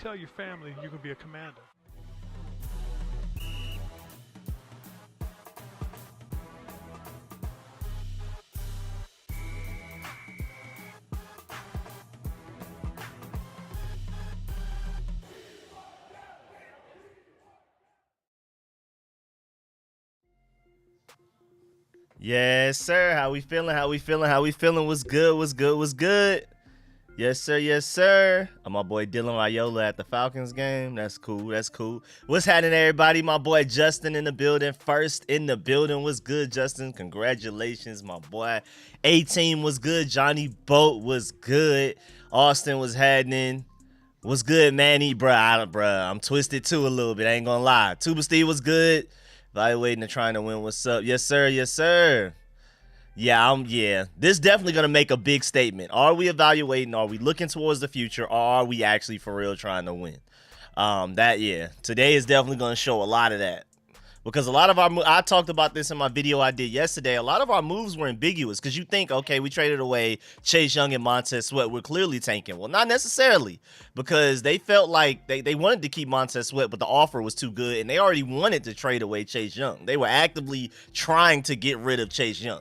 tell your family you can be a commander. Yes, sir. How we feeling? How we feeling? How we feeling? What's good? What's good? What's good? Yes, sir. Yes, sir. I'm my boy Dylan Raiola at the Falcons game. That's cool. That's cool. What's happening, everybody? My boy Justin in the building. First in the building. What's good, Justin? Congratulations, my boy. A-Team was good. Johnny Boat was good. Austin was happening. What's good, Manny? Bruh, I'm twisted too a little bit. I ain't gonna lie. Tuba Steve was good. Evaluating and trying to win. What's up? Yes, sir. Yes, sir. Yeah. This definitely gonna make a big statement. Are we evaluating? Are we looking towards the future? Or are we actually for real trying to win? Today is definitely gonna show a lot of that. Because a lot of I talked about this in my video I did yesterday. A lot of our moves were ambiguous because you think, okay, we traded away Chase Young and Montez Sweat. We're clearly tanking. Well, not necessarily, because they felt like they wanted to keep Montez Sweat, but the offer was too good, and they already wanted to trade away Chase Young. They were actively trying to get rid of Chase Young.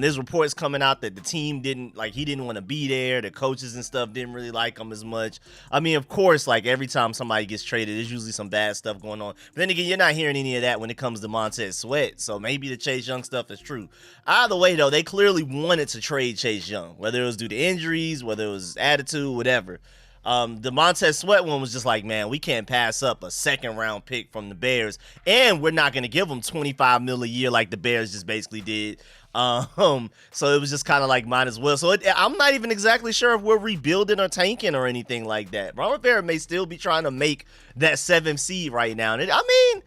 There's reports coming out that the team he didn't want to be there. The coaches and stuff didn't really like him as much. I mean, of course, like every time somebody gets traded, there's usually some bad stuff going on. But then again, you're not hearing any of that when it comes to Montez Sweat. So maybe the Chase Young stuff is true. Either way, though, they clearly wanted to trade Chase Young, whether it was due to injuries, whether it was attitude, whatever. The Montez Sweat one was just like, man, we can't pass up a second-round pick from the Bears, and we're not going to give them $25 million a year like the Bears just basically did. So it was just kind of like might as well. So I'm not even exactly sure if we're rebuilding or tanking or anything like that. Ron Rivera may still be trying to make that 7th seed right now. And I mean,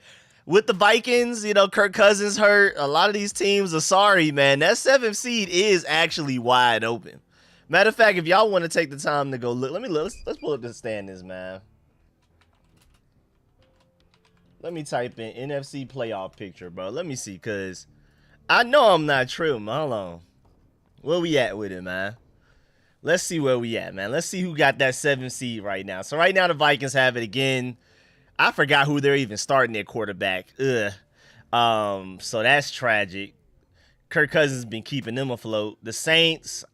with the Vikings, Kirk Cousins hurt. A lot of these teams are sorry, man. That 7th seed is actually wide open. Matter of fact, if y'all want to take the time to go look, let's pull up the standings, man. Let me type in NFC playoff picture, bro. Let me see, because I know I'm not true, man. Hold on. Where we at with it, man? Let's see where we at, man. Let's see who got that 7th seed right now. So right now the Vikings have it again. I forgot who they're even starting their quarterback. Ugh. So that's tragic. Kirk Cousins has been keeping them afloat. The Saints,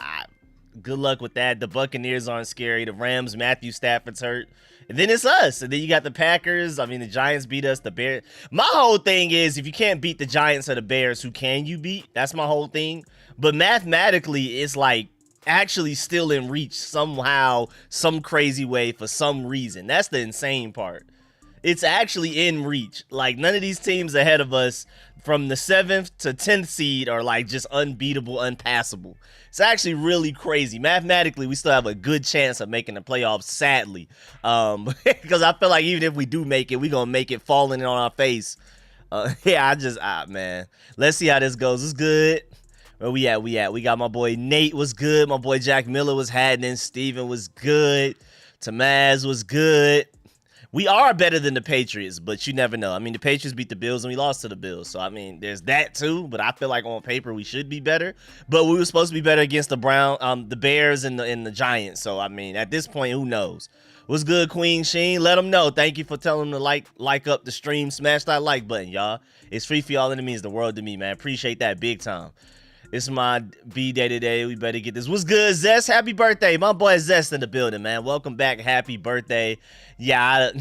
good luck with that. The Buccaneers aren't scary. The Rams, Matthew Stafford's hurt. And then it's us. And then you got the Packers. I mean, the Giants beat us. The Bears. My whole thing is, if you can't beat the Giants or the Bears, who can you beat? That's my whole thing. But mathematically, it's like actually still in reach somehow, some crazy way, for some reason. That's the insane part. It's actually in reach. Like, none of these teams ahead of us from the 7th to 10th seed are like just unbeatable, unpassable. It's actually really crazy. Mathematically, we still have a good chance of making the playoffs, sadly. Because I feel like even if we do make it, we're going to make it falling on our face. Man. Let's see how this goes. It's good. Where we at? We got my boy Nate was good. My boy Jack Miller was happening. Steven was good. Tamaz was good. We are better than the Patriots, but you never know. I mean, the Patriots beat the Bills and we lost to the Bills. So, I mean, there's that too. But I feel like on paper we should be better. But we were supposed to be better against the the Bears and the Giants. So, I mean, at this point, who knows? What's good, Queen Sheen? Let them know. Thank you for telling them to like up the stream. Smash that like button, y'all. It's free for y'all and it means the world to me, man. Appreciate that big time. It's my B-Day today. We better get this. What's good, Zest? Happy birthday. My boy Zest in the building, man. Welcome back. Happy birthday. Yeah,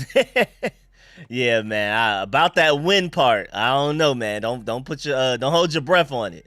yeah, man. About that win part, I don't know, man. Don't hold your breath on it.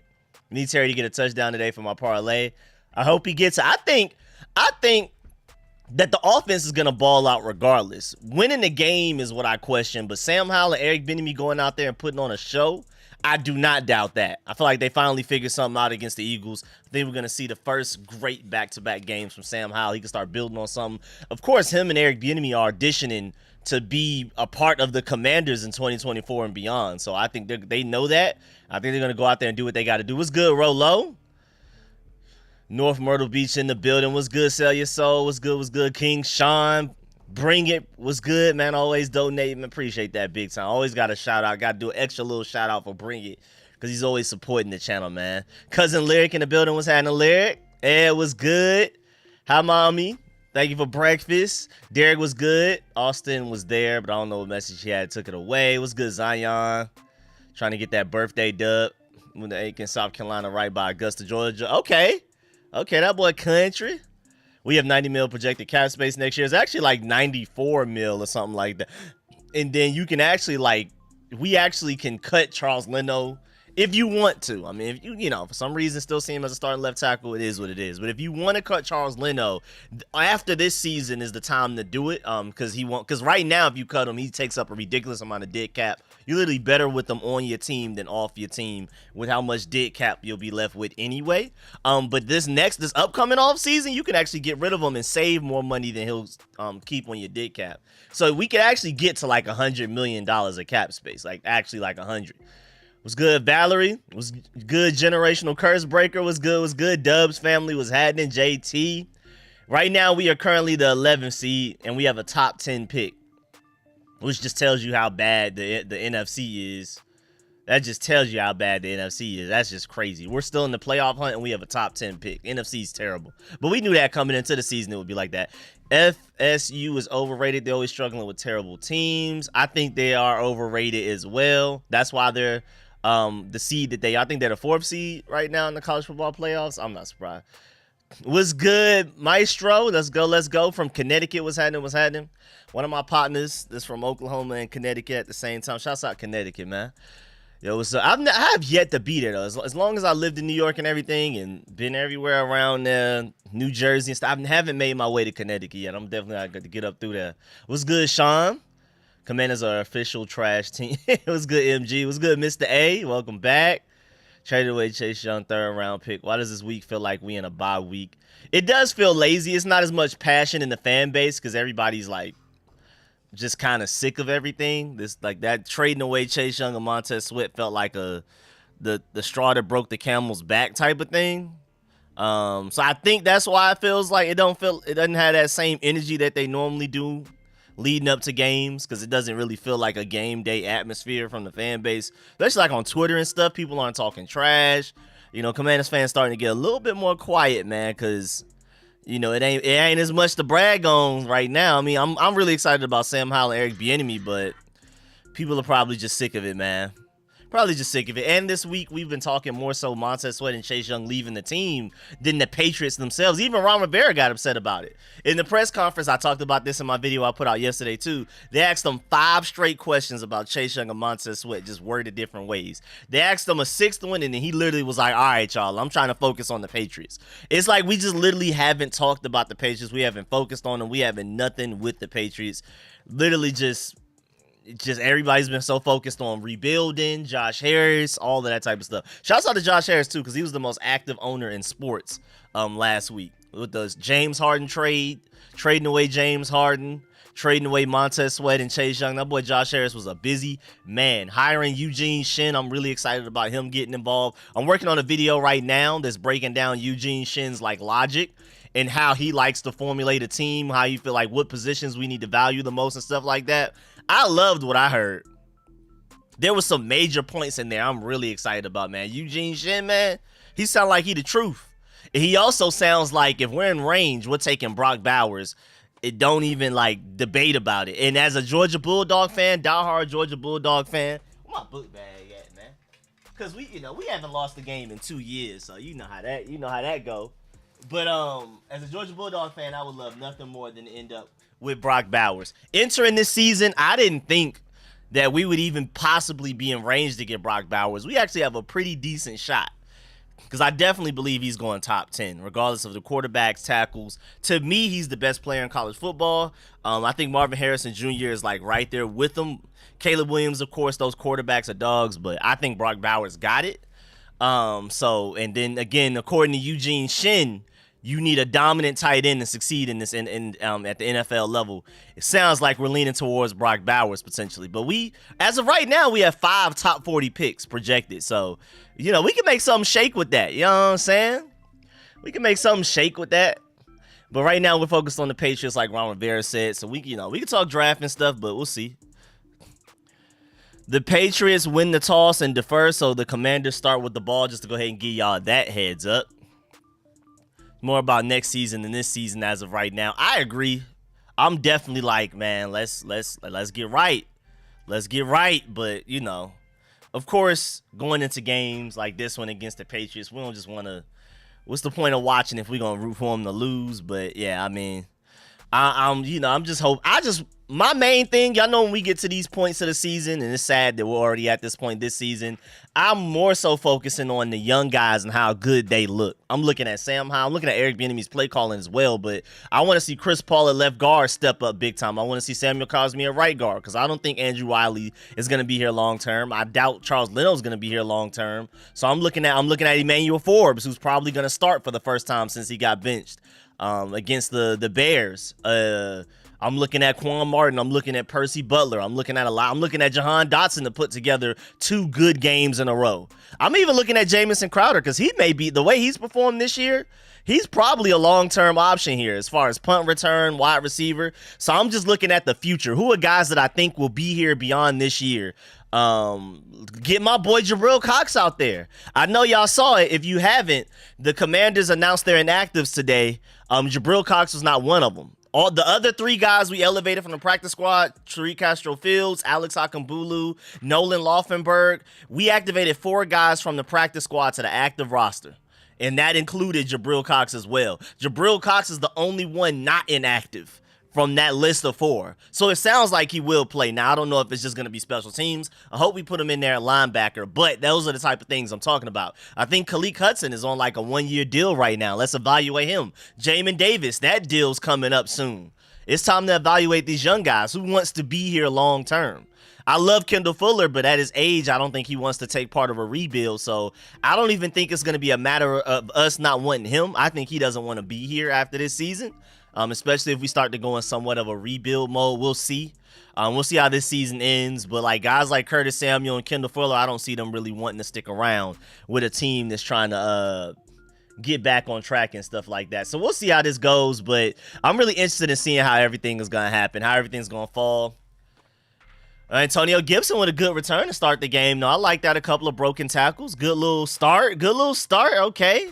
Need Terry to get a touchdown today for my parlay. I hope he gets it. I think that the offense is going to ball out regardless. Winning the game is what I question, but Sam Howell and Eric Bieniemy going out there and putting on a show, I do not doubt that. I feel like they finally figured something out against the Eagles. I think we're going to see the first great back-to-back games from Sam Howell. He can start building on something. Of course, him and Eric Bieniemy are auditioning to be a part of the Commanders in 2024 and beyond. So I think they know that. I think they're going to go out there and do what they got to do. What's good, Rolo? North Myrtle Beach in the building. What's good, Sell Your Soul? What's good, King Sean? Bring it. What's good, man? Always donating. Appreciate that big time. Always got a shout out. Got to do an extra little shout out for Bring It because he's always supporting the channel, man. Cousin Lyric in the building. What's happening, Lyric? Ed was good. Hi, mommy. Thank you for breakfast. Derek was good. Austin was there, but I don't know what message he had. Took it away. It was good, Zion. Trying to get that birthday dub when the Aiken, South Carolina, right by Augusta, Georgia. Okay, that boy country. We have 90 mil projected cap space next year. It's actually like 94 mil or something like that. And then you can actually we actually can cut Charles Leno if you want to. I mean, if you know, for some reason still see him as a starting left tackle, it is what it is. But if you want to cut Charles Leno, after this season is the time to do it. Because right now, if you cut him, he takes up a ridiculous amount of dead cap. You're literally better with them on your team than off your team with how much dead cap you'll be left with anyway. But this upcoming off season, you can actually get rid of him and save more money than he'll keep on your dead cap. So we could actually get to like $100 million of cap space, like 100. Was good, Valerie. Was good, generational curse breaker. Was good. Dubs family was happening. JT. Right now we are currently the 11th seed and we have a top 10 pick, which just tells you how bad the NFC is. That just tells you how bad the NFC is. That's just crazy. We're still in the playoff hunt and we have a top 10 pick. NFC is terrible. But we knew that coming into the season it would be like that. FSU is overrated. They're always struggling with terrible teams. I think they are overrated as well. That's why they're the seed that I think they're the 4th seed right now in the college football playoffs. I'm not surprised. Was good, Maestro. Let's go from Connecticut. What's happening? One of my partners is from Oklahoma and Connecticut at the same time. Shouts out Connecticut, man. Yo, I have yet to be there though. As long as I lived in New York and everything, and been everywhere around there, New Jersey and stuff, I haven't made my way to Connecticut yet. I'm definitely not going to get up through there. What's good, Sean? Commanders are official trash team. It was good, MG. It was good, Mr. A. Welcome back. Traded away Chase Young, 3rd round pick. Why does this week feel like we in a bye week? It does feel lazy. It's not as much passion in the fan base because everybody's like just kind of sick of everything. This like that trading away Chase Young and Montez Sweat felt like the straw that broke the camel's back type of thing. So I think that's why it feels like it doesn't have that same energy that they normally do leading up to games, because it doesn't really feel like a game day atmosphere from the fan base, especially like on Twitter and stuff. People aren't talking trash. You know, Commanders fans starting to get a little bit more quiet, man, because you know it ain't as much to brag on right now. I mean, I'm really excited about Sam Howell and Eric Bieniemy, but people are probably just sick of it, man. Probably just sick of it. And this week, we've been talking more so Montez Sweat and Chase Young leaving the team than the Patriots themselves. Even Ron Rivera got upset about it. In the press conference, I talked about this in my video I put out yesterday, too. They asked them 5 straight questions about Chase Young and Montez Sweat, just worded different ways. They asked him a 6th one, and then he literally was like, all right, y'all, I'm trying to focus on the Patriots. It's like we just literally haven't talked about the Patriots. We haven't focused on them. We haven't nothing with the Patriots. Literally just everybody's been so focused on rebuilding, Josh Harris, all of that type of stuff. Shouts out to Josh Harris too, because he was the most active owner in sports last week with the James Harden trade, trading away James Harden, trading away Montez Sweat and Chase Young. That boy Josh Harris was a busy man. Hiring Eugene Shin, I'm really excited about him getting involved. I'm working on a video right now that's breaking down Eugene Shin's like logic and how he likes to formulate a team, how you feel like what positions we need to value the most and stuff like that. I loved what I heard. There was some major points in there I'm really excited about, man. Eugene Shin, man, he sounds like he the truth. And he also sounds like if we're in range, we're taking Brock Bowers. It don't even like debate about it. And as a Georgia Bulldog fan, diehard Georgia Bulldog fan, where my book bag at, man? Because we haven't lost a game in 2 years, so you know how that go. But as a Georgia Bulldog fan, I would love nothing more than to end up with Brock Bowers. Entering this season, I didn't think that we would even possibly be in range to get Brock Bowers. We actually have a pretty decent shot, because I definitely believe he's going top 10, regardless of the quarterbacks, tackles. To me, he's the best player in college football. I think Marvin Harrison Jr. is like right there with him. Caleb Williams, of course, those quarterbacks are dogs, but I think Brock Bowers got it. And then again, according to Eugene Shin, you need a dominant tight end to succeed in this at the NFL level. It sounds like we're leaning towards Brock Bowers potentially, but as of right now, we have 5 top 40 picks projected. So, you know, we can make something shake with that. You know what I'm saying? We can make something shake with that. But right now, we're focused on the Patriots, like Ron Rivera said. So we can talk draft and stuff, but we'll see. The Patriots win the toss and defer, so the Commanders start with the ball, just to go ahead and give y'all that heads up. More about next season than this season as of right now. I agree. I'm definitely like, man, let's get right. Let's get right. But, you know, of course, going into games like this one against the Patriots, we don't just want to. What's the point of watching if we're gonna root for them to lose? But yeah, I mean, I'm just hope. My main thing, y'all know when we get to these points of the season, and it's sad that we're already at this point this season, I'm more so focusing on the young guys and how good they look. I'm looking at Sam Howell, I'm looking at Eric Bieniemy's play calling as well, but I want to see Chris Paul at left guard step up big time. I want to see Samuel Cosme at right guard, because I don't think Andrew Wiley is going to be here long term. I doubt Charles Leno's going to be here long term. So I'm looking at Emmanuel Forbes, who's probably going to start for the first time since he got benched against the Bears. I'm looking at Quan Martin. I'm looking at Percy Butler. I'm looking at Jahan Dotson to put together 2 good games in a row. I'm even looking at Jamison Crowder, because he may be, the way he's performed this year, he's probably a long-term option here as far as punt return, wide receiver. So I'm just looking at the future. Who are guys that I think will be here beyond this year? Get my boy Jabril Cox out there. I know y'all saw it. If you haven't, the Commanders announced their inactives today. Jabril Cox was not one of them. All the other 3 guys we elevated from the practice squad, Tariq Castro-Fields, Alex Akambulu, Nolan Laufenberg, we activated 4 guys from the practice squad to the active roster. And that included Jabril Cox as well. Jabril Cox is the only one not inactive from that list of 4. So it sounds like he will play. Now, I don't know if it's just going to be special teams. I hope we put him in there at linebacker, but those are the type of things I'm talking about. I think Khalil Hudson is on like a 1-year deal right now. Let's evaluate him. Jamin Davis, that deal's coming up soon. It's time to evaluate these young guys. Who wants to be here long term? I love Kendall Fuller, but at his age, I don't think he wants to take part of a rebuild. So I don't even think it's going to be a matter of us not wanting him. I think he doesn't want to be here after this season. Especially if we start to go in somewhat of a rebuild mode. We'll see. We'll see how this season ends. But like guys like Curtis Samuel and Kendall Fuller, I don't see them really wanting to stick around with a team that's trying to get back on track and stuff like that. So we'll see how this goes. But I'm really interested in seeing how everything is going to happen, how everything's going to fall. Antonio Gibson with a good return to start the game. No, I like that. A couple of broken tackles. Good little start. Okay.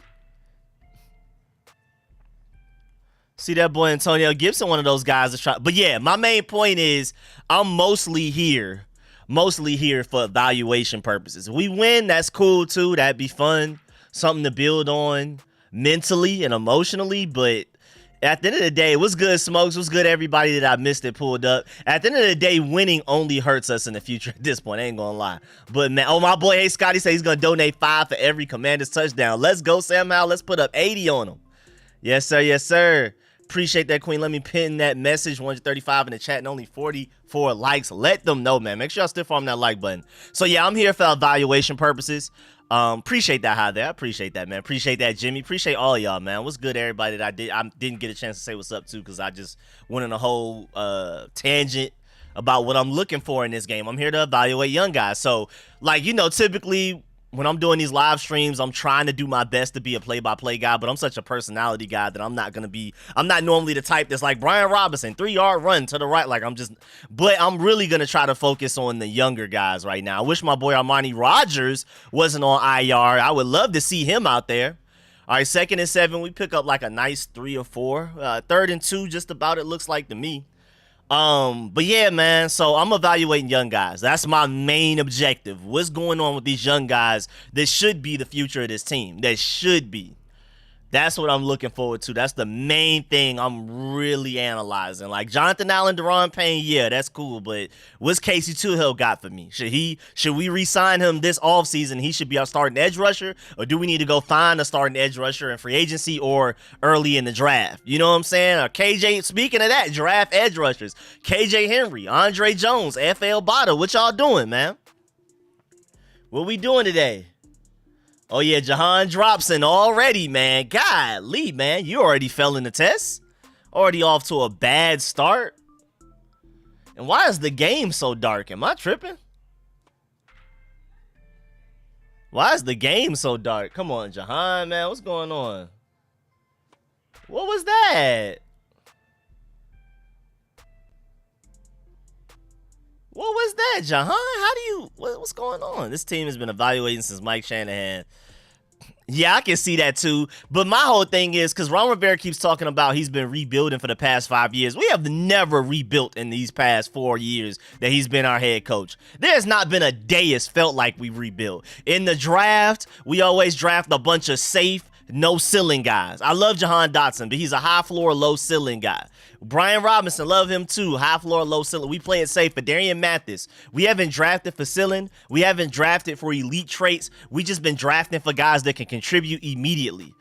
See that boy Antonio Gibson, one of those guys that's trying. But yeah, my main point is I'm mostly here for evaluation purposes. If we win, that's cool too. That'd be fun. Something to build on mentally and emotionally. But at the end of the day, what's good, Smokes? What's good, everybody that I missed that pulled up? At the end of the day, winning only hurts us in the future at this point. I ain't gonna lie. But man, oh, my boy, hey, Scotty said he's gonna donate 5 for every Commanders touchdown. Let's go, Sam Howell. Let's put up 80 on him. Yes, sir. Yes, sir. Appreciate that, Queen. Let me pin that message, 135 in the chat and only 44 likes. Let them know, man. Make sure y'all still farm that like button. So, yeah, I'm here for evaluation purposes. Appreciate that, Hi there. I appreciate that, man. Appreciate that, Jimmy. Appreciate all y'all, man. What's good, everybody that I didn't get a chance to say what's up to because I just went on a whole tangent about what I'm looking for in this game. I'm here to evaluate young guys. So, like, you know, typically when I'm doing these live streams, I'm trying to do my best to be a play-by-play guy, but I'm such a personality guy that I'm not normally the type that's like Brian Robinson, 3-yard run to the right. Like but I'm really going to try to focus on the younger guys right now. I wish my boy Armani Rogers wasn't on IR. I would love to see him out there. All right, 2nd and 7, we pick up like a nice 3 or 4. 3rd and 2, just about it looks like to me. But yeah, man, so I'm evaluating young guys. That's my main objective. What's going on with these young guys that should be the future of this team? That should be. That's what I'm looking forward to. That's the main thing I'm really analyzing. Like Jonathan Allen, Deron Payne, yeah, that's cool. But what's Casey Toohill got for me? Should we re-sign him this offseason? He should be our starting edge rusher, or do we need to go find a starting edge rusher in free agency or early in the draft? You know what I'm saying? Or KJ, speaking of that, draft edge rushers, KJ Henry, Andre Jones, FL Bada, what y'all doing, man? What we doing today? Oh, yeah, Jahan Dropson already, man. Golly, man, you already fell in the test. Already off to a bad start. And why is the game so dark? Am I tripping? Why is the game so dark? Come on, Jahan, man. What's going on? What was that? What was that, Jahan? How do you... What's going on? This team has been evaluating since Mike Shanahan. Yeah, I can see that too. But my whole thing is because Ron Rivera keeps talking about he's been rebuilding for the past 5 years. We have never rebuilt in these past 4 years that he's been our head coach. There's not been a day it's felt like we rebuilt. In the draft, we always draft a bunch of safe, no ceiling guys. I love Jahan Dotson, but he's a high floor, low ceiling guy. Brian Robinson, love him too. High floor, low ceiling. We play it safe. But Darian Mathis, we haven't drafted for ceiling. We haven't drafted for elite traits. We just been drafting for guys that can contribute immediately.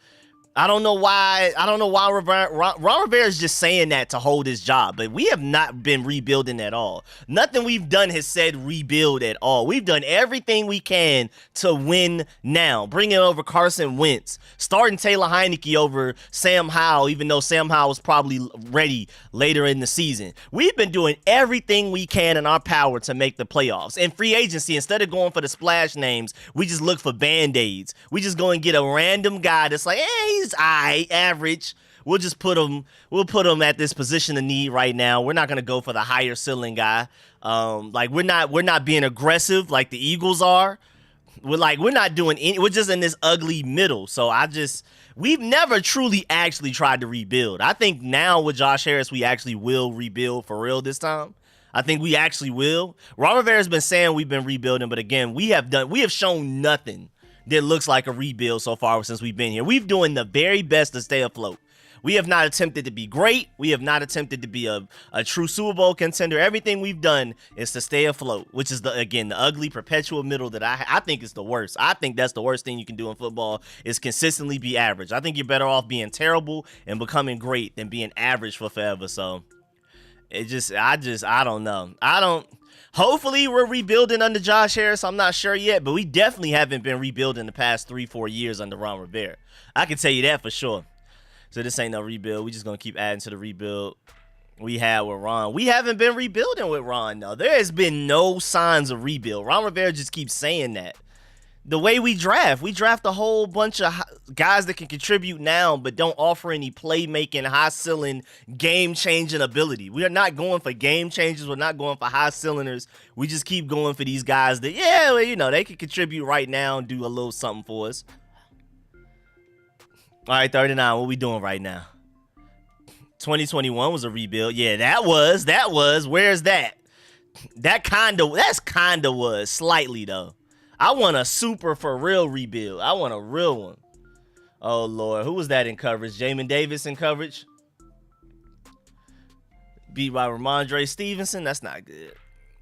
I don't know why Ron Rivera is just saying that to hold his job, but we have not been rebuilding at all. Nothing we've done has said rebuild at all. We've done everything we can to win now. Bringing over Carson Wentz, starting Taylor Heineke over Sam Howell, even though Sam Howell was probably ready later in the season. We've been doing everything we can in our power to make the playoffs. And free agency, instead of going for the splash names, we just look for Band-Aids. We just go and get a random guy that's like, hey, he's average. We'll just put him at this position of need right now. We're not gonna go for the higher ceiling guy. Like we're not being aggressive like the Eagles are. We're not doing any, we're just in this ugly middle. So we've never truly actually tried to rebuild. I think now with Josh Harris, we actually will rebuild for real this time. I think we actually will. Ron Rivera's been saying we've been rebuilding, but again, we have shown nothing that looks like a rebuild so far since we've been here. We've doing the very best to stay afloat. We have not attempted to be great. We have not attempted to be a true Super Bowl contender. Everything we've done is to stay afloat, which is, the ugly perpetual middle that I think is the worst. I think that's the worst thing you can do in football is consistently be average. I think you're better off being terrible and becoming great than being average for forever. So I don't know. Hopefully we're rebuilding under Josh Harris. I'm not sure yet, but we definitely haven't been rebuilding the past 3-4 years under Ron Rivera. I can tell you that for sure. So this ain't no rebuild. We just gonna keep adding to the rebuild we had with Ron. We haven't been rebuilding with Ron though. There has been no signs of rebuild. Ron Rivera just keeps saying that. The way we draft a whole bunch of guys that can contribute now, but don't offer any playmaking, high ceiling, game-changing ability. We are not going for game changers. We're not going for high cylinders. We just keep going for these guys that, they can contribute right now and do a little something for us. All right, 39. What we doing right now? 2021 was a rebuild. Yeah, that was. Where's that? That's kind of was slightly though. I want a super for real rebuild. I want a real one. Oh, Lord. Who was that in coverage? Jamin Davis in coverage? Beat by Ramondre Stevenson? That's not good.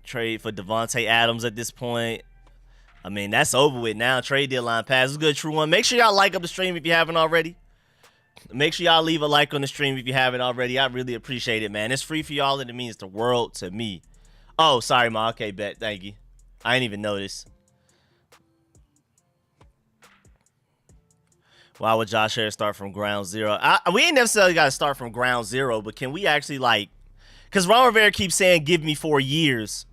Trade for Devontae Adams at this point. I mean, that's over with now. Trade deadline pass. It's a good, true one. Make sure y'all like up the stream if you haven't already. Make sure y'all leave a like on the stream if you haven't already. I really appreciate it, man. It's free for y'all and it means the world to me. Oh, sorry, Ma. Okay, bet. Thank you. I didn't even notice. Why would Josh Harris start from ground zero? We ain't necessarily got to start from ground zero, but can we actually because Ron Rivera keeps saying, give me 4 years,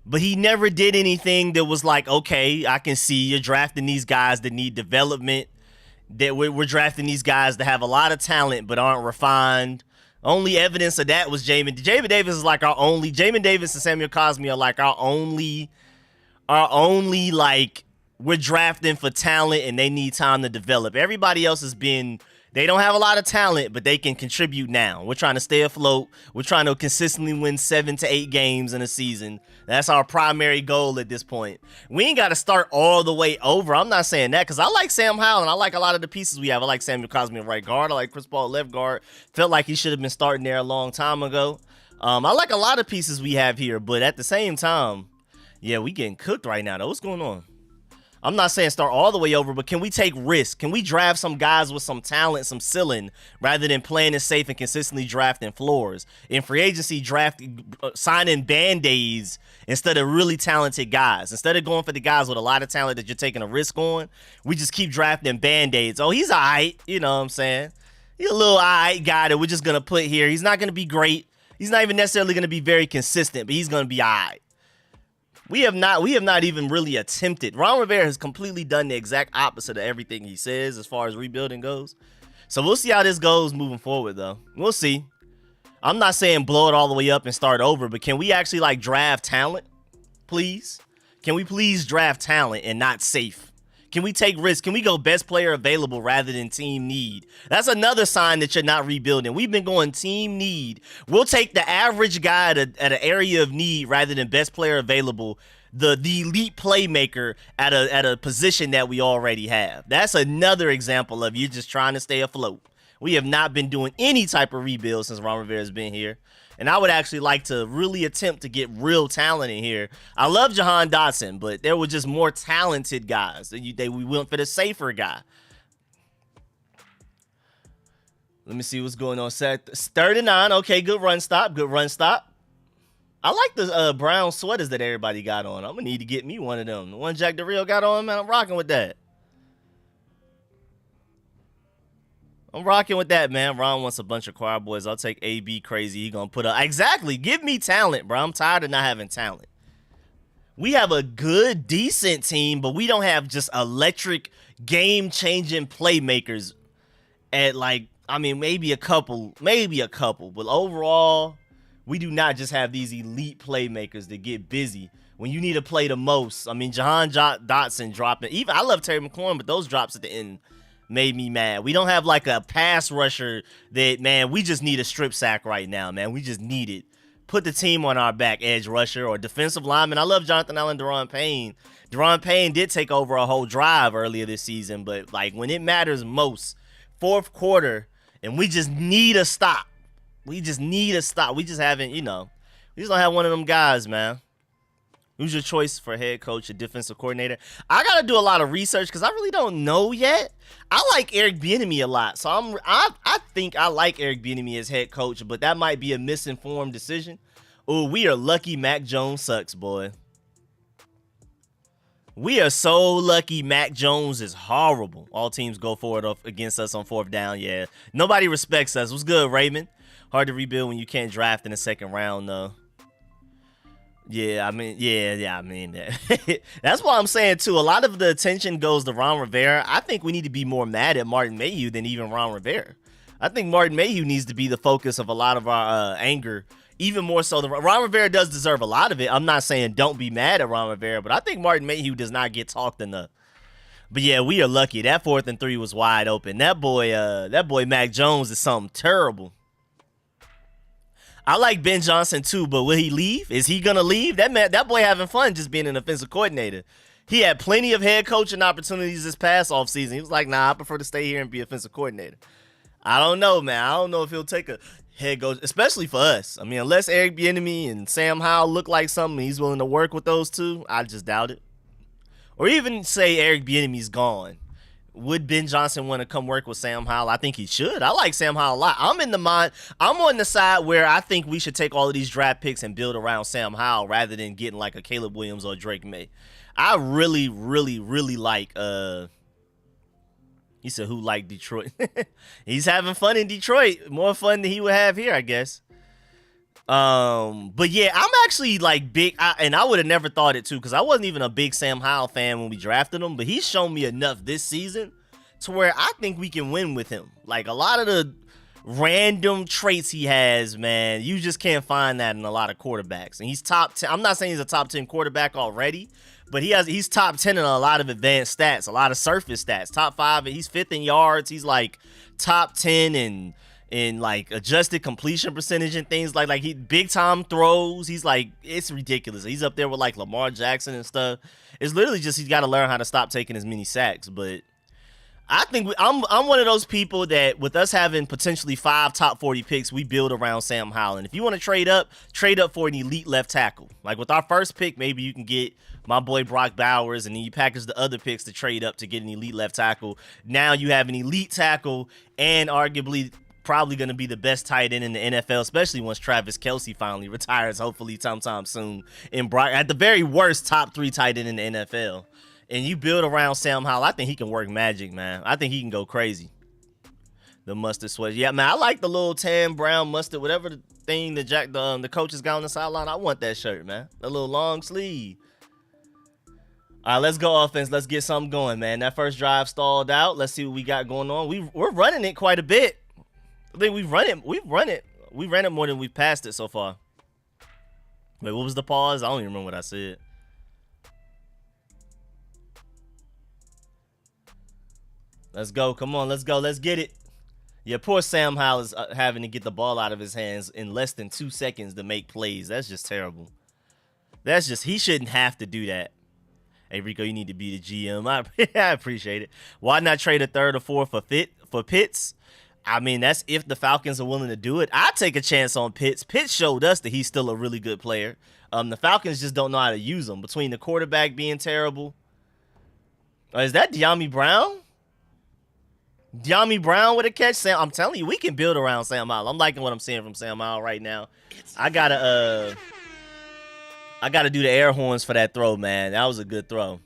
but he never did anything that was like, okay, I can see you're drafting these guys that need development, that we're drafting these guys that have a lot of talent but aren't refined. Only evidence of that was Jamin Davis is like Jamin Davis and Samuel Cosme are like our only we're drafting for talent and they need time to develop. Everybody else they don't have a lot of talent, but they can contribute now. We're trying to stay afloat. We're trying to consistently win 7 to 8 games in a season. That's our primary goal at this point. We ain't got to start all the way over. I'm not saying that because I like Sam Howell and I like a lot of the pieces we have. I like Samuel Cosme at right guard. I like Chris Paul left guard. Felt like he should have been starting there a long time ago. I like a lot of pieces we have here, but at the same time, yeah, we getting cooked right now though. What's going on? I'm not saying start all the way over, but can we take risks? Can we draft some guys with some talent, some ceiling, rather than playing it safe and consistently drafting floors? In free agency, signing Band-Aids instead of really talented guys. Instead of going for the guys with a lot of talent that you're taking a risk on, we just keep drafting Band-Aids. Oh, he's all right. You know what I'm saying? He's a little all right guy that we're just going to put here. He's not going to be great. He's not even necessarily going to be very consistent, but he's going to be all right. We have not even really attempted. Ron Rivera has completely done the exact opposite of everything he says as far as rebuilding goes. So we'll see how this goes moving forward, though. We'll see. I'm not saying blow it all the way up and start over, but can we actually draft talent, please? Can we please draft talent and not safe? Can we take risks? Can we go best player available rather than team need? That's another sign that you're not rebuilding. We've been going team need. We'll take the average guy at an area of need rather than best player available, the elite playmaker at a position that we already have. That's another example of you just trying to stay afloat. We have not been doing any type of rebuild since Ron Rivera's been here. And I would actually like to really attempt to get real talent in here. I love Jahan Dotson, but there were just more talented guys. We went for the safer guy. Let me see what's going on. Set 39. Okay, good run stop. Good run stop. I like the brown sweaters that everybody got on. I'm going to need to get me one of them. The one Jack Del Rio got on, man, I'm rocking with that. I'm rocking with that, man. Ron wants a bunch of choir boys. I'll take AB crazy. He gonna put up. Exactly. Give me talent, bro. I'm tired of not having talent. We have a good, decent team, but we don't have just electric, game-changing playmakers at, like, I mean, maybe a couple. But overall, we do not just have these elite playmakers that get busy when you need to play the most. I mean, Jahan Dotson dropping. Even I love Terry McLaurin, but those drops at the end made me mad. We don't have like a pass rusher that, man, we just need a strip sack right now, man. We just need it. Put the team on our back, edge rusher or defensive lineman. I love Jonathan Allen, Daron Payne. Daron Payne did take over a whole drive earlier this season, but like when it matters most, fourth quarter, and we just need a stop. We just need a stop. We just haven't, we just don't have one of them guys, man. Who's your choice for head coach or defensive coordinator? I got to do a lot of research because I really don't know yet. I like Eric Bieniemy a lot, so I think I like Eric Bieniemy as head coach, but that might be a misinformed decision. Oh, we are lucky Mac Jones sucks, boy. We are so lucky Mac Jones is horrible. All teams go for it against us on fourth down, yeah. Nobody respects us. What's good, Raymond? Hard to rebuild when you can't draft in the second round, though. Yeah, I mean, that's why I'm saying, too, a lot of the attention goes to Ron Rivera. I think we need to be more mad at Martin Mayhew than even Ron Rivera. I think Martin Mayhew needs to be the focus of a lot of our anger, even more so than Ron Rivera does deserve a lot of it. I'm not saying don't be mad at Ron Rivera, but I think Martin Mayhew does not get talked enough. But yeah, we are lucky. That 4th and 3 was wide open. That boy Mac Jones is something terrible. I like Ben Johnson too, but will he leave? Is he gonna leave? That boy having fun just being an offensive coordinator. He had plenty of head coaching opportunities this past offseason. He was like, nah, I prefer to stay here and be offensive coordinator. I don't know, man. I don't know if he'll take a head coach, especially for us. I mean, unless Eric Bieniemy and Sam Howell look like something, he's willing to work with those two. I just doubt it. Or even say Eric Bieniemy's gone. Would Ben Johnson want to come work with Sam Howell? I think he should. I like Sam Howell a lot. I'm on the side where I think we should take all of these draft picks and build around Sam Howell rather than getting like a Caleb Williams or Drake May. I really, really, really like he said who liked Detroit. He's having fun in Detroit. More fun than he would have here, I guess. But yeah, I'm actually like big, and I would have never thought it too, because I wasn't even a big Sam Howell fan when we drafted him, but he's shown me enough this season to where I think we can win with him. Like a lot of the random traits he has, man, you just can't find that in a lot of quarterbacks. And he's top 10. I'm not saying he's a top 10 quarterback already, but he's top 10 in a lot of advanced stats, a lot of surface stats. Top 5, and he's 5th in yards. He's like top 10 in like adjusted completion percentage and things like he big time throws. He's like, it's ridiculous. He's up there with like Lamar Jackson and stuff. It's literally just he's got to learn how to stop taking as many sacks. But I think I'm one of those people that with us having potentially 5 top 40 picks, we build around Sam Howell. And if you want to trade up for an elite left tackle. Like with our first pick, maybe you can get my boy Brock Bowers, and then you package the other picks to trade up to get an elite left tackle. Now you have an elite tackle and arguably probably going to be the best tight end in the NFL, especially once Travis Kelce finally retires, hopefully sometime soon. And Brock, at the very worst, top 3 tight end in the NFL. And you build around Sam Howell, I think he can work magic, man. I think he can go crazy. The mustard sweater. Yeah, man, I like the little tan, brown mustard, whatever the thing that the coaches got on the sideline. I want that shirt, man. The little long sleeve. All right, let's go offense. Let's get something going, man. That first drive stalled out. Let's see what we got going on. We're running it quite a bit. I think we ran it more than we've passed it so far. Wait, what was the pause? I don't even remember what I said. Let's go. Come on. Let's go. Let's get it. Yeah, poor Sam Howell is having to get the ball out of his hands in less than 2 seconds to make plays. That's just terrible. That's just, he shouldn't have to do that. Hey, Rico, you need to be the GM. I appreciate it. Why not trade a third or fourth for Pitts? I mean, that's if the Falcons are willing to do it. I'd take a chance on Pitts. Pitts showed us that he's still a really good player. The Falcons just don't know how to use him. Between the quarterback being terrible. Is that De'Ami Brown? De'Ami Brown with a catch? Sam, I'm telling you, we can build around Sam Howell. I'm liking what I'm seeing from Sam Howell right now. I gotta do the air horns for that throw, man. That was a good throw.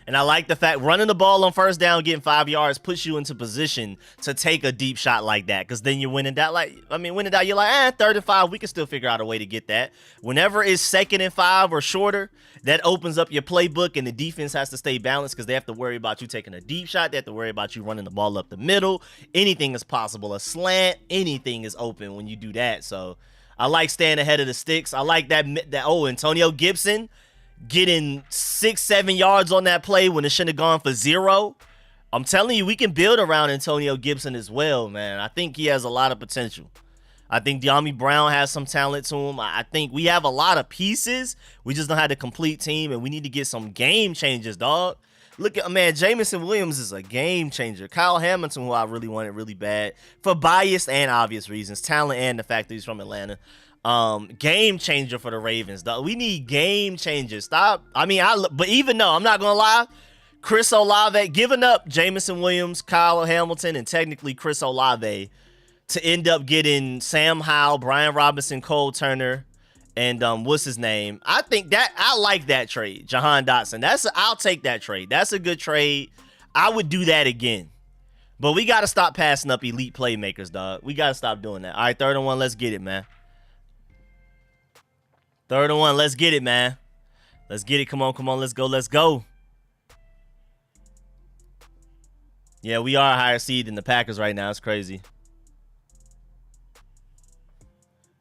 And I like the fact running the ball on first down, getting 5 yards, puts you into position to take a deep shot like that. Because then you're winning that. Winning that, you're like, 3rd and 5, we can still figure out a way to get that. Whenever it's 2nd and 5 or shorter, that opens up your playbook, and the defense has to stay balanced because they have to worry about you taking a deep shot. They have to worry about you running the ball up the middle. Anything is possible. A slant, anything is open when you do that. So I like staying ahead of the sticks. I like that Antonio Gibson getting 6-7 yards on that play when it shouldn't have gone for 0. I'm telling you, we can build around Antonio Gibson as well, man. I think he has a lot of potential. I think De'Ami Brown has some talent to him. I think we have a lot of pieces. We just don't have the complete team, and we need to get some game changers, dog. Look at, man, Jameson Williams is a game changer. Kyle Hamilton, who I really wanted really bad, for biased and obvious reasons, talent and the fact that he's from Atlanta. Game changer for the Ravens, dog. We need game changers. Stop. But even though, I'm not going to lie, Chris Olave, giving up Jameson Williams, Kyle Hamilton, and technically Chris Olave to end up getting Sam Howell, Brian Robinson, Cole Turner, and what's his name? I think that I like that trade. Jahan Dotson. I'll take that trade. That's a good trade. I would do that again. But we got to stop passing up elite playmakers, dog. We got to stop doing that. All right, 3rd and 1. Let's get it, man. 3rd and 1. Let's get it, man. Let's get it. Come on, come on. Let's go. Let's go. Yeah, we are a higher seed than the Packers right now. It's crazy.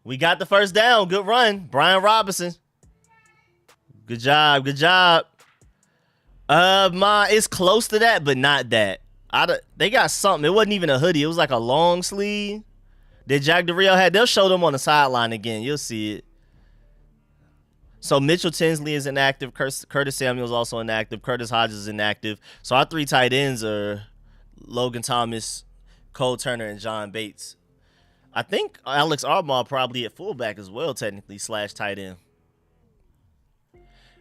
We got the first down. Good run. Brian Robinson. Good job. Good job. It's close to that, but not that. They got something. It wasn't even a hoodie. It was like a long sleeve that Jack Del Rio had. They'll show them on the sideline again. You'll see it. So Mitchell Tinsley is inactive. Curtis Samuel's also inactive. Curtis Hodges is inactive. So our 3 tight ends are Logan Thomas, Cole Turner, and John Bates. I think Alex Arbaugh probably at fullback as well, technically, / tight end.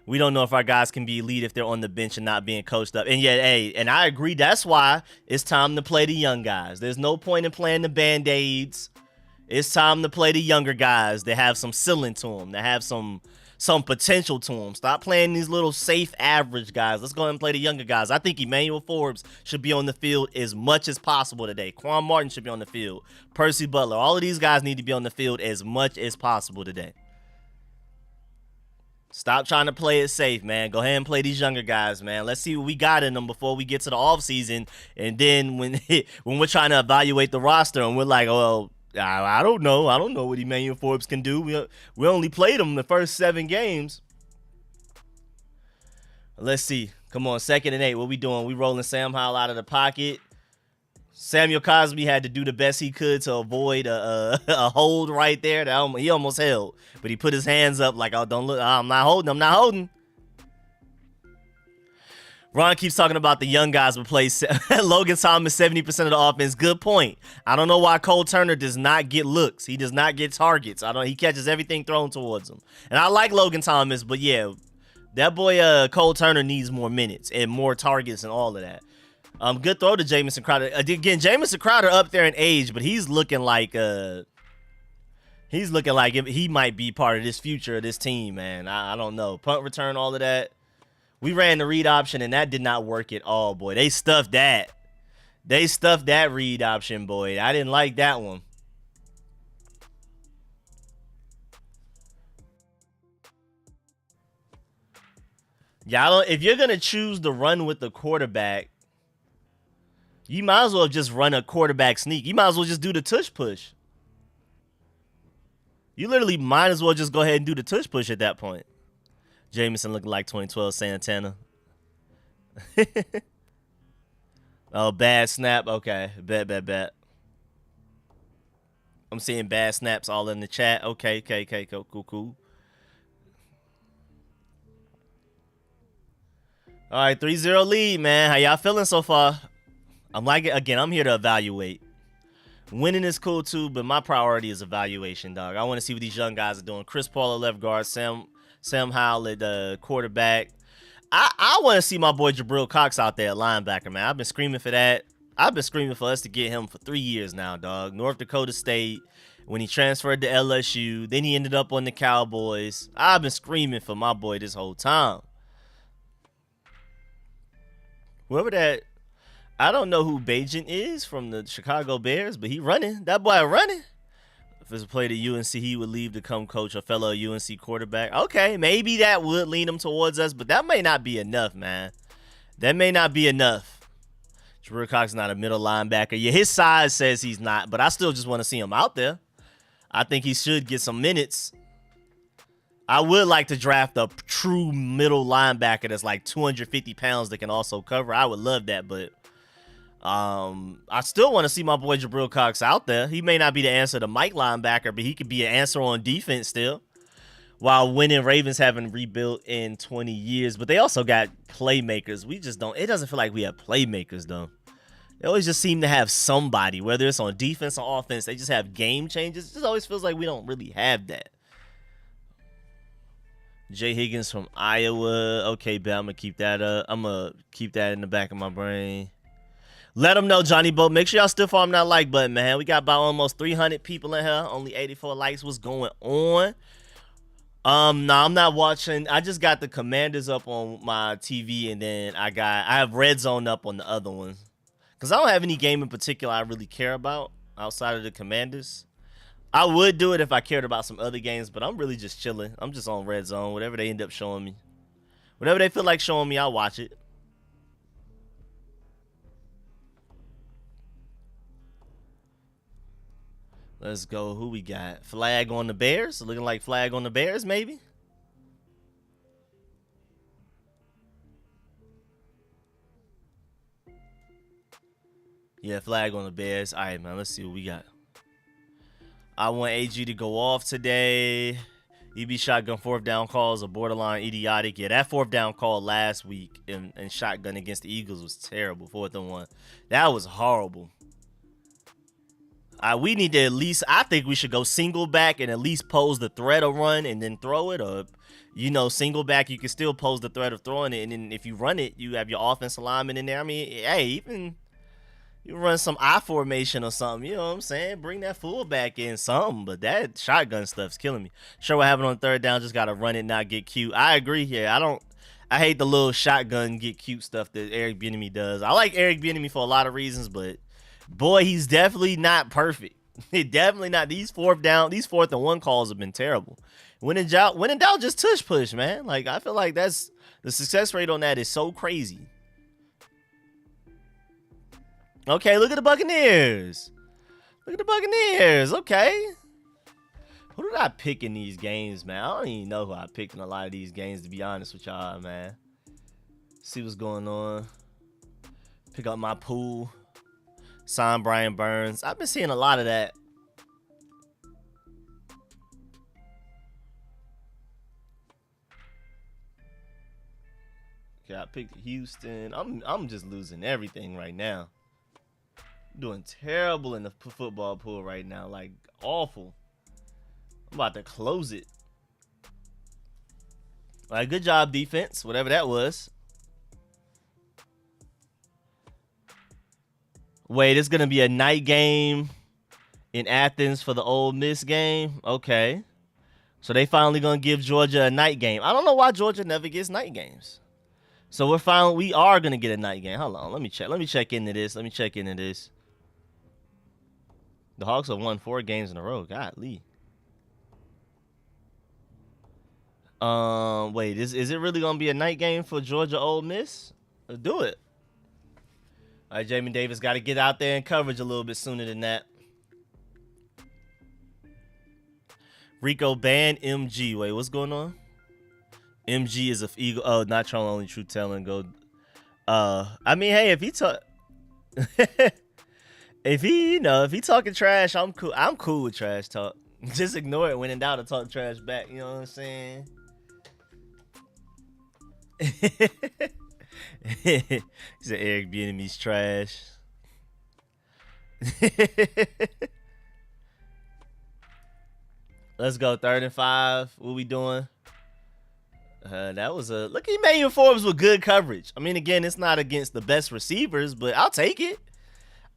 We don't know if our guys can be elite if they're on the bench and not being coached up. And yet, and I agree, that's why it's time to play the young guys. There's no point in playing the Band-Aids. It's time to play the younger guys that have some ceiling to them, that have some potential to them. Stop playing these little safe average guys. Let's go ahead and play the younger guys. I think Emmanuel Forbes should be on the field as much as possible today. Quan Martin should be on the field. Percy Butler. All of these guys need to be on the field as much as possible today. Stop trying to play it safe, man. Go ahead and play these younger guys, man. Let's see what we got in them before we get to the offseason. And then when we're trying to evaluate the roster and we're like, well, I don't know. I don't know what Emmanuel Forbes can do. We only played him the first 7 games. Let's see. Come on, 2nd and 8. What we doing? We rolling Sam Howell out of the pocket. Samuel Cosby had to do the best he could to avoid a hold right there. He almost held, but he put his hands up like, oh, don't look. I'm not holding. I'm not holding. Ron keeps talking about the young guys would play. Logan Thomas, 70% of the offense. Good point. I don't know why Cole Turner does not get looks. He does not get targets. He catches everything thrown towards him. And I like Logan Thomas, but yeah, that boy Cole Turner needs more minutes and more targets and all of that. Good throw to Jamison Crowder. Again, Jamison Crowder up there in age, but he's looking like he might be part of this future of this team, man. I don't know. Punt return, all of that. We ran the read option, and that did not work at all, boy. They stuffed that. They stuffed that read option, boy. I didn't like that one. Yeah, if you're going to choose to run with the quarterback, you might as well just run a quarterback sneak. You might as well just do the tush push. You literally might as well just go ahead and do the tush push at that point. Jameson looking like 2012 Santana. Oh, bad snap. Okay, bet. I'm seeing bad snaps all in the chat. Okay, cool. All right, 3-0 lead, man. How y'all feeling so far? I'm like it again. I'm here to evaluate. Winning is cool too, but my priority is evaluation, dog. I want to see what these young guys are doing. Chris Paul at left guard, Sam Howell at the quarterback. I want to see my boy Jabril Cox out there at linebacker, man. I've been screaming for that. I've been screaming for us to get him for 3 years now, dog. North Dakota State, when he transferred to LSU, then he ended up on the Cowboys. I've been screaming for my boy this whole time. Whoever that, I don't know who Bajent is from the Chicago Bears, but he running. That boy running. If it's a play to UNC, he would leave to come coach a fellow UNC quarterback. Okay, maybe that would lean him towards us, but that may not be enough, man. That may not be enough. Jabril Cox is not a middle linebacker. Yeah, his size says he's not, but I still just want to see him out there. I think he should get some minutes. I would like to draft a true middle linebacker that's like 250 pounds that can also cover. I would love that, but I still want to see my boy Jabril Cox out there. He may not be the answer to Mike linebacker, but he could be an answer on defense still. While winning Ravens haven't rebuilt in 20 years, but they also got playmakers. We just don't. It doesn't feel like we have playmakers though. They always just seem to have somebody, whether it's on defense or offense. They just have game changers. It just always feels like we don't really have that. Jay Higgins from Iowa. Okay, bet I'm gonna keep that up. I'm gonna keep that in the back of my brain. Let them know, Johnny Boat. Make sure y'all still farm that like button, man. We got about almost 300 people in here. Only 84 likes. What's going on? No, I'm not watching. I just got the Commanders up on my TV, and then I have Red Zone up on the other one. Because I don't have any game in particular I really care about outside of the Commanders. I would do it if I cared about some other games, but I'm really just chilling. I'm just on Red Zone. Whatever they end up showing me. Whatever they feel like showing me, I'll watch it. Let's go. Who we got? Flag on the Bears. Looking like flag on the Bears, maybe. Yeah, flag on the Bears. All right, man. Let's see what we got. I want AG to go off today. EB shotgun 4th down calls are borderline idiotic. Yeah, that 4th down call last week in shotgun against the Eagles was terrible. 4th and 1. That was horrible. We need to at least, I think we should go single back and at least pose the threat of run and then throw it. Or, you know, single back, you can still pose the threat of throwing it. And then if you run it, you have your offensive lineman in there. I mean, hey, even you run some I formation or something, you know what I'm saying? Bring that fullback in something. But that shotgun stuff's killing me. Sure, what happened on 3rd down, just got to run it, not get cute. I agree here. I hate the little shotgun get cute stuff that Eric Bieniemy does. I like Eric Bieniemy for a lot of reasons, but boy, he's definitely not perfect. Definitely not. These 4th and 1 calls have been terrible. When in doubt, just tush push, man. Like, I feel like that's the success rate on that is so crazy. Okay, look at the Buccaneers. Look at the Buccaneers. Okay. Who did I pick in these games, man? I don't even know who I picked in a lot of these games, to be honest with y'all, man. See what's going on. Pick up my pool. Sign Brian Burns. I've been seeing a lot of that. Okay, I picked Houston. I'm just losing everything right now. I'm doing terrible in the football pool right now. Like, awful. I'm about to close it. All right, good job, defense. Whatever that was. Wait, it's going to be a night game in Athens for the Ole Miss game? Okay. So they finally going to give Georgia a night game. I don't know why Georgia never gets night games. So we are going to get a night game. Hold on. Let me check. Let me check into this. The Hawks have won 4 games in a row. Golly. Wait, is it really going to be a night game for Georgia Ole Miss? Let's do it. All right, Jamin Davis got to get out there in coverage a little bit sooner than that. Rico ban MG. Wait, what's going on? MG is a Eagle. Oh, not trolling, only true telling. Go. I mean, hey, if he talk. If he, if he talking trash, I'm cool. I'm cool with trash talk. Just ignore it when in doubt to talk trash back. You know what I'm saying? He said Eric Bieniemy's trash. Let's go 3rd and 5. What we doing? That was a look. Emmanuel Forbes with good coverage. I mean, again, it's not against the best receivers, but I'll take it.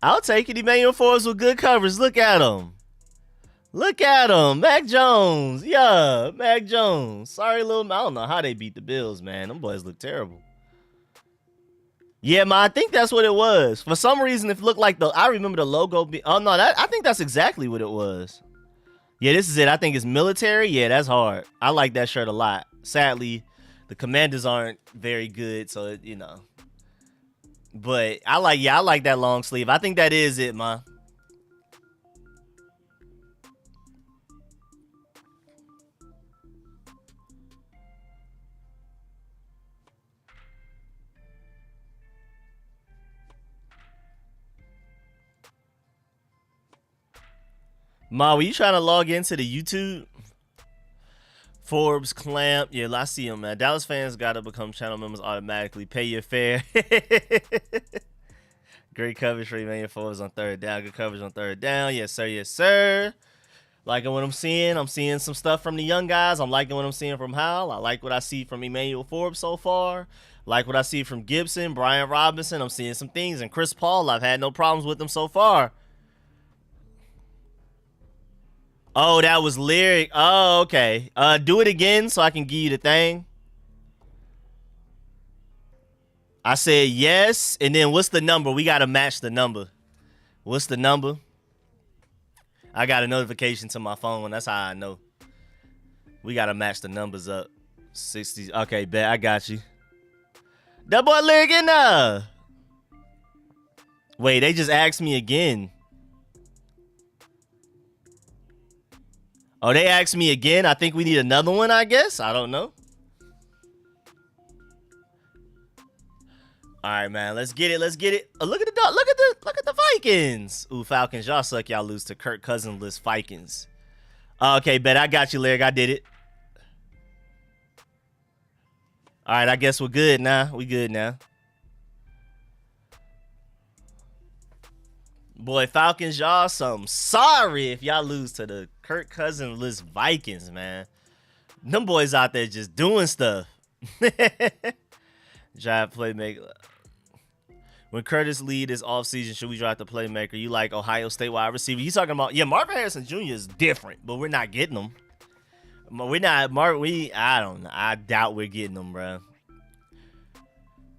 I'll take it. Emmanuel Forbes with good coverage. Look at him. Look at him. Mac Jones. Yeah, Mac Jones. Sorry, little. I don't know how they beat the Bills, man. Them boys look terrible. Yeah, man, I think that's what it was. For some reason, it looked like I remember the logo. Oh, no, I think that's exactly what it was. Yeah, this is it. I think it's military. Yeah, that's hard. I like that shirt a lot. Sadly, the Commanders aren't very good, so, But I like that long sleeve. I think that is it, man. Ma, were you trying to log into the YouTube? Forbes, Clamp. Yeah, I see him, man. Dallas fans got to become channel members automatically. Pay your fare. Great coverage for Emmanuel Forbes on 3rd down. Good coverage on 3rd down. Yes, sir. Yes, sir. Liking what I'm seeing. I'm seeing some stuff from the young guys. I'm liking what I'm seeing from Howell. I like what I see from Emmanuel Forbes so far. Like what I see from Gibson, Brian Robinson. I'm seeing some things. And Chris Paul, I've had no problems with him so far. Oh, that was Lyric. Oh, okay. Do it again so I can give you the thing. I said yes, and then what's the number? We got to match the number. What's the number? I got a notification to my phone. That's how I know. We got to match the numbers up. 60. Okay, bet. I got you. That boy Lyric in there. Wait, they just asked me again. Oh, they asked me again. I think we need another one, I guess. I don't know. All right, man. Let's get it. Let's get it. Oh, look at the look at the Vikings. Ooh, Falcons. Y'all suck. Y'all lose to Kirk Cousins-less Vikings. Okay, bet. I got you, Lyric. I did it. All right, I guess we're good now. We good now. Boy, Falcons, y'all some sorry if y'all lose to the Kirk Cousins-less Vikings, man. Them boys out there just doing stuff. Drive playmaker. When Curtis lead is offseason, should we draft the playmaker? You like Ohio State wide receiver? You talking about, yeah, Marvin Harrison Jr. is different, but we're not getting him. We're not, I don't know. I doubt we're getting him, bro.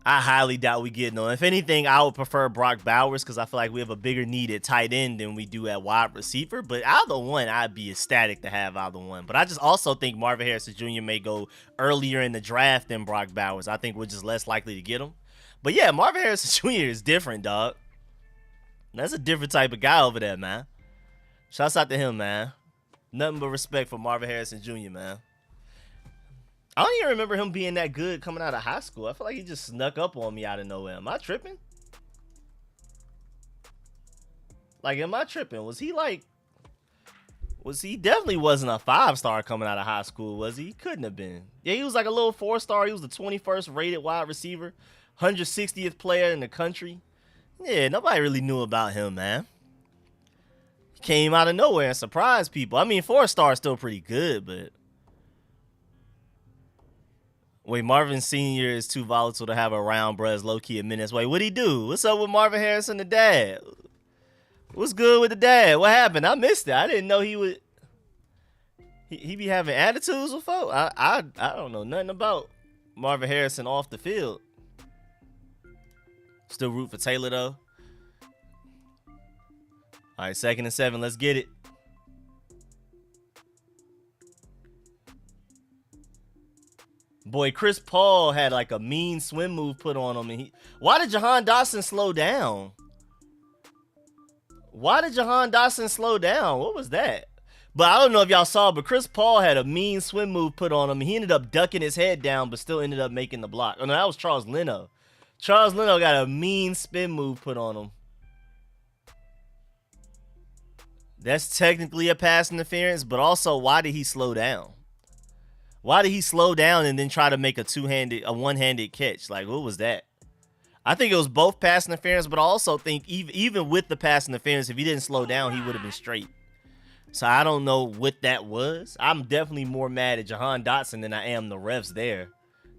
I highly doubt we get no. If anything, I would prefer Brock Bowers because I feel like we have a bigger need at tight end than we do at wide receiver. But either one, I'd be ecstatic to have either one. But I just also think Marvin Harrison Jr. may go earlier in the draft than Brock Bowers. I think we're just less likely to get him. But yeah, Marvin Harrison Jr. is different, dog. That's a different type of guy over there, man. Shouts out to him, man. Nothing but respect for Marvin Harrison Jr., man. I don't even remember him being that good coming out of high school. I feel like he just snuck up on me out of nowhere. Am I tripping? Like, am I tripping? Was he definitely wasn't a 5-star coming out of high school, was he? He couldn't have been. Yeah, he was like a little 4-star. He was the 21st rated wide receiver, 160th player in the country. Yeah, nobody really knew about him, man. He came out of nowhere and surprised people. I mean, 4-star is still pretty good, but... Wait, Marvin Sr. is too volatile to have around, bruh. Is low-key a menace. Wait, what'd he do? What's up with Marvin Harrison, the dad? What's good with the dad? What happened? I missed it. I didn't know he would... He be having attitudes with folks? I don't know nothing about Marvin Harrison off the field. Still root for Taylor, though. All right, 2nd and 7. Let's get it. Boy, Chris Paul had like a mean swim move put on him. And why did Jahan Dotson slow down? Why did Jahan Dotson slow down? What was that? But I don't know if y'all saw, but Chris Paul had a mean swim move put on him. He ended up ducking his head down, but still ended up making the block. Oh, no, that was Charles Leno. Charles Leno got a mean spin move put on him. That's technically a pass interference, but also why did he slow down? Why did he slow down and then try to make a one-handed catch? Like, what was that? I think it was both pass interference, but I also think even with the pass interference, if he didn't slow down, he would have been straight. So I don't know what that was. I'm definitely more mad at Jahan Dotson than I am the refs there.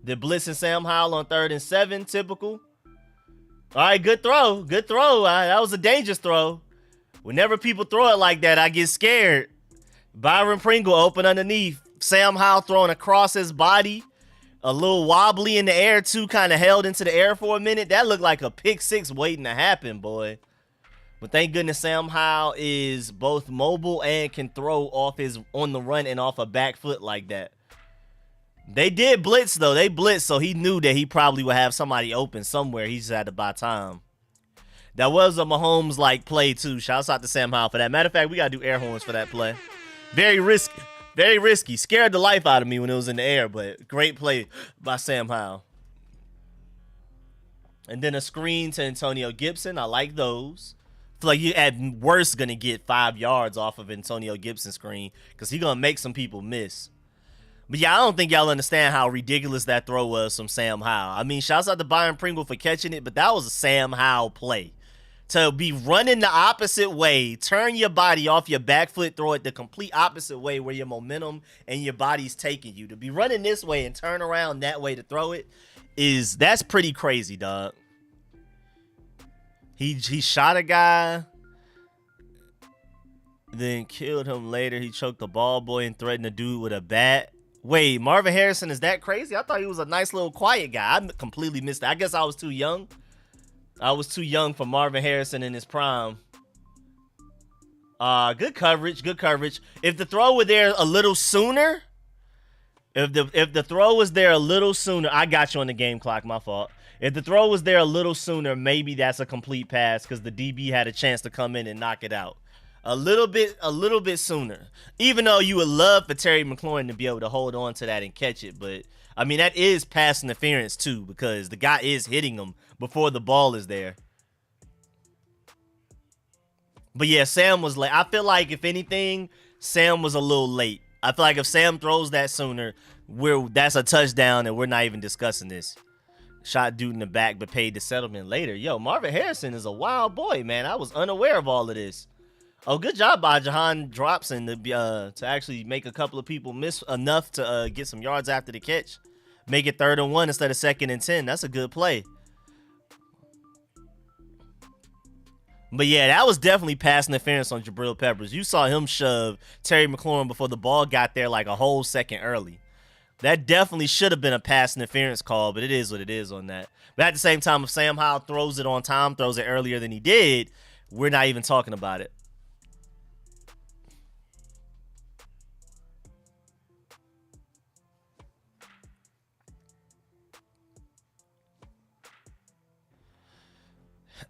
The blitz and Sam Howell on 3rd and 7, typical. All right, good throw. Good throw. That was a dangerous throw. Whenever people throw it like that, I get scared. Byron Pringle open underneath. Sam Howell throwing across his body. A little wobbly in the air, too. Kind of held into the air for a minute. That looked like a pick six waiting to happen, boy. But thank goodness Sam Howell is both mobile and can throw on the run and off a back foot like that. They did blitz, though. They blitzed, so he knew that he probably would have somebody open somewhere. He just had to buy time. That was a Mahomes-like play, too. Shouts out to Sam Howell for that. Matter of fact, we got to do air horns for that play. Very risky. Very risky. Scared the life out of me when it was in the air, but great play by Sam Howell. And then a screen to Antonio Gibson. I like those. I feel like you at worst going to get 5 yards off of Antonio Gibson's screen because he's going to make some people miss. But yeah, I don't think y'all understand how ridiculous that throw was from Sam Howell. I mean, shouts out to Byron Pringle for catching it, but that was a Sam Howell play. To be running the opposite way, turn your body off your back foot, throw it the complete opposite way where your momentum and your body's taking you. To be running this way and turn around that way to throw it, that's pretty crazy, dog. He shot a guy, then killed him later. He choked the ball boy and threatened a dude with a bat. Wait, Marvin Harrison is that crazy? I thought he was a nice little quiet guy. I completely missed it. I guess I was too young. I was too young for Marvin Harrison in his prime. Good coverage, good coverage. If the throw were there a little sooner, if the throw was there a little sooner, I got you on the game clock, my fault. If the throw was there a little sooner, maybe that's a complete pass because the DB had a chance to come in and knock it out. A little bit sooner. Even though you would love for Terry McLaurin to be able to hold on to that and catch it, but I mean that is pass interference too because the guy is hitting him before the ball is there. But yeah, Sam was late. I feel like if anything, Sam was a little late. I feel like if Sam throws that sooner, that's a touchdown and we're not even discussing this. Shot dude in the back but paid the settlement later. Yo, Marvin Harrison is a wild boy, man. I was unaware of all of this. Oh, good job by Jahan Dropson to actually make a couple of people miss enough to get some yards after the catch. Make it 3rd and 1 instead of 2nd and 10. That's a good play. But yeah, that was definitely pass interference on Jabril Peppers. You saw him shove Terry McLaurin before the ball got there like a whole second early. That definitely should have been a pass interference call, but it is what it is on that. But at the same time, if Sam Howell throws it on time, throws it earlier than he did, we're not even talking about it.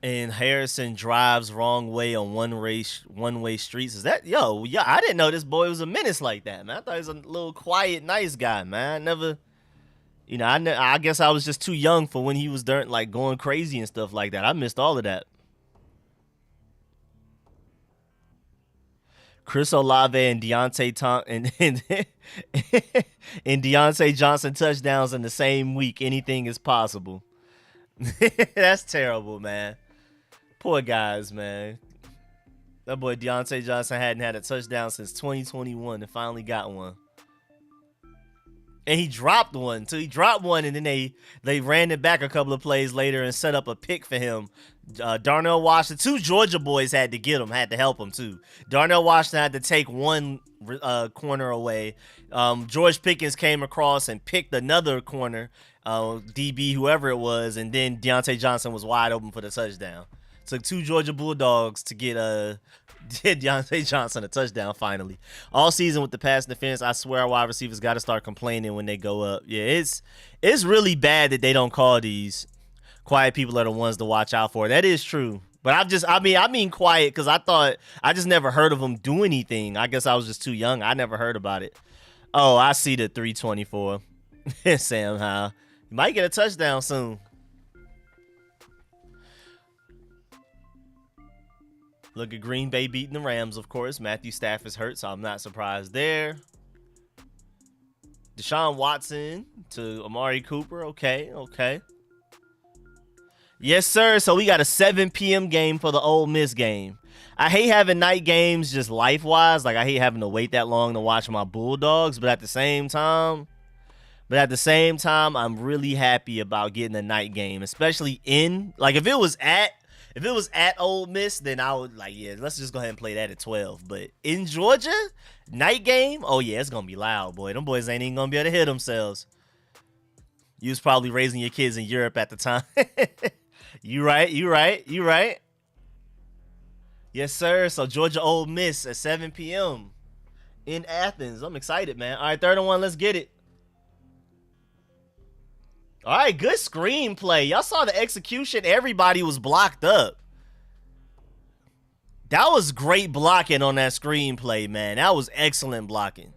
And Harrison drives wrong way on one-way streets. Is that yeah? I didn't know this boy was a menace like that, man. I thought he was a little quiet, nice guy, man. I never, I guess I was just too young for when he was like going crazy and stuff like that. I missed all of that. Chris Olave and Deontay and Deontay Johnson touchdowns in the same week. Anything is possible. That's terrible, man. Poor guys, man. That boy Deontay Johnson hadn't had a touchdown since 2021 and finally got one. And he dropped one, too. He dropped one, and then they ran it back a couple of plays later and set up a pick for him. Darnell Washington, 2 Georgia boys had to get him, had to help him, too. Darnell Washington had to take one corner away. George Pickens came across and picked another corner, DB, whoever it was, and then Deontay Johnson was wide open for the touchdown. Took 2 Georgia Bulldogs to get Deontay Johnson a touchdown finally. All season with the pass defense, I swear our wide receivers got to start complaining when they go up. Yeah, it's really bad that they don't call these. Quiet people are the ones to watch out for. That is true. But I mean quiet because I just never heard of them do anything. I guess I was just too young. I never heard about it. Oh, I see the 324. Sam Howell. You might get a touchdown soon. Look at Green Bay beating the Rams, of course. Matthew Stafford's hurt, so I'm not surprised there. Deshaun Watson to Amari Cooper. Okay, okay. Yes, sir. So we got a 7 p.m. game for the Ole Miss game. I hate having night games just life-wise. Like, I hate having to wait that long to watch my Bulldogs. But at the same time, I'm really happy about getting a night game, especially in, like, if it was at Ole Miss, then I would, like, yeah, let's just go ahead and play that at 12. But in Georgia, night game, oh, yeah, it's going to be loud, boy. Them boys ain't even going to be able to hear themselves. You was probably raising your kids in Europe at the time. You right. Yes, sir. So Georgia Ole Miss at 7 p.m. in Athens. I'm excited, man. All right, 3rd and 1. Let's get it. All right, good screenplay. Y'all saw the execution. Everybody was blocked up. That was great blocking on that screenplay, man. That was excellent blocking.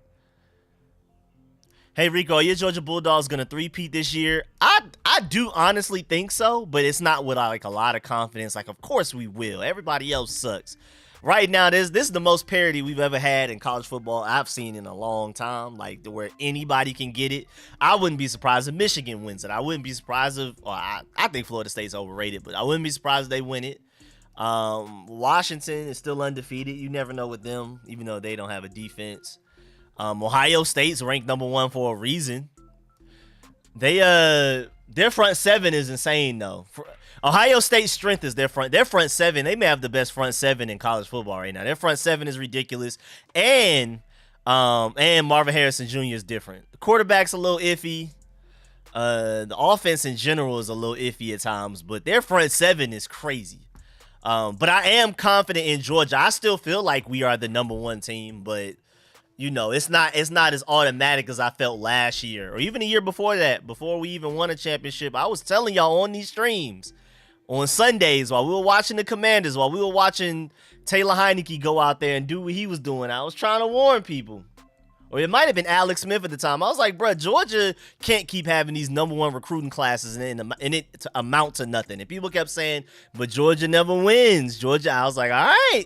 Hey, Rico, are your Georgia Bulldogs going to three-peat this year? I do honestly think so, but it's not with, like, a lot of confidence. Like, of course we will. Everybody else sucks. Right now, this is the most parity we've ever had in college football I've seen in a long time, like, where anybody can get it. I wouldn't be surprised if Michigan wins it. I wouldn't be surprised if, well, I think Florida State's overrated, but I wouldn't be surprised if they win it. Washington is still undefeated. You never know with them, even though they don't have a defense. Ohio State's ranked #1 for a reason. Their front seven is insane though. Ohio State's strength is their front seven. They may have the best front seven in college football right now. Their front seven is ridiculous, and Marvin Harrison Jr. is different. The quarterback's a little iffy. The offense in general is a little iffy at times, but their front seven is crazy. But I am confident in Georgia. I still feel like we are the #1 team, but you know, it's not as automatic as I felt last year or even the year before that, before we even won a championship. I was telling y'all on these streams on Sundays while we were watching the Commanders, while we were watching Taylor Heineke go out there and do what he was doing. I was trying to warn people. Or it might have been Alex Smith at the time. I was like, bro, Georgia can't keep having these #1 recruiting classes and it to amount to nothing. And people kept saying, but Georgia never wins. Georgia, I was like, all right.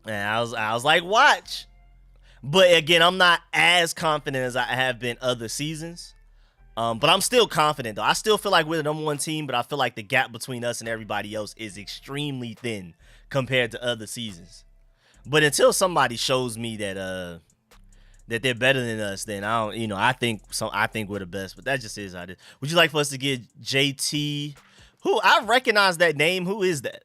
And I was like, watch. But again, I'm not as confident as I have been other seasons. But I'm still confident, though. I still feel like we're the #1 team, but I feel like the gap between us and everybody else is extremely thin compared to other seasons. But until somebody shows me that they're better than us, then I don't, I think we're the best. But that just is how it is. Would you like for us to get JT? Who I recognize that name? Who is that?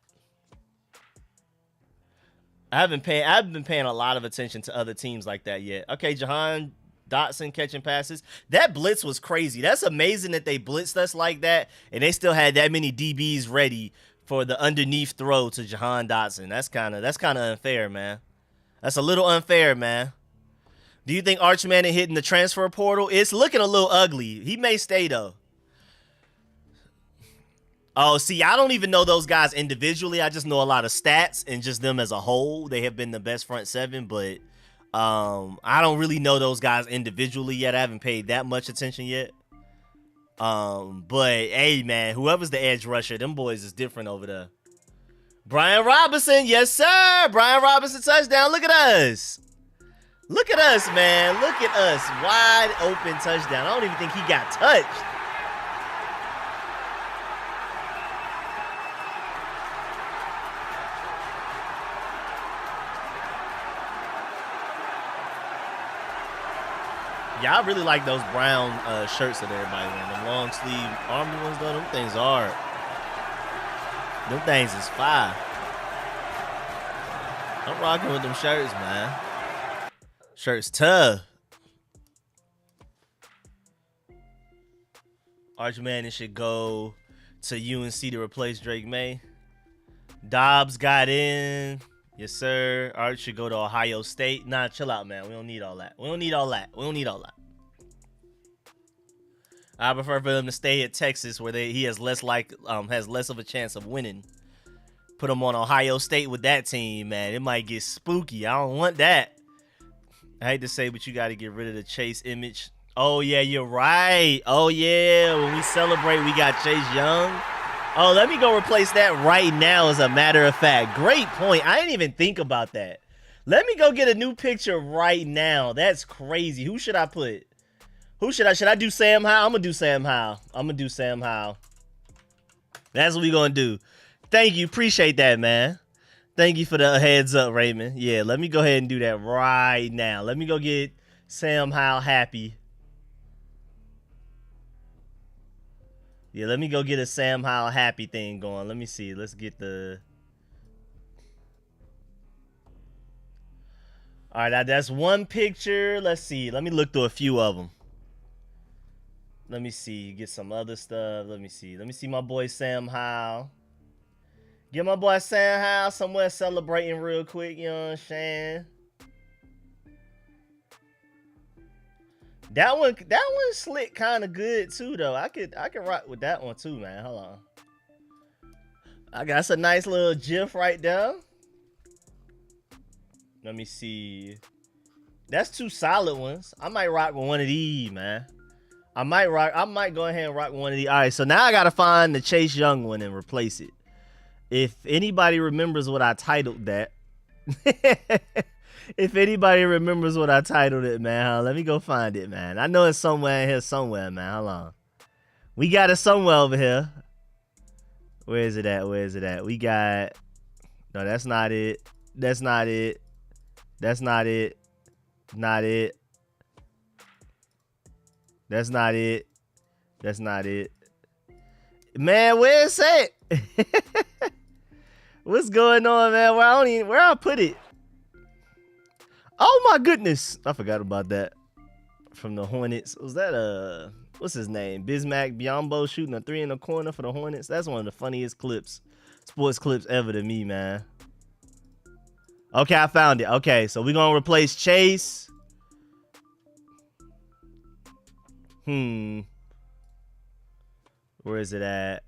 I've been paying a lot of attention to other teams like that yet. Okay, Jahan Dotson catching passes. That blitz was crazy. That's amazing that they blitzed us like that, and they still had that many DBs ready for the underneath throw to Jahan Dotson. That's kind of unfair, man. That's a little unfair, man. Do you think Arch Manning hitting the transfer portal? It's looking a little ugly. He may stay though. Oh, see, I don't even know those guys individually. I just know a lot of stats and just them as a whole. They have been the best front seven, but I don't really know those guys individually yet. I haven't paid that much attention yet. But hey, man, whoever's the edge rusher, them boys is different over there. Brian Robinson, yes, sir. Brian Robinson touchdown. Look at us. Look at us, man. Look at us. Wide open touchdown. I don't even think he got touched. Yeah, I really like those brown shirts that everybody wearing. Them long sleeve army ones, though. Them things hard. Them things is fire. I'm rocking with them shirts, man. Shirts tough. Arch Manning should go to UNC to replace Drake May. Dobbs got in. Yes, sir. Arch should go to Ohio State. Nah, chill out, man. We don't need all that. We don't need all that. I prefer for them to stay at Texas, where he has less of a chance of winning. Put him on Ohio State with that team, man. It might get spooky. I don't want that. I hate to say, but you got to get rid of the Chase image. Oh, yeah, you're right. Oh, yeah. When we celebrate, we got Chase Young. Oh, let me go replace that right now, as a matter of fact. Great point. I didn't even think about that. Let me go get a new picture right now. That's crazy. Who should I put? Who should I? Should I do Sam Howell? I'm going to do Sam Howell. I'm going to do Sam Howell. That's what we going to do. Thank you. Appreciate that, man. Thank you for the heads up, Raymond. Yeah, let me go ahead and do that right now. Let me go get Sam Howell happy. Yeah, let me go get a Sam Howell happy thing going. Let me see. Let's get the... All right, that's one picture. Let's see. Let me look through a few of them. Let me see. Get some other stuff. Let me see. Let me see my boy Sam Howell. Get my boy Sam Howell somewhere celebrating real quick. You know what I'm saying? That one slick kind of good too, though. I could rock with that one too, man. Hold on. I got us a nice little GIF right there. Let me see. That's two solid ones. I might rock with one of these, man. I might go ahead and rock with one of these. All right, so now I gotta find the Chase Young one and replace it. If anybody remembers what I titled that. If anybody remembers what I titled it, man, let me go find it, man. I know it's somewhere in here somewhere, man. Hold on. We got it somewhere over here. Where is it at? Where is it at? We got... No, that's not it. That's not it. That's not it. Not it. That's not it. That's not it. Man, where is it? What's going on, man? Where I put it? Oh my goodness. I forgot about that. From the Hornets. Was that what's his name? Bismack Biyombo shooting a 3 in the corner for the Hornets. That's one of the funniest clips. Sports clips ever to me, man. Okay, I found it. Okay, so we're gonna replace Chase. Where is it at?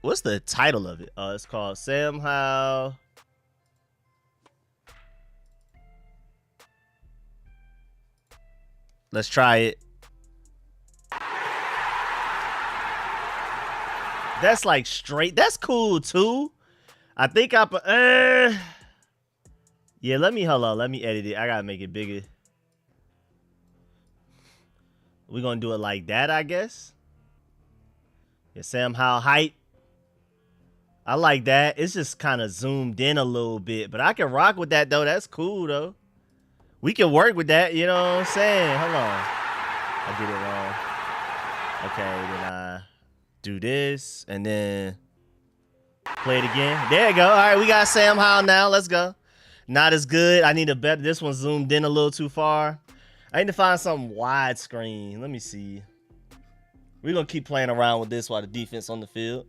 What's the title of it? It's called Sam Howell. Let's try it. That's like straight. That's cool too. I think yeah, hold on. Let me edit it. I gotta make it bigger. We're gonna do it like that, I guess. Yeah, Sam Howell height. I like that. It's just kind of zoomed in a little bit, but I can rock with that though. That's cool though. We can work with that, you know what I'm saying? Hold on. I did it wrong. Okay, then I do this and then play it again. There you go. All right, we got Sam Howell now. Let's go. Not as good. I need a better. This one zoomed in a little too far. I need to find something widescreen. Let me see. We're going to keep playing around with this while the defense on the field.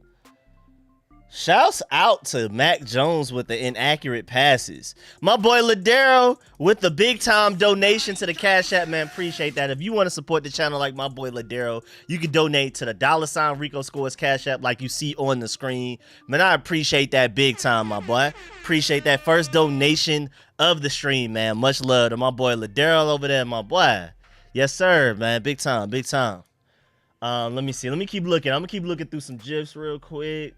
Shouts out to Mac Jones with the inaccurate passes. My boy Ladero with the big time donation to the Cash App, man. Appreciate that. If you want to support the channel like my boy Ladero, you can donate to the $ RicoScores Cash App like you see on the screen. Man, I appreciate that big time, my boy. Appreciate that first donation of the stream, man. Much love to my boy Ladero over there, my boy. Yes, sir, man. Big time, big time. Let me see. Let me keep looking. I'm going to keep looking through some GIFs real quick.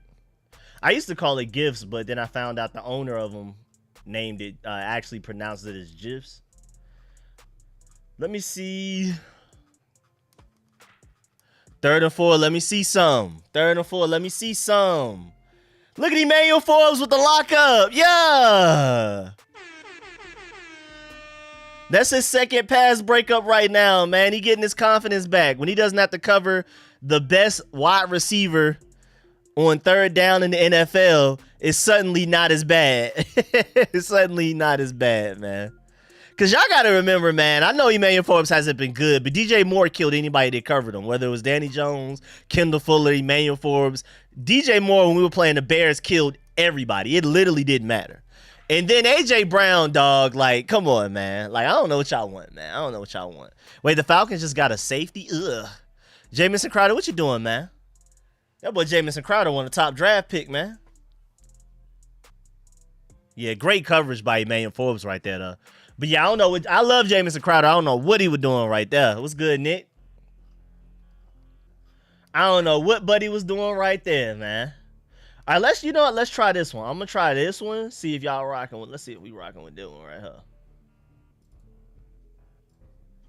I used to call it GIFs, but then I found out the owner of them named it, actually pronounced it as GIFs. Let me see. 3rd and 4, let me see some. 3rd and 4, let me see some. Look at Emmanuel Forbes with the lockup. Yeah. That's his second pass breakup right now, man. He getting his confidence back. When he doesn't have to cover the best wide receiver on 3rd down in the NFL, it's suddenly not as bad. It's suddenly not as bad, man. Because y'all got to remember, man, I know Emmanuel Forbes hasn't been good, but DJ Moore killed anybody that covered him, whether it was Danny Jones, Kendall Fuller, Emmanuel Forbes. DJ Moore, when we were playing the Bears, killed everybody. It literally didn't matter. And then A.J. Brown, dog, like, come on, man. Like, I don't know what y'all want, man. I don't know what y'all want. Wait, the Falcons just got a safety? Ugh. Jamison Crowder, what you doing, man? That boy Jamison Crowder won the top draft pick, man. Yeah, great coverage by Emmanuel Forbes right there, though. But yeah, I don't know what I love Jamison Crowder. I don't know what he was doing right there. What's good, Nick? I don't know what Buddy was doing right there, man. All right, let's, you know what? Let's try this one. I'm gonna try this one. See if y'all rocking with. Let's see if we rocking with this one right here.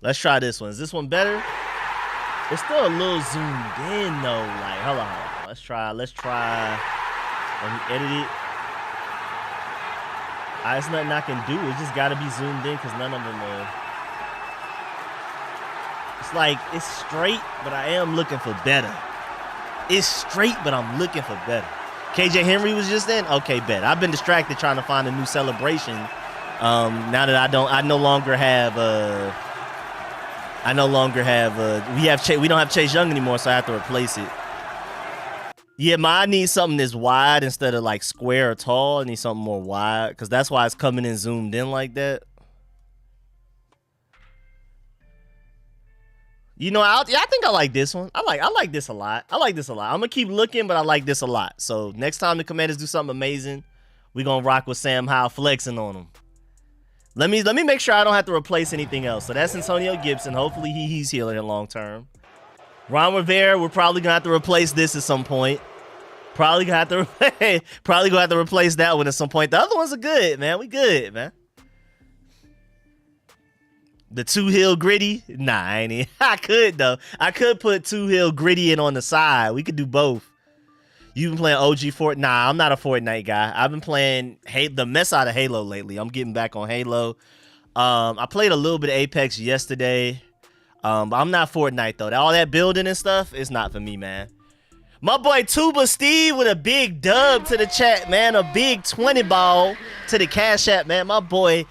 Let's try this one. Is this one better? It's still a little zoomed in though. Like, hold on. Let's try. Let me edit it. There's nothing I can do. It just gotta be zoomed in because none of them are. It's like, it's straight, but I am looking for better. It's straight, but I'm looking for better. KJ Henry was just in? Okay, bet. I've been distracted trying to find a new celebration. Now that I no longer have, we don't have Chase Young anymore, so I have to replace it. Yeah, I need something that's wide instead of like square or tall. I need something more wide because that's why it's coming in zoomed in like that. You know, I think I like this one. I like this a lot. I'm gonna keep looking, but I like this a lot. So next time the Commanders do something amazing, we gonna rock with Sam Howell flexing on them. Let me make sure I don't have to replace anything else. So that's Antonio Gibson. Hopefully he's healing in long term. Ron Rivera, we're probably gonna have to replace this at some point. Probably gonna have to replace that one at some point. The other ones are good, man. We good, man. The 2 Hill Gritty? Nah, I ain't even. I could, though. I could put 2 Hill Gritty in on the side. We could do both. You've been playing OG Fortnite? Nah, I'm not a Fortnite guy. I've been playing the mess out of Halo lately. I'm getting back on Halo. I played a little bit of Apex yesterday. But I'm not Fortnite, though. All that building and stuff, it's not for me, man. My boy Tuba Steve with a big dub to the chat, man. A big 20 ball to the Cash App, man. My boy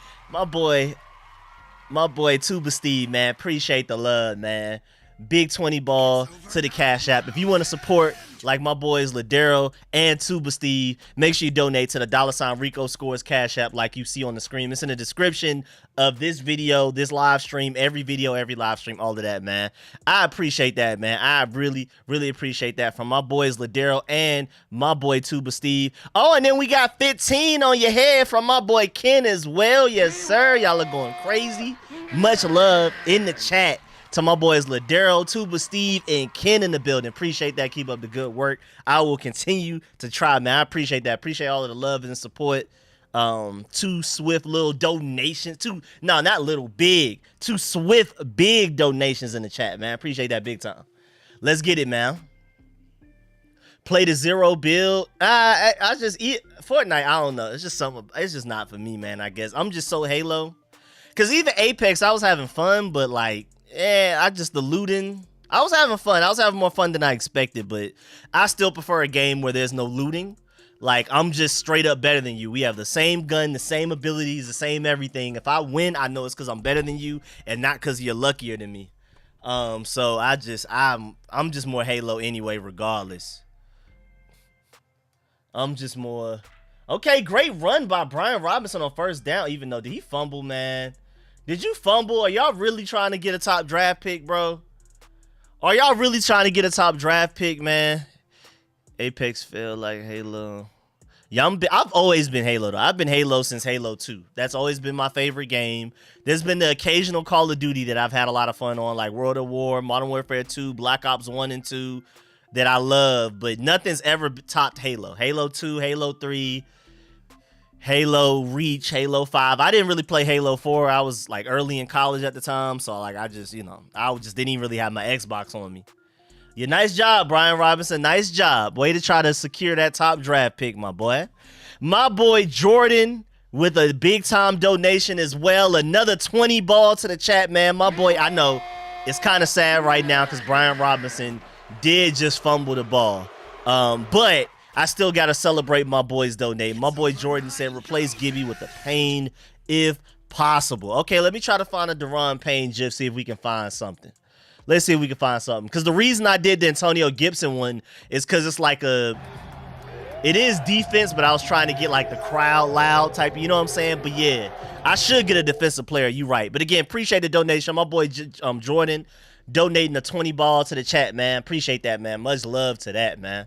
Tuba Steve, man. Appreciate the love, man. Big 20 ball to the Cash App. If you want to support like my boys Ladero and Tuba Steve, make sure you donate to the $ RicoScores Cash App like you see on the screen. It's in the description of this video, this live stream, every video, every live stream, all of that, man. I appreciate that, man. I really, really appreciate that from my boys Ladero and my boy Tuba Steve. Oh, and then we got 15 on your head from my boy Ken as well. Yes, sir. Y'all are going crazy. Much love in the chat to my boys Ladero, Tuba Steve, and Ken in the building. Appreciate that. Keep up the good work. I will continue to try, man. I appreciate that. Appreciate all of the love and support. 2 swift little donations. 2 swift big donations in the chat, man. Appreciate that big time. Let's get it, man. Play the 0 build. I just eat Fortnite. I don't know. It's just something. It's just not for me, man. I guess I'm just so Halo. Cause even Apex, I was having fun, but like, the looting. I was having fun. I was having more fun than I expected, but I still prefer a game where there's no looting. Like, I'm just straight up better than you. We have the same gun, the same abilities, the same everything. If I win, I know it's because I'm better than you and not because you're luckier than me. So I'm just more Halo anyway, regardless. I'm just more. Okay, great run by Brian Robinson on first down, even though, did he fumble, man? Did you fumble? Are y'all really trying to get a top draft pick, bro? Are y'all really trying to get a top draft pick, man? Apex felt like Halo. Yeah, I've always been Halo, though. I've been Halo since Halo 2. That's always been my favorite game. There's been the occasional Call of Duty that I've had a lot of fun on, like World at War, Modern Warfare 2, Black Ops 1 and 2, that I love, but nothing's ever topped Halo. Halo 2, Halo 3, Halo Reach, Halo 5. I didn't really play Halo 4. I was like early in college at the time, so like I just didn't even really have my Xbox on me. Yeah, nice job, Brian Robinson. Nice job. Way to try to secure that top draft pick, my boy. My boy Jordan with a big time donation as well. Another 20 ball to the chat, man. My boy, I know it's kind of sad right now because Brian Robinson did just fumble the ball. But I still got to celebrate my boys donating. My boy Jordan said replace Gibby with the Payne if possible. Okay, let me try to find a Deron Payne GIF, see if we can find something. Let's see if we can find something. Because the reason I did the Antonio Gibson one is because it's like it is defense, but I was trying to get like the crowd loud type, you know what I'm saying? But yeah, I should get a defensive player, you right. But again, appreciate the donation. My boy Jordan donating a 20 ball to the chat, man. Appreciate that, man. Much love to that, man.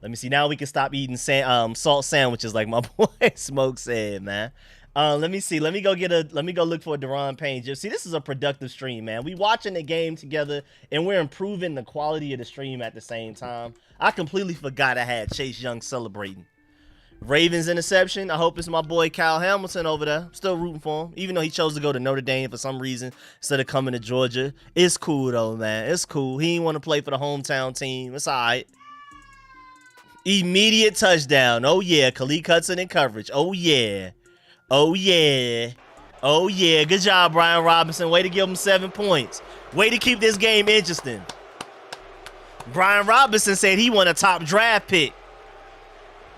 Let me see. Now we can stop eating salt sandwiches like my boy Smoke said, man. Let me see. Let me go look for a Deron Payne. Just see, this is a productive stream, man. We watching the game together and we're improving the quality of the stream at the same time. I completely forgot I had Chase Young celebrating. Ravens interception. I hope it's my boy Kyle Hamilton over there. I'm still rooting for him, even though he chose to go to Notre Dame for some reason instead of coming to Georgia. It's cool though, man. It's cool. He didn't want to play for the hometown team. It's all right. Immediate touchdown. Oh yeah, Khalid Hudson in coverage. Oh yeah. Oh yeah. Oh yeah. Good job, Brian Robinson. Way to give him 7 points. Way to keep this game interesting. Brian Robinson said he won a top draft pick.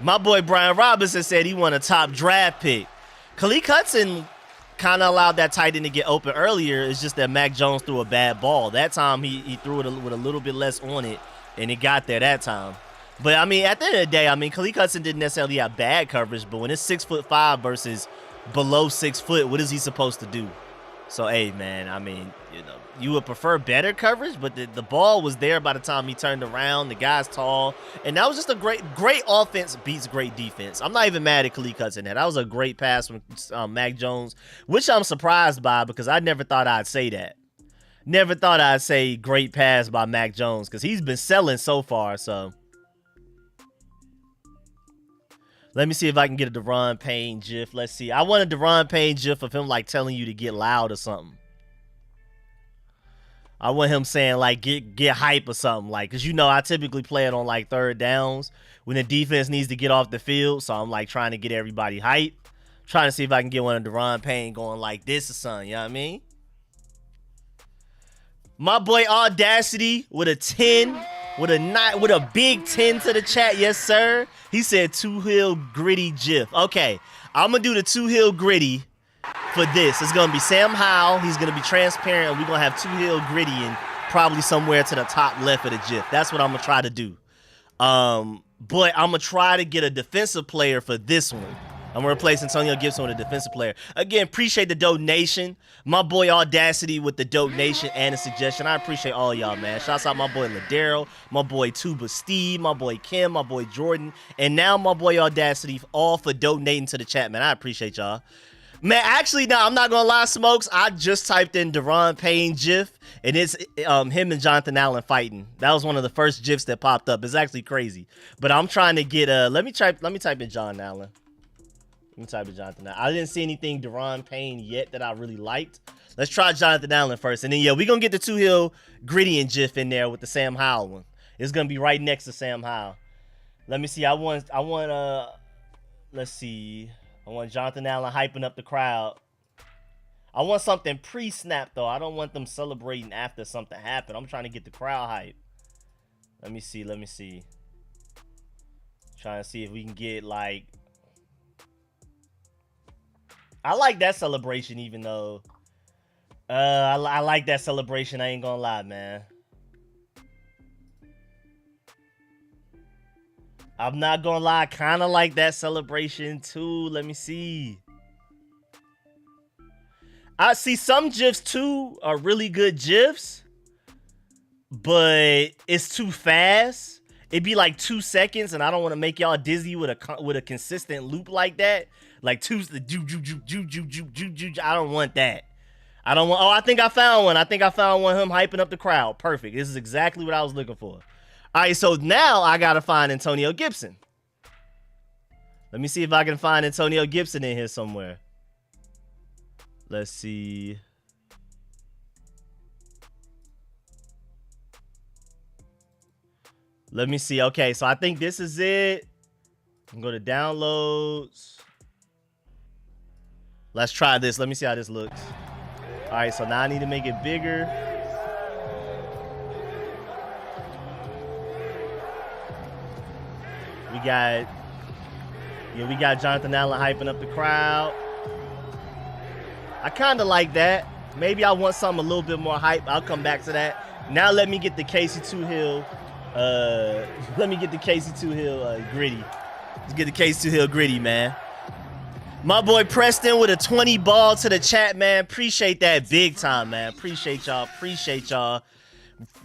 My boy Brian Robinson said he won a top draft pick. Khalid Hudson kind of allowed that tight end to get open earlier. It's just that Mac Jones threw a bad ball. That time he threw it with a little bit less on it, and it got there that time. But, I mean, at the end of the day, I mean, Khalid Hudson didn't necessarily have bad coverage, but when it's 6'5" versus below 6 foot, what is he supposed to do? So, hey, man, I mean, you know, you would prefer better coverage, but the ball was there by the time he turned around. The guy's tall, and that was just a great offense beats great defense. I'm not even mad at Khalid Hudson. That was a great pass from Mac Jones, which I'm surprised by because I never thought I'd say that. Never thought I'd say great pass by Mac Jones because he's been selling so far, so. Let me see if I can get a Deron Payne gif. Let's see. I want a Deron Payne gif of him like telling you to get loud or something. I want him saying like get hype or something, like, because you know I typically play it on like third downs when the defense needs to get off the field. So I'm like trying to get everybody hype. Trying to see if I can get one of Deron Payne going like this or something, you know what I mean? My boy Audacity with a 10. With a big 10 to the chat, yes sir. He said 2 Hill Gritty GIF. Okay, I'm gonna do the 2 Hill Gritty for this. It's gonna be Sam Howell. He's gonna be transparent, and we're gonna have 2 Hill Gritty and probably somewhere to the top left of the GIF. That's what I'm gonna try to do. But I'm gonna try to get a defensive player for this one. I'm gonna replace Antonio Gibson with a defensive player. Again, appreciate the donation. My boy Audacity with the donation and the suggestion. I appreciate all y'all, man. Shouts out my boy Ladero, my boy Tuba Steve, my boy Kim, my boy Jordan, and now my boy Audacity, all for donating to the chat, man. I appreciate y'all. Man, actually, no, I'm not gonna lie, Smokes. I just typed in Deron Payne GIF, and it's him and Jonathan Allen fighting. That was one of the first GIFs that popped up. It's actually crazy. But I'm trying to get let me type in John Allen. Let me type in Jonathan Allen. I didn't see anything Deron Payne yet that I really liked. Let's try Jonathan Allen first. And then, yeah, we're going to get the 2 Hill Gritty and GIF in there with the Sam Howell one. It's going to be right next to Sam Howell. Let me see. I want let's see. I want Jonathan Allen hyping up the crowd. I want something pre-snap, though. I don't want them celebrating after something happened. I'm trying to get the crowd hype. Let me see. Trying to see if we can get, like... I like that celebration, even though I like that celebration. I ain't gonna lie, man. I'm not gonna lie, I kind of like that celebration too. Let me see. I see some GIFs too are really good GIFs, but it's too fast. It'd be like 2 seconds, and I don't want to make y'all dizzy with a consistent loop like that. Like I don't want that. I don't want. Oh, I think I found one. Him hyping up the crowd. Perfect. This is exactly what I was looking for. All right, so now I gotta find Antonio Gibson. Let me see if I can find Antonio Gibson in here somewhere. Let's see. Let me see. Okay, so I think this is it. I'm going to downloads. Let's try this. Let me see how this looks. All right, so now I need to make it bigger. We got Jonathan Allen hyping up the crowd. I kind of like that. Maybe I want something a little bit more hype. I'll come back to that. Now let me get the Casey 2 Hill. Gritty. Let's get the Casey 2 Hill Gritty, man. My boy Preston with a 20 ball to the chat, man. Appreciate that big time, man. Appreciate y'all.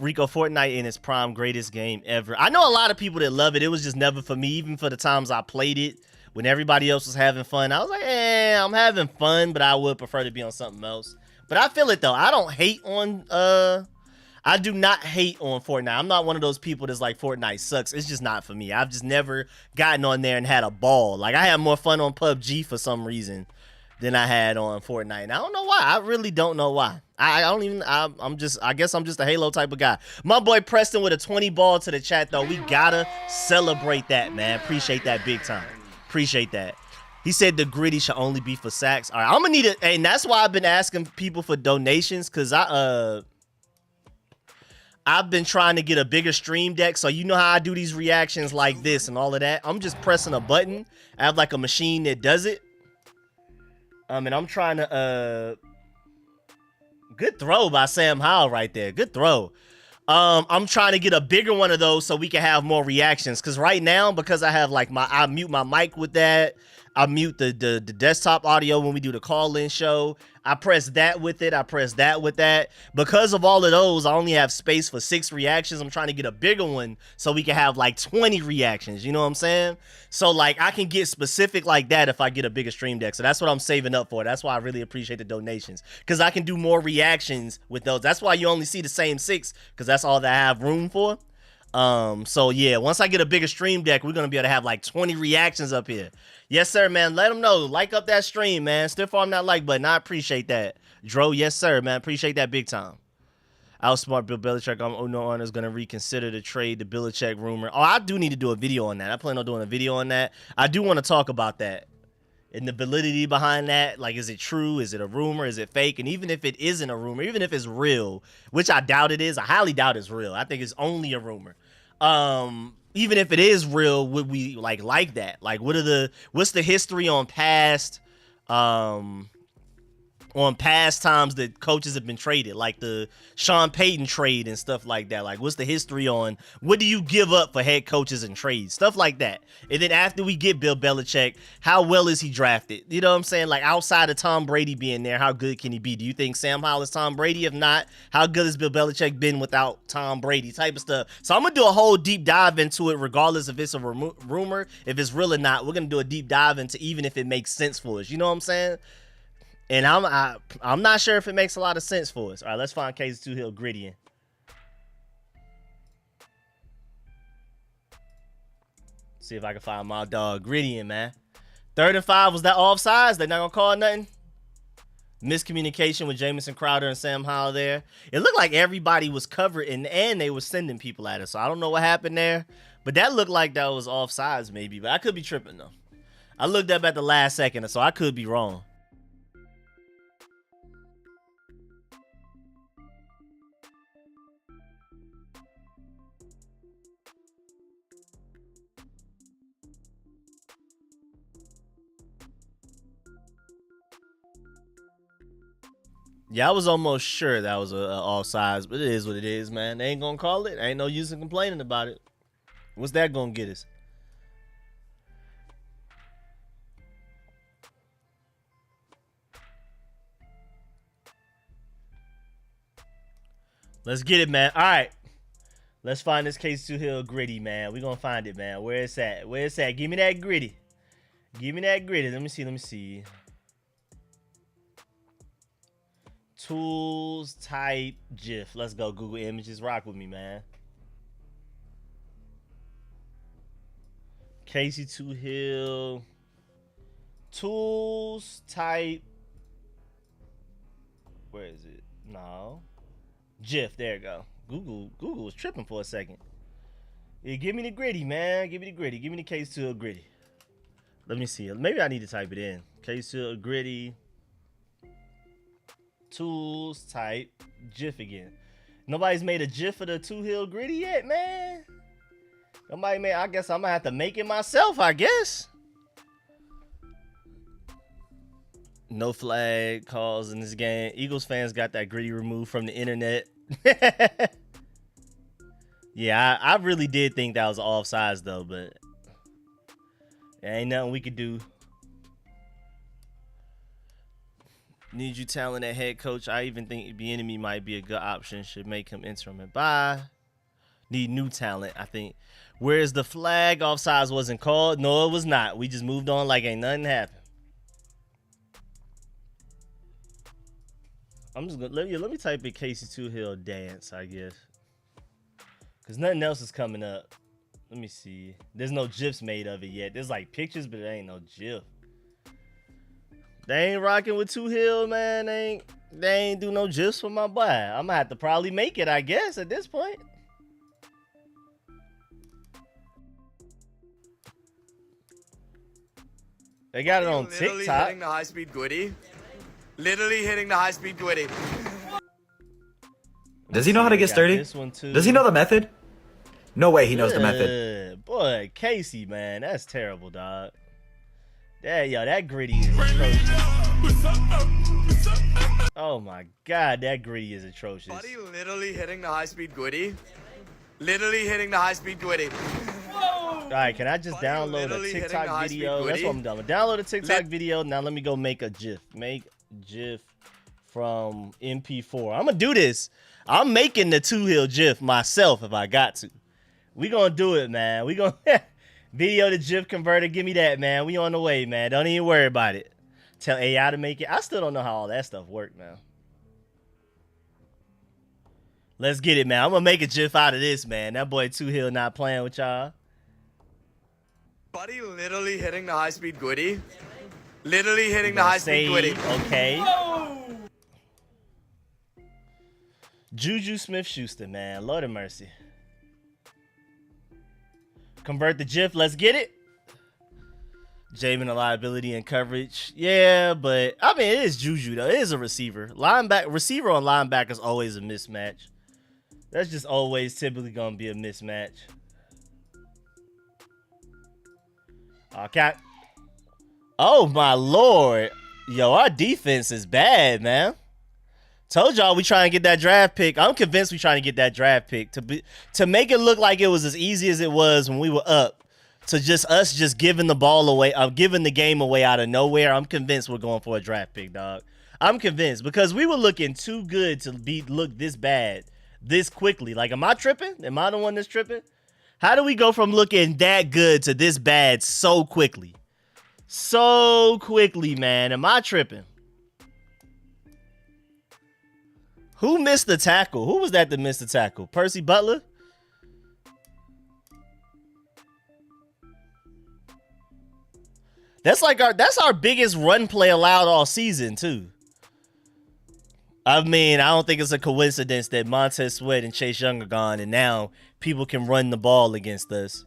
Rico, Fortnite in its prime, greatest game ever. I know a lot of people that love it. It was just never for me, even for the times I played it when everybody else was having fun, I was like, I'm having fun, but I would prefer to be on something else. But I feel it though. I don't hate on I do not hate on Fortnite. I'm not one of those people that's like Fortnite sucks. It's just not for me. I've just never gotten on there and had a ball. Like I had more fun on PUBG for some reason than I had on Fortnite. And I don't know why. I really don't know why. I guess I'm just a Halo type of guy. My boy Preston with a 20 ball to the chat though. We gotta celebrate that, man. Appreciate that big time. Appreciate that. He said the gritty should only be for sacks. All right, I'm gonna need it, and that's why I've been asking people for donations, cause I've been trying to get a bigger stream deck, so you know how I do these reactions like this and all of that. I'm just pressing a button. I have like a machine that does it. And I'm trying to good throw by Sam Howell right there. Good throw. I'm trying to get a bigger one of those so we can have more reactions. Cause right now, because I have like I mute my mic with that. I mute the desktop audio when we do the call-in show. I press that with it. I press that with that. Because of all of those, I only have space for 6 reactions. I'm trying to get a bigger one so we can have like 20 reactions. You know what I'm saying? So like I can get specific like that if I get a bigger stream deck. So that's what I'm saving up for. That's why I really appreciate the donations. Because I can do more reactions with those. That's why you only see the same 6. Because that's all that I have room for. So yeah, once I get a bigger stream deck, we're gonna be able to have like 20 reactions up here. Yes, sir, man. Let them know. Like up that stream, man. Stiff arm that like button. I appreciate that. Dro, yes, sir, man. Appreciate that big time. Outsmart Bill Belichick. I'm no honor is gonna reconsider the trade, the Belichick rumor. Oh, I do need to do a video on that. I plan on doing a video on that. I do want to talk about that. And the validity behind that, like, is it true? Is it a rumor? Is it fake? And even if it isn't a rumor, even if it's real, which I doubt it is, I highly doubt it's real. I think it's only a rumor. Even if it is real, would we like that? Like, what's the history on past times that coaches have been traded, like the Sean Payton trade and stuff like that? Like, what's the history on what do you give up for head coaches and trades, stuff like that? And then after we get Bill Belichick, how well is he drafted? You know what I'm saying? Like, outside of Tom Brady being there, how good can he be? Do you think Sam Howell is Tom Brady? If not, how good has Bill Belichick been without Tom Brady? Type of stuff. So I'm gonna do a whole deep dive into it, regardless if it's a rumor, if it's real or not. We're gonna do a deep dive into even if it makes sense for us. You know what I'm saying? And I'm not sure if it makes a lot of sense for us. All right, let's find KC2 Hill Gritty. See if I can find my dog Gritty, man. 3rd and 5, was that offsides? They're not gonna call nothing? Miscommunication with Jamison Crowder and Sam Howell there. It looked like everybody was covered and they were sending people at us. So I don't know what happened there. But that looked like that was offsides maybe. But I could be tripping though. I looked up at the last second, so I could be wrong. Yeah, I was almost sure that was a offsides, but it is what it is, man. They ain't gonna call it. Ain't no use in complaining about it. What's that gonna get us? Let's get it, man. All right. Let's find this KC2 Hill Gritty, man. We're gonna find it, man. Where it's at? Where it's at? Give me that gritty. Give me that gritty. Let me see. Let me see. Tools, type, GIF. Let's go. Google Images. Rock with me, man. KC2 Hill. Tools, type. Where is it? No. GIF. There you go. Google was tripping for a second. Yeah, give me the gritty, man. Give me the gritty. Give me the KC2 Hill Gritty. Let me see. Maybe I need to type it in. KC2 Hill Gritty. Tools, type, GIF again. Nobody's made a GIF of the 2 Hill Gritty yet, man. Nobody made. I guess I'm gonna have to make it myself, I guess. No flag calls in this game. Eagles fans got that gritty removed from the internet. Yeah, I really did think that was offsides though, but there ain't nothing we could do. Need you talent at head coach. I even think Bieniemy might be a good option. Should make him interim and buy. Need new talent, I think. Where's the flag? Offsides wasn't called. No, it was not. We just moved on like ain't nothing happened. I'm just gonna let me type in Casey 2Hill dance, I guess. Cause nothing else is coming up. Let me see. There's no GIFs made of it yet. There's like pictures, but there ain't no GIF. They ain't rocking with 2Hill, man. They ain't do no GIFs for my boy. I'm gonna have to probably make it, I guess, at this point. They got it on literally TikTok. Hitting the high-speed Gwitty. Literally hitting the high-speed Gwitty. Does he know how to get sturdy? This one too. Does he know the method? No way he knows the method. Boy, Casey, man, that's terrible, dog. That gritty is atrocious. Oh my God, that gritty is atrocious. Buddy literally hitting the high-speed Gwitty. Literally hitting the high-speed Gwitty. All right, can I just download a TikTok video? That's what I'm done. Download a TikTok video. Now let me go make a GIF. Make GIF from MP4. I'm gonna do this. I'm making the 2Hill GIF myself if I got to. We gonna do it, man. We gonna video the GIF converter. Give me that, man. We on the way, man. Don't even worry about it. Tell AI to make it. I still don't know how all that stuff works, man. Let's get it, man. I'm gonna make a GIF out of this, man. That boy 2Hill not playing with y'all. Buddy literally hitting the high-speed Gwitty. Literally hitting the high-speed Gwitty. Okay. Juju Smith-Schuster, man. Lord of mercy. Convert the GIF. Let's get it. Jamin a liability and coverage. Yeah, but I mean, it is Juju, though. It is a receiver. Receiver on linebacker is always a mismatch. That's just always typically going to be a mismatch. Okay. Oh, my Lord. Yo, our defense is bad, man. Told y'all we trying to get that draft pick. I'm convinced we trying to get that draft pick to make it look like it was as easy as it was when we were up. To just us just giving the ball away, giving the game away out of nowhere. I'm convinced we're going for a draft pick, dog. I'm convinced because we were looking too good to look this bad this quickly. Like, am I tripping? Am I the one that's tripping? How do we go from looking that good to this bad so quickly? So quickly, man. Am I tripping? Who missed the tackle? Who was that missed the tackle? Percy Butler? That's our biggest run play allowed all season, too. I mean, I don't think it's a coincidence that Montez Sweat and Chase Young are gone, and now people can run the ball against us.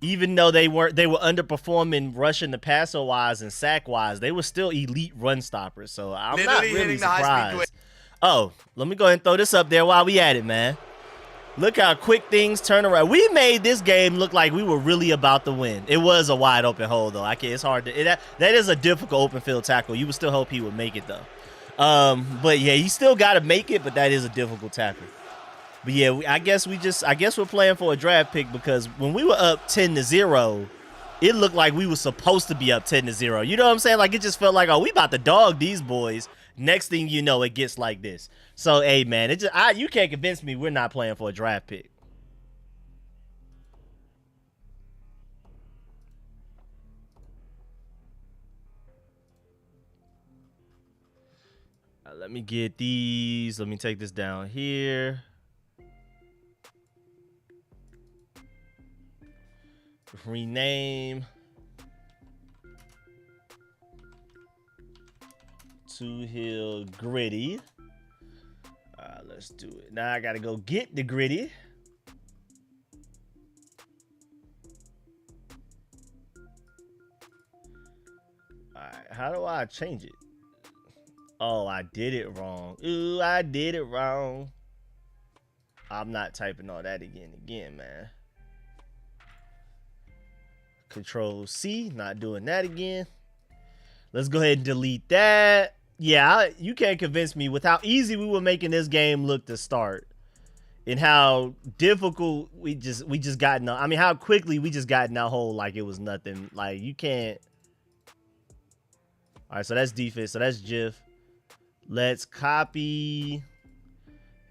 Even though they were underperforming rushing the passer wise and sack wise, they were still elite run stoppers. So I'm not really surprised. Oh, let me go ahead and throw this up there while we at it, man. Look how quick things turn around. We made this game look like we were really about to win. It was a wide open hole, though. It's hard to. That is a difficult open field tackle. You would still hope he would make it, though. But yeah, you still got to make it, but that is a difficult tackle. But yeah, I guess we're playing for a draft pick because when we were up 10-0, it looked like we were supposed to be up 10-0. You know what I'm saying? Like, it just felt like, oh, we about to dog these boys. Next thing you know, it gets like this. So, hey, man, you can't convince me we're not playing for a draft pick. Let me get these. Let me take this down here. Rename. 2Hill Gritty. Let's do it. Now I gotta go get the Gritty. Alright, how do I change it? Oh, I did it wrong. Ooh, I did it wrong. I'm not typing all that again, man. Control C, not doing that again. Let's go ahead and delete that. Yeah, you can't convince me with how easy we were making this game look to start. And how difficult we just got in. I mean, how quickly we just got in that hole like it was nothing. Like, you can't. All right, so that's defense. So that's GIF. Let's copy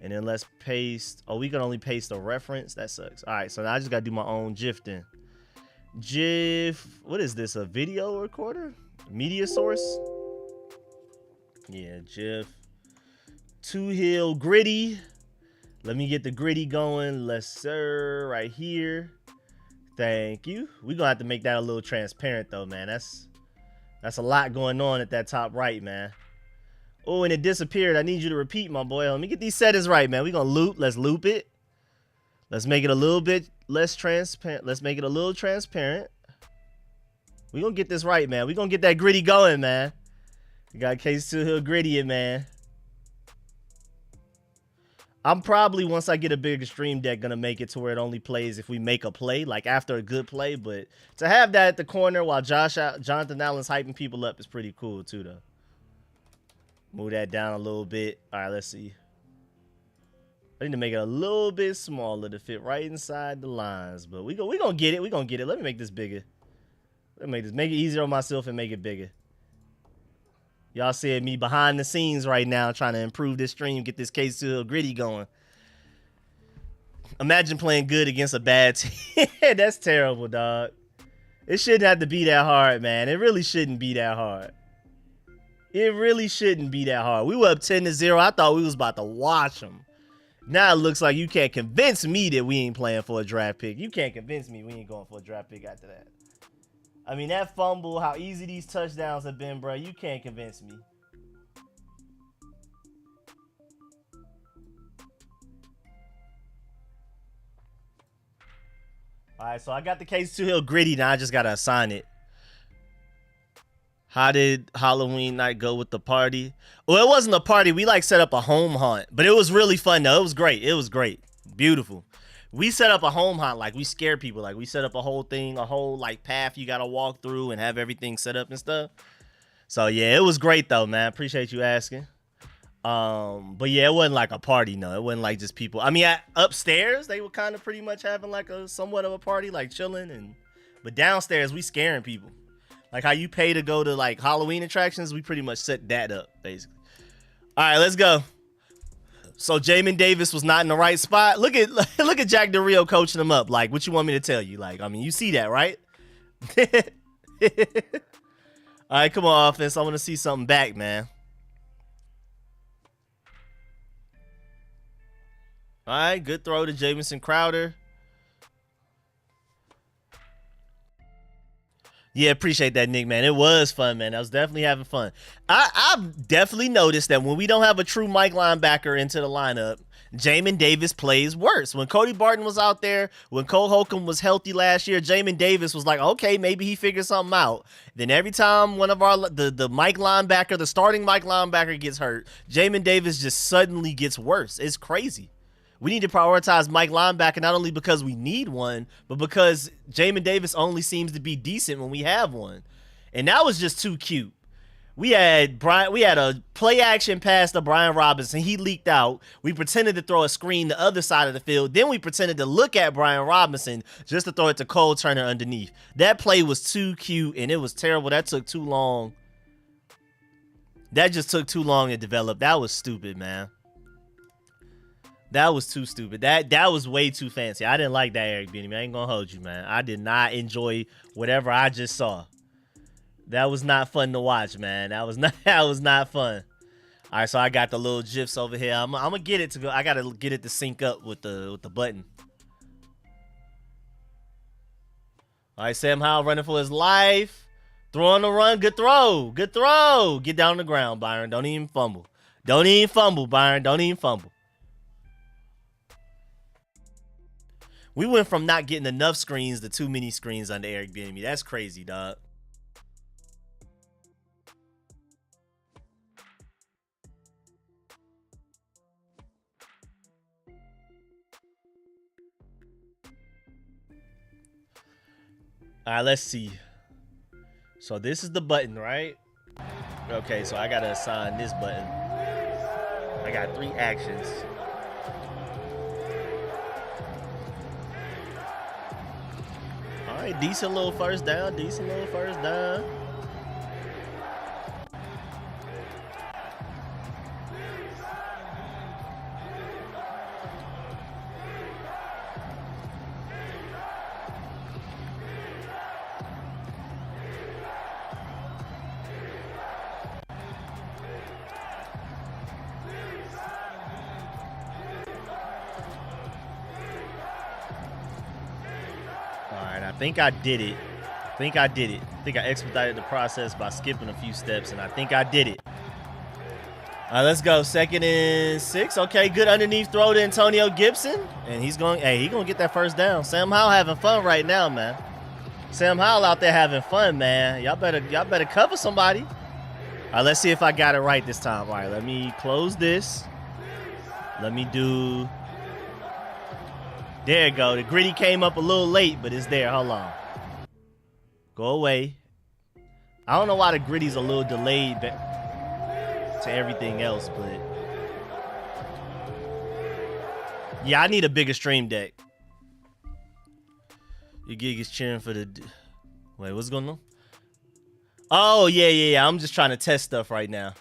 And then let's paste. Oh, we can only paste a reference. That sucks. All right, so now I just got to do my own GIF then. GIF. What is this? A video recorder? Media source? Yeah, GIF. 2 Hill Gritty. Let me get the gritty going. Let's sir right here. Thank you. We're gonna have to make that a little transparent though, man. That's a lot going on at that top right, man. Oh, and it disappeared. I need you to repeat, my boy. Let me get these settings right, man. We're gonna loop. Let's loop it. Let's make it a little bit less transparent. Let's make it a little transparent. We're gonna get this right, man. We're gonna get that gritty going, man. We got Case 2 Hill Gritty in, man. I'm probably, once I get a bigger stream deck, gonna make it to where it only plays if we make a play, like after a good play. But to have that at the corner while Jonathan Allen's hyping people up is pretty cool too, though. Move that down a little bit. All right, let's see. I need to make it a little bit smaller to fit right inside the lines, but we gonna get it. We gonna get it. Let me make this bigger. Let me make it easier on myself and make it bigger. Y'all seeing me behind the scenes right now trying to improve this stream, get this Case 2 Hill Gritty going. Imagine playing good against a bad team. That's terrible, dog. It shouldn't have to be that hard, man. It really shouldn't be that hard. It really shouldn't be that hard. We were up 10-0. I thought we was about to wash them. Now it looks like you can't convince me that we ain't playing for a draft pick. You can't convince me we ain't going for a draft pick after that. I mean, that fumble, how easy these touchdowns have been, bro. You can't convince me. All right, so I got the Case 2 Hill Gritty. Now I just got to assign it. How did Halloween night go with the party? Well, it wasn't a party. We like set up a home hunt, but it was really fun though. It was great. It was great. Beautiful. We set up a home hunt. Like we scare people. Like we set up a whole thing, a whole like path you got to walk through and have everything set up and stuff. So yeah, it was great though, man. Appreciate you asking. But yeah, it wasn't like a party. No, it wasn't like just people. I mean, upstairs, they were kind of pretty much having like a somewhat of a party, like chilling. But downstairs, we scaring people. Like how you pay to go to like Halloween attractions, we pretty much set that up, basically. All right, let's go. So Jamin Davis was not in the right spot. Look at Jack Del Rio coaching him up. Like, what you want me to tell you? Like, I mean, you see that, right? All right, come on, offense. I want to see something back, man. All right, good throw to Jamison Crowder. Yeah, appreciate that, Nick, man. It was fun, man. I was definitely having fun. I've definitely noticed that when we don't have a true Mike linebacker into the lineup, Jamin Davis plays worse. When Cody Barton was out there, when Cole Holcomb was healthy last year, Jamin Davis was like, okay, maybe he figured something out. Then every time one of our the Mike linebacker, the starting Mike linebacker gets hurt, Jamin Davis just suddenly gets worse. It's crazy. We need to prioritize Mike linebacker not only because we need one, but because Jamin Davis only seems to be decent when we have one. And that was just too cute. We had a play action pass to Brian Robinson. He leaked out. We pretended to throw a screen the other side of the field. Then we pretended to look at Brian Robinson just to throw it to Cole Turner underneath. That play was too cute and it was terrible. That took too long. That just took too long to develop. That was stupid, man. That was too stupid. That was way too fancy. I didn't like that, Eric Benny. I ain't gonna hold you, man. I did not enjoy whatever I just saw. That was not fun to watch, man. That was not fun. All right, so I got the little GIFs over here. I'm gonna get it to go. I gotta get it to sync up with the button. All right, Sam Howell running for his life. Throw on the run. Good throw. Good throw. Get down on the ground, Byron. Don't even fumble. Don't even fumble, Byron. Don't even fumble. We went from not getting enough screens to too many screens under Eric Bieniemy. That's crazy, dog. All right, let's see. So this is the button, right? Okay, so I got to assign this button. I got 3 actions. All right, decent little first down. Decent little first down. think I did it. I think I expedited the process by skipping a few steps, and I think I did it. All right, let's go. 2nd and 6. Okay, good underneath throw to Antonio Gibson. And he's going, hey, he's going to get that first down. Sam Howell having fun right now, man. Sam Howell out there having fun, man. Y'all better cover somebody. All right, let's see if I got it right this time. All right, let me close this. Let me do. There you go. The gritty came up a little late, but it's there. Hold on. Go away. I don't know why the gritty's a little delayed to everything else, but yeah, I need a bigger stream deck. Your gig is cheering for the. Wait, what's going on? Oh, yeah. I'm just trying to test stuff right now.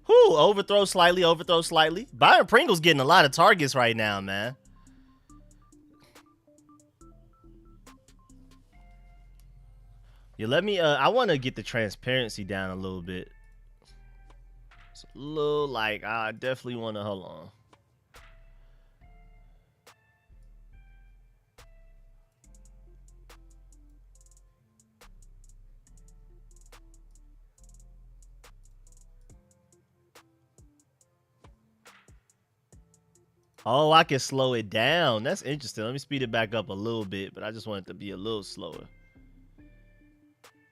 Whoo, overthrow slightly. Byron Pringle's getting a lot of targets right now, man. Yeah, let me, I want to get the transparency down a little bit. It's a little like, I definitely want to, hold on. Oh, I can slow it down. That's interesting. Let me speed it back up a little bit, but I just want it to be a little slower.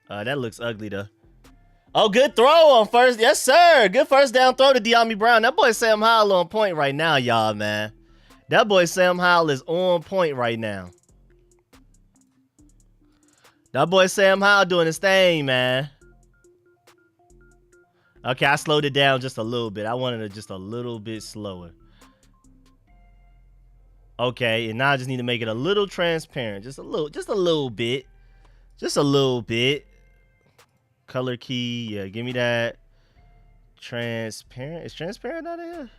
That looks ugly, though. Oh, good throw on first. Yes, sir. Good first down throw to De'Ami Brown. That boy Sam Howell on point right now, y'all, man. That boy Sam Howell is on point right now. That boy Sam Howell doing his thing, man. Okay, I slowed it down just a little bit. I wanted it just a little bit slower. Okay, and now I just need to make it a little transparent. Just a little bit. Just a little bit. Color key. Yeah, give me that. Transparent. Is transparent out of here?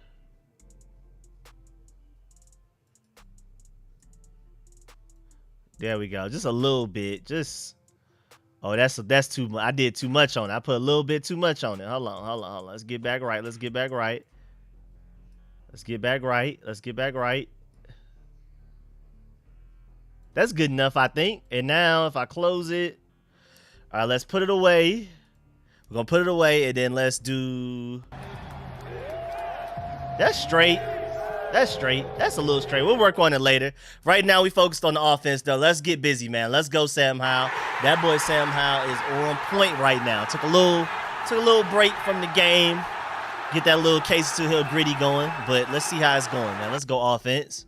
There we go. Just a little bit. Just. Oh, that's too much. I did too much on it. I put a little bit too much on it. Hold on. Let's get back right. Let's get back right. That's good enough, I think. And now if I close it, all right, let's put it away. We're going to put it away, and then let's do. That's straight. That's a little straight. We'll work on it later. Right now, we focused on the offense, though. Let's get busy, man. Let's go, Sam Howell. That boy Sam Howell is on point right now. Took a little break from the game. Get that little Casey to Hill gritty going. But let's see how it's going, man. Let's go offense.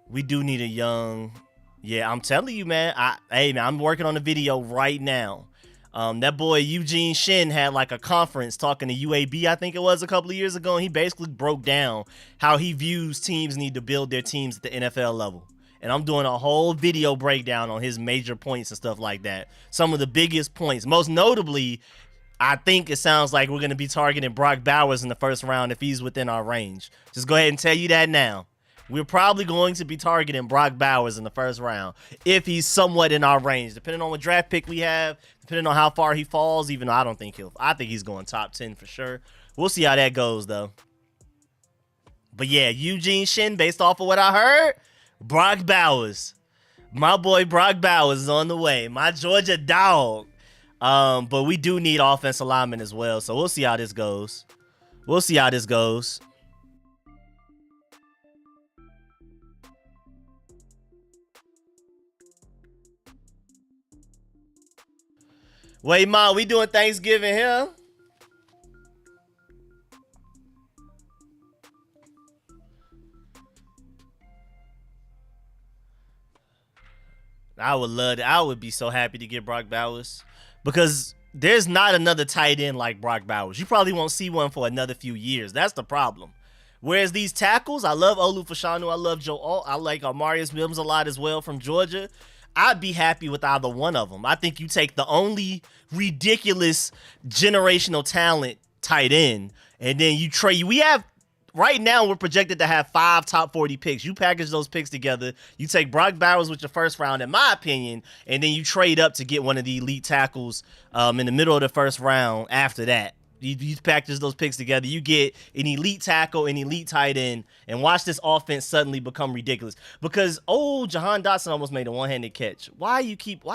We do need a young. Yeah, I'm telling you, man. Hey, man, I'm working on a video right now. That boy Eugene Shin had like a conference talking to UAB, I think it was a couple of years ago, and he basically broke down how he views teams need to build their teams at the NFL level. And I'm doing a whole video breakdown on his major points and stuff like that. Some of the biggest points. Most notably, I think it sounds like we're going to be targeting Brock Bowers in the first round if he's within our range. Just go ahead and tell you that now. We're probably going to be targeting Brock Bowers in the first round if he's somewhat in our range, depending on what draft pick we have, depending on how far he falls. Even though I don't think I think he's going top 10 for sure. We'll see how that goes, though. But yeah, Eugene Shin, based off of what I heard, Brock Bowers. My boy Brock Bowers is on the way. My Georgia dog. But we do need offensive linemen as well, so we'll see how this goes. Wait, Ma, we doing Thanksgiving here? I would love it. I would be so happy to get Brock Bowers because there's not another tight end like Brock Bowers. You probably won't see one for another few years. That's the problem. Whereas these tackles, I love Olu Fashanu. I love Joe Alt. I like Amarius Mims a lot as well from Georgia. I'd be happy with either one of them. I think you take the only ridiculous generational talent tight end, and then you trade. We have right now we're projected to have 5 top 40 picks. You package those picks together. You take Brock Bowers with your first round, in my opinion, and then you trade up to get one of the elite tackles in the middle of the first round after that. You package those picks together, you get an elite tackle, an elite tight end, and watch this offense suddenly become ridiculous. Because Jahan Dotson almost made a one-handed catch. Why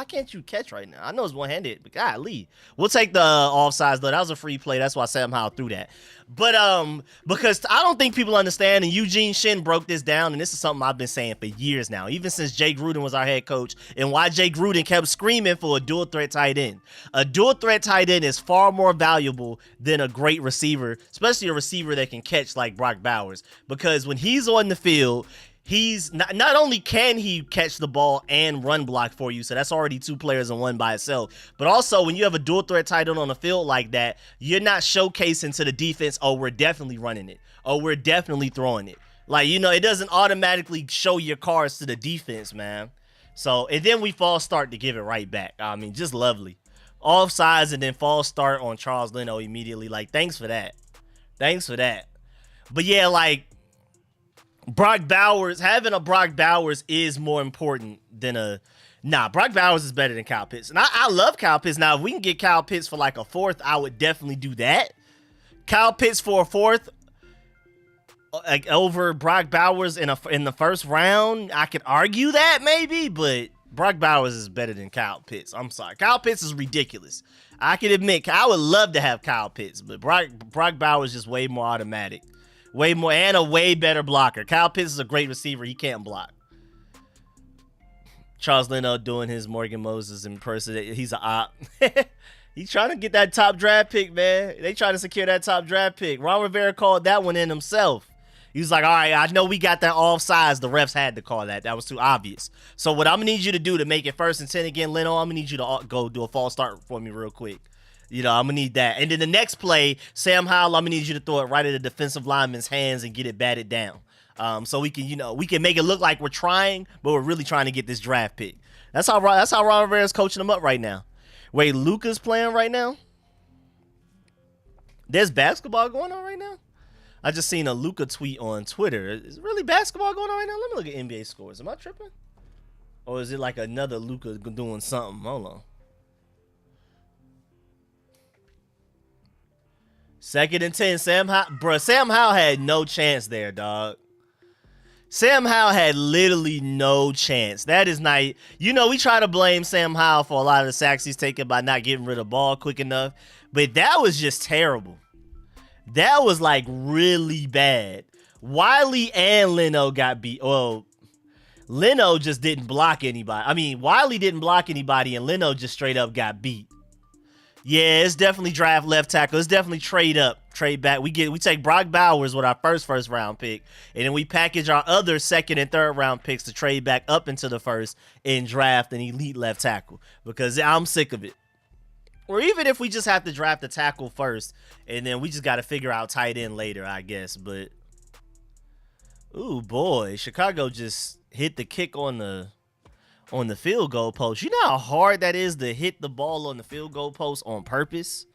can't you catch right now? I know it's one-handed, but golly. We'll take the offsides though. That was a free play. That's why Sam Howell threw that. But because I don't think people understand, and Eugene Shin broke this down, and this is something I've been saying for years now, even since Jay Gruden was our head coach, and why Jay Gruden kept screaming for a dual threat tight end. A dual threat tight end is far more valuable than a great receiver, especially a receiver that can catch like Brock Bowers, because when he's on the field, he's not only can he catch the ball and run block for you, so that's already two players in one by itself, but also when you have a dual threat tight end on the field like that, you're not showcasing to the defense, oh, we're definitely running it, oh, we're definitely throwing it. Like, you know, it doesn't automatically show your cards to the defense, man. So, and then we false start to give it right back. I mean, just lovely. Offsides and then false start on Charles Leno immediately. Like, thanks for that. Thanks for that. But yeah, like, Brock Bowers, having a Brock Bowers is more important than Brock Bowers is better than Kyle Pitts. And I love Kyle Pitts. Now, if we can get Kyle Pitts for like a fourth, I would definitely do that. Kyle Pitts for a fourth over Brock Bowers in the first round, I could argue that maybe, but Brock Bowers is better than Kyle Pitts. I'm sorry. Kyle Pitts is ridiculous. I can admit, I would love to have Kyle Pitts, but Brock Bowers is just way more automatic. Way more, and a way better blocker. Kyle Pitts is a great receiver. He can't block. Charles Leno doing his Morgan Moses impersonation. He's an op. He's trying to get that top draft pick, man. They trying to secure that top draft pick. Ron Rivera called that one in himself. He was like, all right, I know we got that offsides. The refs had to call that. That was too obvious. So what I'm going to need you to do to make it 1st and 10 again, Leno, I'm going to need you to go do a false start for me real quick. You know, I'm going to need that. And then the next play, Sam Howell, I'm going to need you to throw it right at the defensive lineman's hands and get it batted down. So we can, you know, we can make it look like we're trying, but we're really trying to get this draft pick. That's how Ron Rivera's coaching them up right now. Wait, Luka's playing right now? There's basketball going on right now? I just seen a Luka tweet on Twitter. Is really basketball going on right now? Let me look at NBA scores. Am I tripping? Or is it like another Luka doing something? Hold on. 2nd and 10, Sam Howell. Bruh, Sam Howell had no chance there, dog. Sam Howell had literally no chance. That is not... You know, we try to blame Sam Howell for a lot of the sacks he's taken by not getting rid of the ball quick enough. But that was just terrible. That was, like, really bad. Wiley and Leno got beat. Well, Leno just didn't block anybody. I mean, Wiley didn't block anybody, and Leno just straight up got beat. Yeah, it's definitely draft left tackle. It's definitely trade up, trade back. We take Brock Bowers with our first round pick, and then we package our other 2nd and 3rd round picks to trade back up into the 1st and draft an elite left tackle, because I'm sick of it. Or even if we just have to draft a tackle first, and then we just got to figure out tight end later, I guess. But, ooh, boy, Chicago just hit the kick on the field goal post. You know how hard that is to hit the ball on the field goal post on purpose?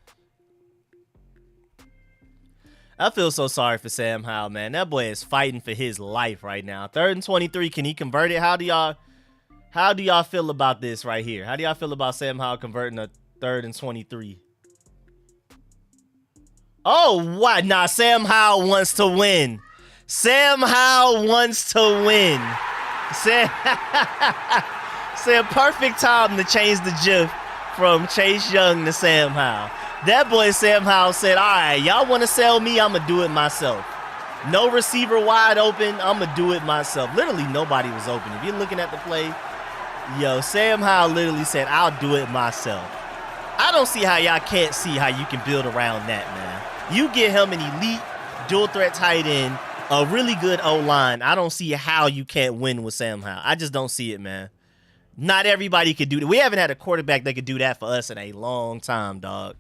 I feel so sorry for Sam Howell, man. That boy is fighting for his life right now. 3rd and 23. Can he convert it? How do y'all feel about this right here? How do y'all feel about Sam Howell converting a 3rd and 23? Oh, what? Nah, Sam Howell wants to win. Sam Howell wants to win. Sam perfect time to change the GIF from Chase Young to Sam Howell. That boy Sam Howell said, all right, y'all want to sell me? I'm going to do it myself. No receiver wide open. I'm going to do it myself. Literally nobody was open. If you're looking at the play, yo, Sam Howell literally said, I'll do it myself. I don't see how y'all can't see how you can build around that, man. You get him an elite dual threat tight end, a really good O-line. I don't see how you can't win with Sam Howell. I just don't see it, man. Not everybody could do that. We haven't had a quarterback that could do that for us in a long time, dog.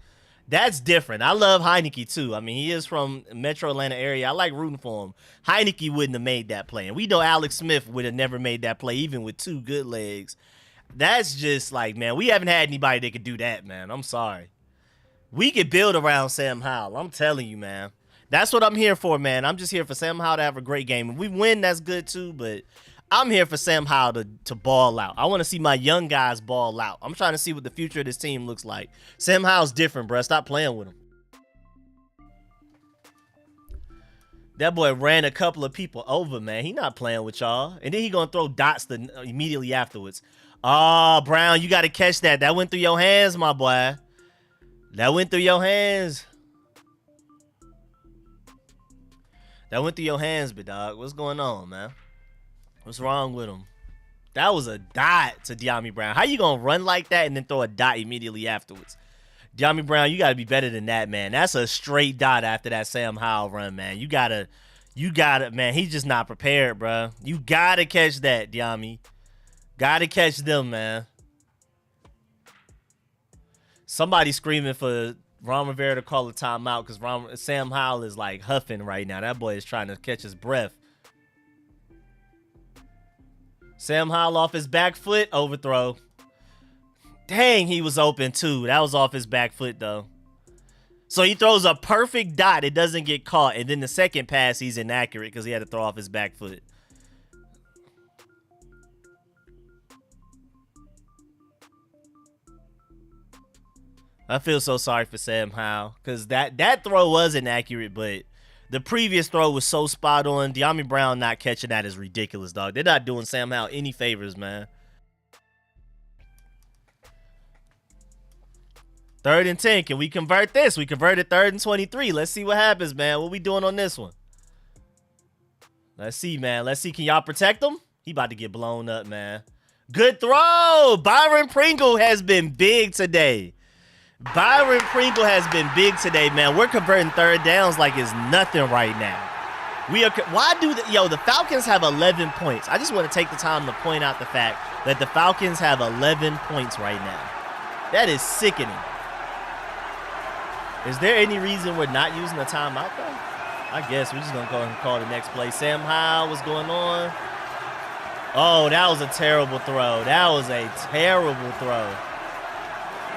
That's different. I love Heineke, too. I mean, he is from Metro Atlanta area. I like rooting for him. Heineke wouldn't have made that play. And we know Alex Smith would have never made that play, even with 2 good legs. That's just like, man, we haven't had anybody that could do that, man. I'm sorry. We could build around Sam Howell. I'm telling you, man. That's what I'm here for, man. I'm just here for Sam Howell to have a great game. If we win, that's good, too, but I'm here for Sam Howell to ball out. I want to see my young guys ball out. I'm trying to see what the future of this team looks like. Sam Howell's different, bro. Stop playing with him. That boy ran a couple of people over, man. He not playing with y'all. And then he gonna throw dots immediately afterwards. Oh, Brown, you gotta catch that. That went through your hands, my boy. That went through your hands. That went through your hands, big dog. What's going on, man? What's wrong with him? That was a dot to De'Ami Brown. How you gonna run like that and then throw a dot immediately afterwards? De'Ami Brown, you gotta be better than that, man. That's a straight dot after that Sam Howell run, man. You gotta, man. He's just not prepared, bro. You gotta catch that, De'Ami. Gotta catch them, man. Somebody screaming for Ron Rivera to call a timeout because Sam Howell is like huffing right now. That boy is trying to catch his breath. Sam Howell off his back foot, overthrow. Dang, he was open too. That was off his back foot though. So he throws a perfect dot. It doesn't get caught. And then the second pass, he's inaccurate because he had to throw off his back foot. I feel so sorry for Sam Howell because that throw was inaccurate, but the previous throw was so spot on. De'Ami Brown not catching that is ridiculous, dog. They're not doing Sam Howell any favors, man. 3rd and 10. Can we convert this? We converted 3rd and 23. Let's see what happens, man. What we doing on this one? Let's see, man. Let's see. Can y'all protect him? He about to get blown up, man. Good throw. Byron Pringle has been big today. Byron Pringle has been big today, man. We're converting 3rd downs like it's nothing right now. The Falcons have 11 points. I just want to take the time to point out the fact that the Falcons have 11 points right now. That is sickening. Is there any reason we're not using a timeout, though? I guess we're just going to go and call the next play. Sam Howell, what's going on? Oh, that was a terrible throw. That was a terrible throw.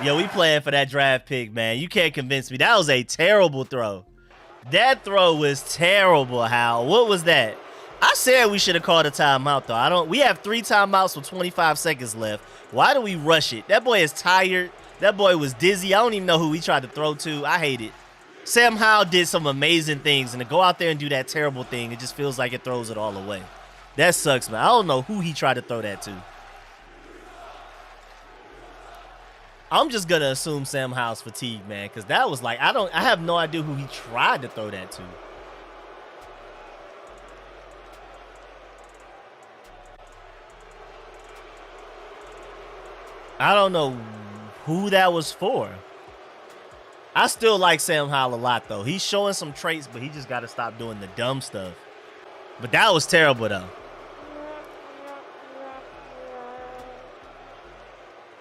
Yo, we playing for that draft pick, man. You can't convince me. That was a terrible throw. That throw was terrible, Hal. What was that? I said we should have called a timeout, though. We have 3 timeouts with 25 seconds left. Why do we rush it? That boy is tired. That boy was dizzy. I don't even know who he tried to throw to. I hate it. Sam Howell did some amazing things, and to go out there and do that terrible thing, it just feels like it throws it all away. That sucks, man. I don't know who he tried to throw that to. I'm just going to assume Sam Howell's fatigued, man, because that was like, I have no idea who he tried to throw that to. I don't know who that was for. I still like Sam Howell a lot, though. He's showing some traits, but he just got to stop doing the dumb stuff. But that was terrible, though.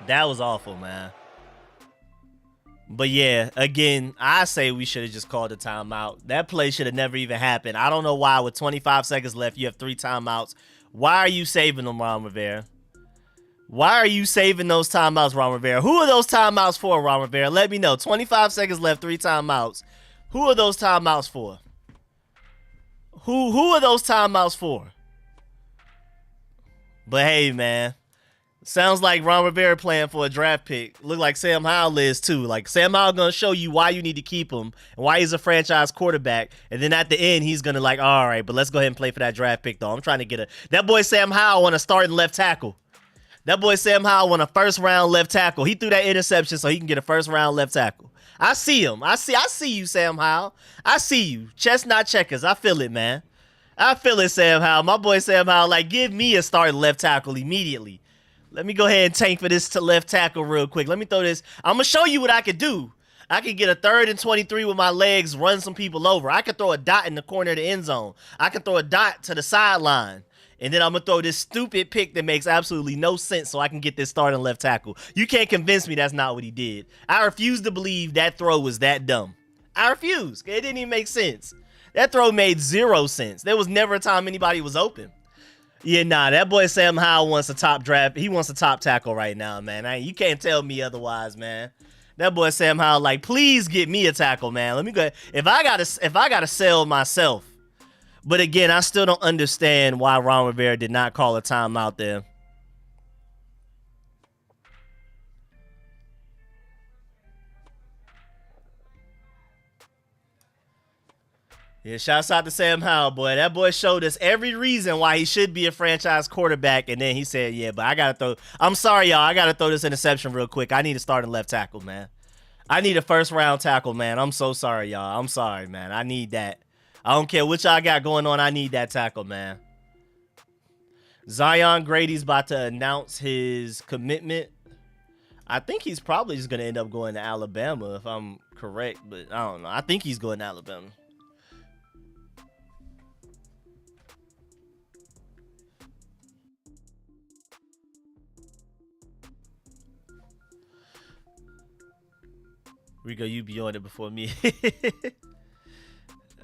That was awful, man. But yeah, again, I say we should have just called a timeout. That play should have never even happened. I don't know why with 25 seconds left, you have 3 timeouts. Why are you saving them, Ron Rivera? Why are you saving those timeouts, Ron Rivera? Who are those timeouts for, Ron Rivera? Let me know. 25 seconds left, 3 timeouts. Who are those timeouts for? Who are those timeouts for? But hey, man. Sounds like Ron Rivera playing for a draft pick. Look like Sam Howell is too. Like Sam Howell gonna show you why you need to keep him and why he's a franchise quarterback. And then at the end, he's gonna like, all right, but let's go ahead and play for that draft pick though. I'm trying to get that boy Sam Howell want to start in left tackle. That boy Sam Howell want a 1st round left tackle. He threw that interception so he can get a 1st round left tackle. I see him. I see you, Sam Howell. I see you. Chestnut checkers. I feel it, man. I feel it, Sam Howell. My boy Sam Howell, like, give me a starting left tackle immediately. Let me go ahead and tank for this to left tackle real quick. Let me throw this. I'm going to show you what I could do. I could get a 3rd and 23 with my legs, run some people over. I could throw a dot in the corner of the end zone. I could throw a dot to the sideline. And then I'm going to throw this stupid pick that makes absolutely no sense so I can get this starting left tackle. You can't convince me that's not what he did. I refuse to believe that throw was that dumb. I refuse. It didn't even make sense. That throw made 0 sense. There was never a time anybody was open. Yeah, nah, that boy Sam Howell wants a top draft. He wants a top tackle right now, man. You can't tell me otherwise, man. That boy Sam Howell, like, please get me a tackle, man. Let me go. If I gotta sell myself. But again, I still don't understand why Ron Rivera did not call a timeout there. Yeah, shouts out to Sam Howell, boy. That boy showed us every reason why he should be a franchise quarterback, and then he said, yeah, but I got to throw – I'm sorry, y'all. I got to throw this interception real quick. I need to start a left tackle, man. I need a first-round tackle, man. I'm so sorry, y'all. I'm sorry, man. I need that. I don't care what y'all got going on. I need that tackle, man. Zion Grady's about to announce his commitment. I think he's probably just going to end up going to Alabama if I'm correct, but I don't know. I think he's going to Alabama. Rico, you be on it before me.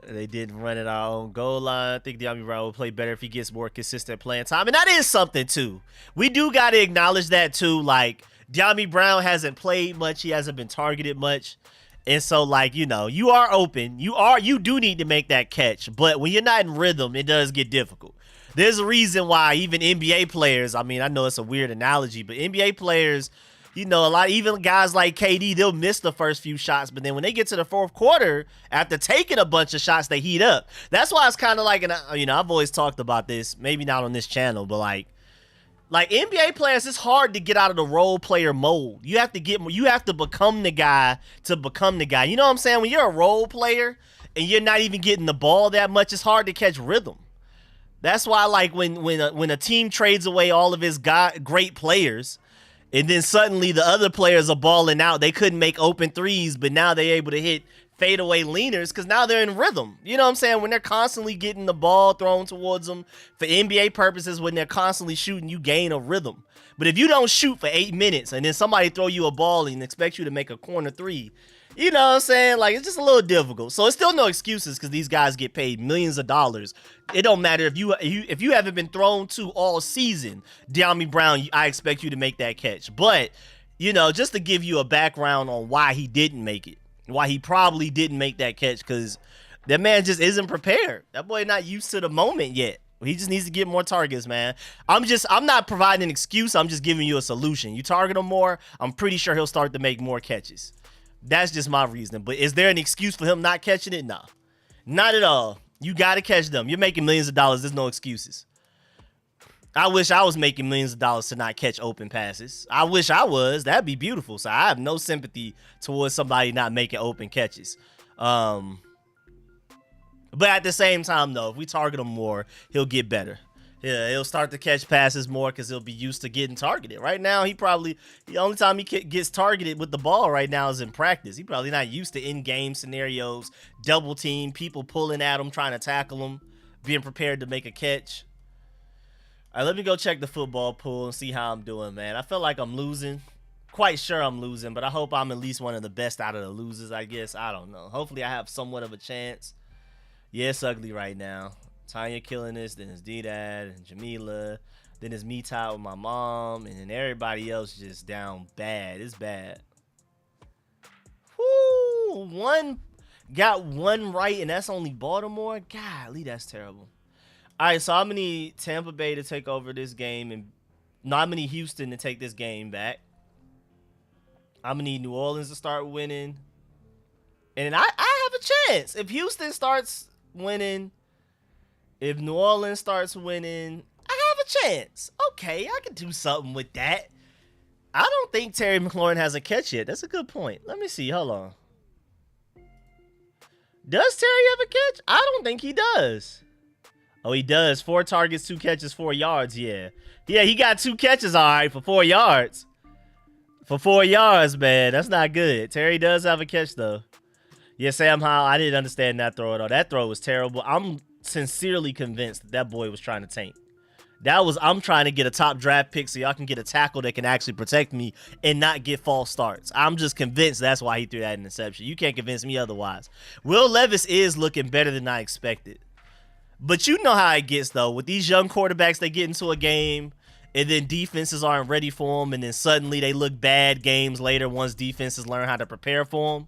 They didn't run at our own goal line. I think De'Ami Brown will play better if he gets more consistent playing time. And that is something, too. We do got to acknowledge that, too. Like, De'Ami Brown hasn't played much. He hasn't been targeted much. And so, like, you know, you are open. You do need to make that catch. But when you're not in rhythm, it does get difficult. There's a reason why even NBA players, I mean, I know it's a weird analogy, but NBA players, you know, even guys like KD, they'll miss the first few shots, but then when they get to the fourth quarter, after taking a bunch of shots, they heat up. That's why it's kind of like, you know, I've always talked about this, maybe not on this channel, but like NBA players, it's hard to get out of the role player mode. You have to become the guy to become the guy. You know what I'm saying? When you're a role player and you're not even getting the ball that much, it's hard to catch rhythm. That's why, like, when a team trades away all of his great players, and then suddenly the other players are balling out. They couldn't make open threes, but now they're able to hit fadeaway leaners because now they're in rhythm. You know what I'm saying? When they're constantly getting the ball thrown towards them for NBA purposes, when they're constantly shooting, you gain a rhythm. But if you don't shoot for 8 minutes and then somebody throw you a ball and expect you to make a corner three, you know what I'm saying? Like, it's just a little difficult. So it's still no excuses because these guys get paid millions of dollars. It don't matter if you haven't been thrown to all season, De'Ami Brown, I expect you to make that catch. But, you know, just to give you a background on why he didn't make it, why he probably didn't make that catch, because that man just isn't prepared. That boy not used to the moment yet. He just needs to get more targets, man. I'm not providing an excuse. I'm just giving you a solution. You target him more, I'm pretty sure he'll start to make more catches. That's just my reasoning. But is there an excuse for him not catching it? No, not at all. You got to catch them. You're making millions of dollars. There's no excuses. I wish I was making millions of dollars to not catch open passes. I wish I was. That'd be beautiful. So I have no sympathy towards somebody not making open catches. But at the same time, though, if we target him more, he'll get better. Yeah, he'll start to catch passes more because he'll be used to getting targeted. Right now, the only time he gets targeted with the ball right now is in practice. He's probably not used to in-game scenarios, double team, people pulling at him, trying to tackle him, being prepared to make a catch. All right, let me go check the football pool and see how I'm doing, man. I feel like I'm losing. Quite sure I'm losing, but I hope I'm at least one of the best out of the losers, I guess. I don't know. Hopefully I have somewhat of a chance. Yeah, it's ugly right now. Tanya killing this, then it's D-Dad and Jamila, then it's me tied with my mom, and then everybody else just down bad. It's bad. Whoo! Got one right, and that's only Baltimore? Golly, that's terrible. All right, so I'm going to need Tampa Bay to take over this game, and I'm going to need Houston to take this game back. I'm going to need New Orleans to start winning. And I have a chance. If Houston starts winning, if New Orleans starts winning, I have a chance. Okay, I can do something with that. I don't think Terry McLaurin has a catch yet. That's a good point. Let me see. Hold on. Does Terry have a catch? I don't think he does. Oh, he does. 4 targets, 2 catches, 4 yards. Yeah. Yeah, he got 2 catches, all right, for 4 yards. For 4 yards, man. That's not good. Terry does have a catch, though. Yeah, Sam Howell, I didn't understand that throw at all. That throw was terrible. I'm sincerely convinced that boy was trying to tank. I'm trying to get a top draft pick so y'all can get a tackle that can actually protect me and not get false starts. I'm just convinced that's why he threw that interception. You can't convince me otherwise. Will Levis is looking better than I expected. But you know how it gets, though. With these young quarterbacks, they get into a game, and then defenses aren't ready for them, and then suddenly they look bad games later once defenses learn how to prepare for them.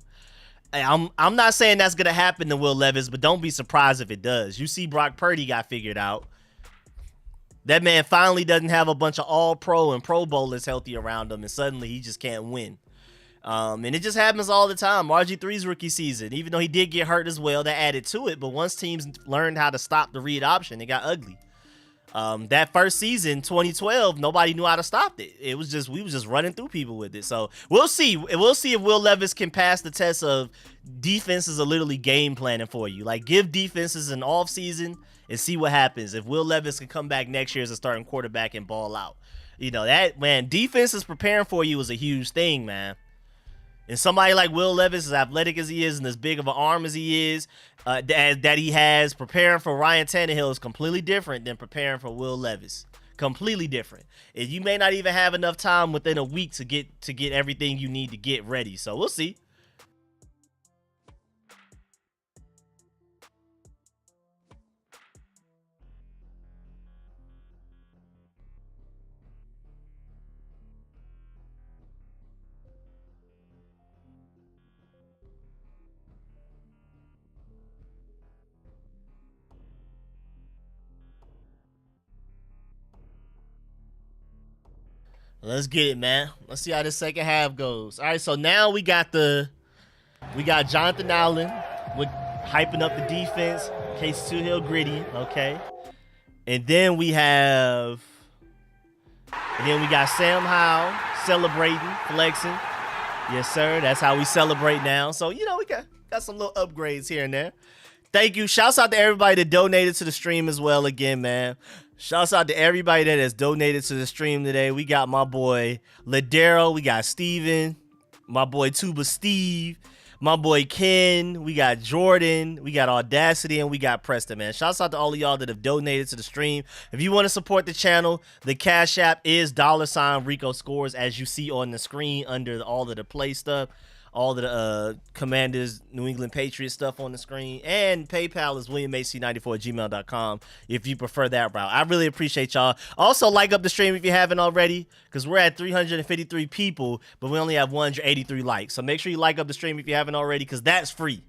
I'm not saying that's going to happen to Will Levis, but don't be surprised if it does. You see Brock Purdy got figured out. That man finally doesn't have a bunch of all-pro and pro bowlers healthy around him, and suddenly he just can't win. And it just happens all the time. RG3's rookie season, even though he did get hurt as well, that added to it. But once teams learned how to stop the read option, it got ugly. That first season, 2012, nobody knew how to stop it. We was just running through people with it. So we'll see. We'll see if Will Levis can pass the test of defenses are literally game planning for you. Like, give defenses an off season and see what happens. If Will Levis can come back next year as a starting quarterback and ball out, you know that, man. Defenses preparing for you is a huge thing, man. And somebody like Will Levis, as athletic as he is and as big of an arm as he is, that he has, preparing for Ryan Tannehill is completely different than preparing for Will Levis. Completely different. And you may not even have enough time within a week to get everything you need to get ready. So we'll see. Let's get it, man. Let's see how this second half goes. All right, so now we got Jonathan Allen with hyping up the defense. Case Hill gritty, okay. And then we got Sam Howell celebrating, flexing. Yes, sir. That's how we celebrate now. So, you know, we got some little upgrades here and there. Thank you. Shouts out to everybody that donated to the stream as well again, man. Shouts out to everybody that has donated to the stream today. We got my boy Ladero. We got Steven. My boy Tuba Steve. My boy Ken. We got Jordan. We got Audacity. And we got Preston, man. Shouts out to all of y'all that have donated to the stream. If you want to support the channel, the Cash App is $RicoScores, as you see on the screen under all of the play stuff. All of the Commanders, New England Patriots stuff on the screen. And PayPal is WilliamHC94@gmail.com if you prefer that route. I really appreciate y'all. Also, like up the stream if you haven't already, because we're at 353 people, but we only have 183 likes. So make sure you like up the stream if you haven't already, because that's free.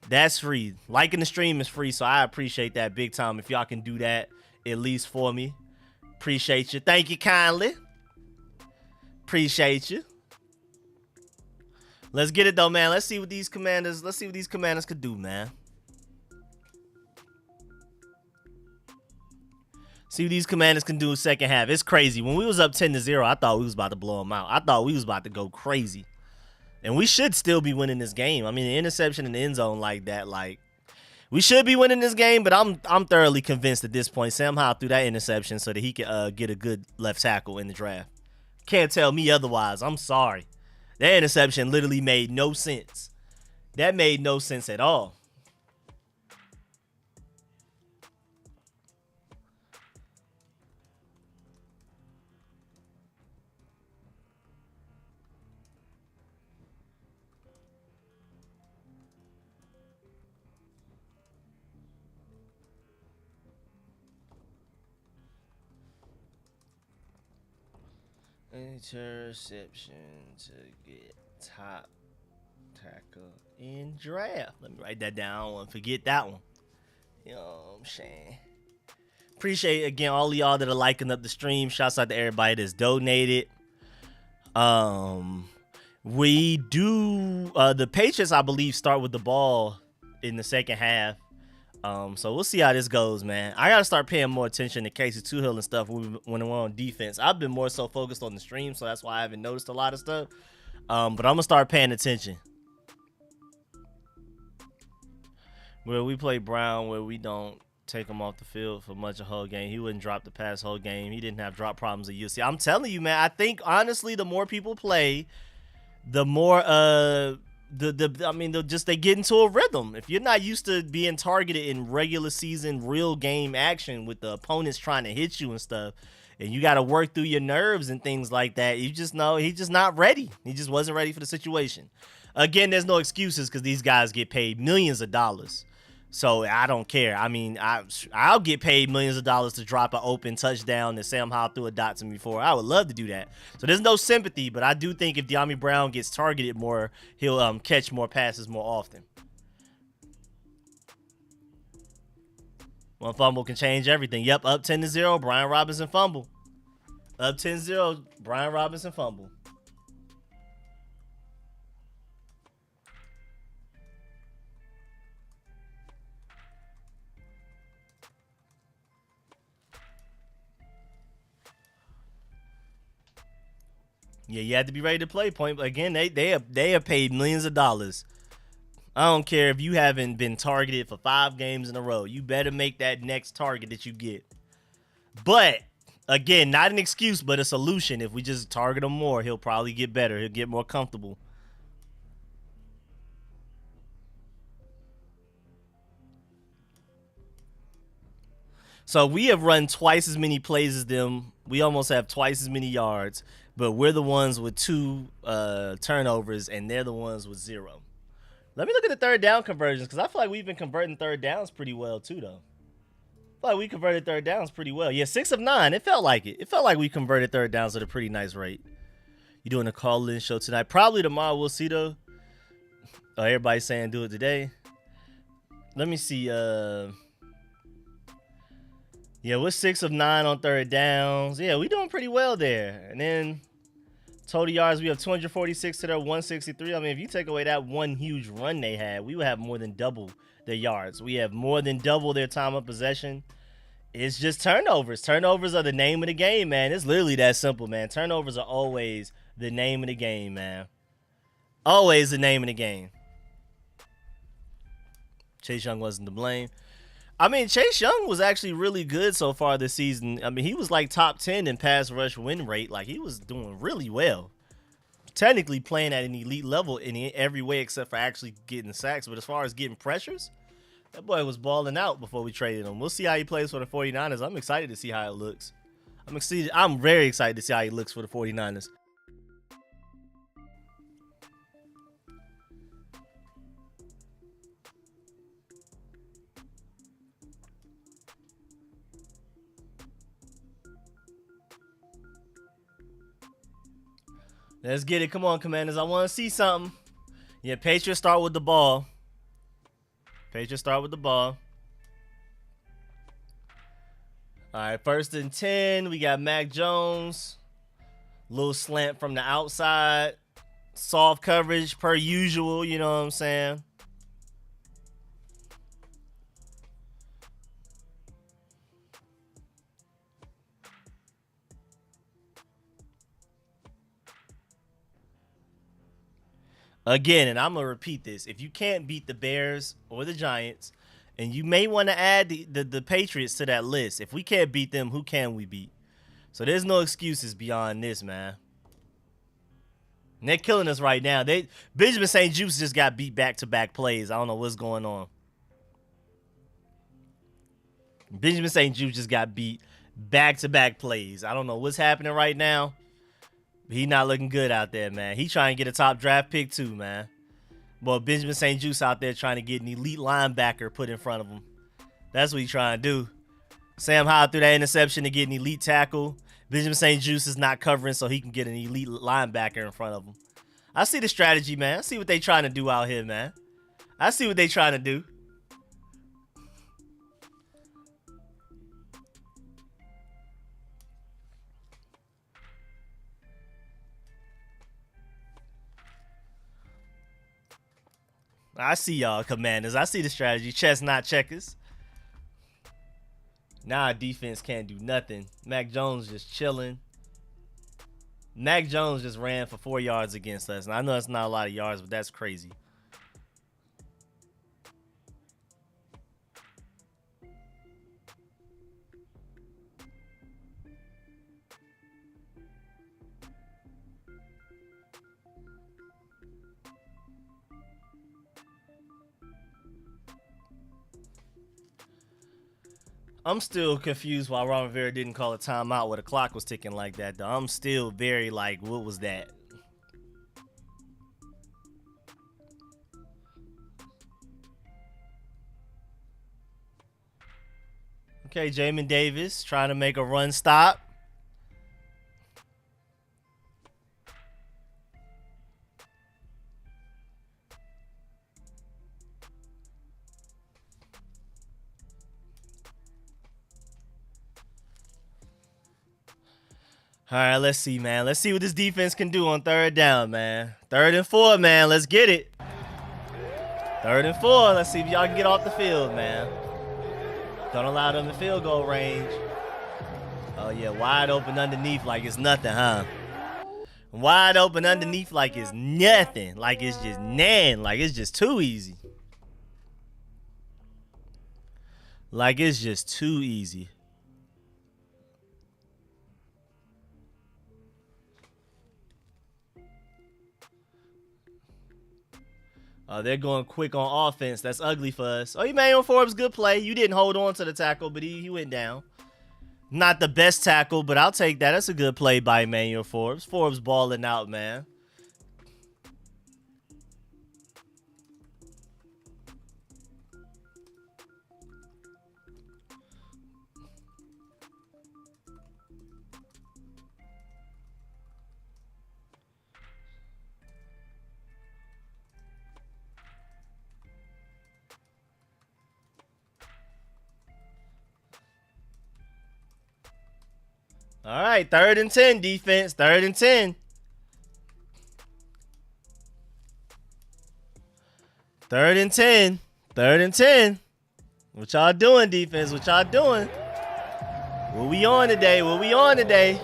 That's free. Liking the stream is free, so I appreciate that big time if y'all can do that at least for me. Appreciate you. Thank you kindly. Appreciate you. Let's get it though, man. Let's see what these commanders could do, man. See what these commanders can do in second half. It's crazy. When we was up 10-0, I thought we was about to blow them out. I thought we was about to go crazy. And we should still be winning this game. I mean, the interception in the end zone like that, like, we should be winning this game, but I'm thoroughly convinced at this point Sam Howell threw that interception so that he could get a good left tackle in the draft. Can't tell me otherwise. I'm sorry. That interception literally made no sense. That made no sense at all. Interception to get top tackle in draft. Let me write that down. I don't want to forget that one. You know what I'm saying? Appreciate, again, all of y'all that are liking up the stream. Shouts out to everybody that's donated. We do, the Patriots, I believe, start with the ball in the second half. So we'll see how this goes, man. I gotta start paying more attention to Casey Hill and stuff when we're on defense. I've been more so focused on the stream, so that's why I haven't noticed a lot of stuff. But I'm gonna start paying attention. Where we play Brown, where we don't take him off the field for much of the whole game. He wouldn't drop the pass whole game. He didn't have drop problems at UC. I'm telling you, man. I think honestly, the more people play, the more they get into a rhythm. If you're not used to being targeted in regular season, real game action with the opponents trying to hit you and stuff, and you got to work through your nerves and things like that, you just know he's just not ready. He just wasn't ready for the situation. Again, there's no excuses because these guys get paid millions of dollars. So I don't care. I mean, I'll get paid millions of dollars to drop an open touchdown that Sam Howell threw a dot to me for. I would love to do that. So there's no sympathy, but I do think if De'Ami Brown gets targeted more, he'll catch more passes more often. One fumble can change everything. Yep, up 10-0, Brian Robinson fumble. Up 10-0, Brian Robinson fumble. Yeah, you have to be ready to play point. But again, they have paid millions of dollars. I don't care if you haven't been targeted for 5 games in a row. You better make that next target that you get. But again, not an excuse, but a solution. If we just target him more, he'll probably get better. He'll get more comfortable. So we have run twice as many plays as them. We almost have twice as many yards, but we're the ones with 2 turnovers, and they're the ones with 0. Let me look at the third down conversions, because I feel like we've been converting third downs pretty well too, though. I feel like we converted third downs pretty well. Yeah, 6 of 9. It felt like it. It felt like we converted third downs at a pretty nice rate. You doing a call-in show tonight? Probably tomorrow. We'll see, though. Oh, everybody's saying do it today. Let me see. Yeah, we're 6 of 9 on third downs. Yeah, we're doing pretty well there. And then total yards, we have 246 to their 163. I mean, if you take away that one huge run they had, we would have more than double their yards. We have more than double their time of possession. It's just turnovers. Turnovers are the name of the game, man. It's literally that simple, man. Turnovers are always the name of the game, man. Always the name of the game. Chase Young wasn't to blame. I mean, Chase Young was actually really good so far this season. I mean, he was like top 10 in pass rush win rate. Like, he was doing really well. Technically playing at an elite level in every way except for actually getting sacks. But as far as getting pressures, that boy was balling out before we traded him. We'll see how he plays for the 49ers. I'm excited to see how it looks. I'm very excited to see how he looks for the 49ers. Let's get it. Come on, Commanders. I want to see something. Yeah, Patriots start with the ball. Patriots start with the ball. All right, 1st and 10. We got Mac Jones. Little slant from the outside. Soft coverage per usual, you know what I'm saying? Again, and I'm going to repeat this. If you can't beat the Bears or the Giants, and you may want to add the Patriots to that list. If we can't beat them, who can we beat? So there's no excuses beyond this, man. And they're killing us right now. Benjamin St. Juste just got beat back-to-back plays. I don't know what's going on. Benjamin St. Juste just got beat back-to-back plays. I don't know what's happening right now. He not looking good out there, man. He trying to get a top draft pick too, man. Boy, Benjamin St. Juste out there trying to get an elite linebacker put in front of him. That's what he's trying to do. Sam Howell threw that interception to get an elite tackle. Benjamin St. Juste is not covering so he can get an elite linebacker in front of him. I see the strategy, man. I see what they trying to do out here, man. I see what they trying to do. I see y'all, Commanders. I see the strategy. Chess, not checkers. Now our defense can't do nothing. Mac Jones just chilling. Mac Jones just ran for 4 yards against us. And I know that's not a lot of yards, but that's crazy. I'm still confused why Ron Rivera didn't call a timeout where the clock was ticking like that, though. I'm still very like, what was that? Okay, Jamin Davis trying to make a run stop. All right, let's see, man. Let's see what this defense can do on 3rd down, man. 3rd and 4, man. Let's get it. 3rd and 4. Let's see if y'all can get off the field, man. Don't allow them in field goal range. Oh, yeah, wide open underneath like it's nothing, huh? Wide open underneath like it's nothing. Like it's just nan. Like it's just too easy. Like it's just too easy. They're going quick on offense. That's ugly for us. Oh, Emmanuel Forbes, good play. You didn't hold on to the tackle, but he went down. Not the best tackle, but I'll take that. That's a good play by Emmanuel Forbes. Forbes balling out, man. All right, 3rd and 10, defense. 3rd and 10. 3rd and 10. 3rd and 10. What y'all doing, defense? What y'all doing? What we on today? What we on today?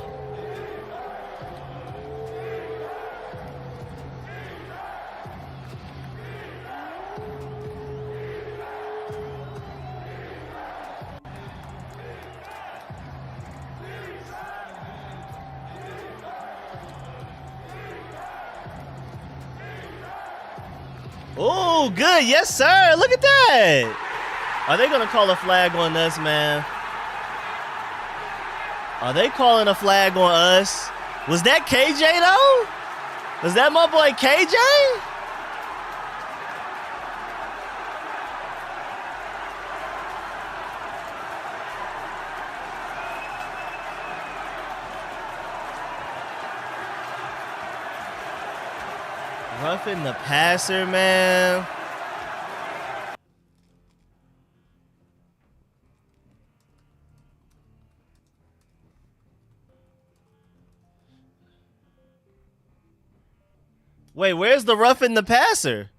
Oh, good. Yes, sir. Look at that. Are they going to call a flag on us, man? Are they calling a flag on us? Was that KJ, though? Was that my boy KJ? Roughing the passer, man. Wait, where's the roughing the passer?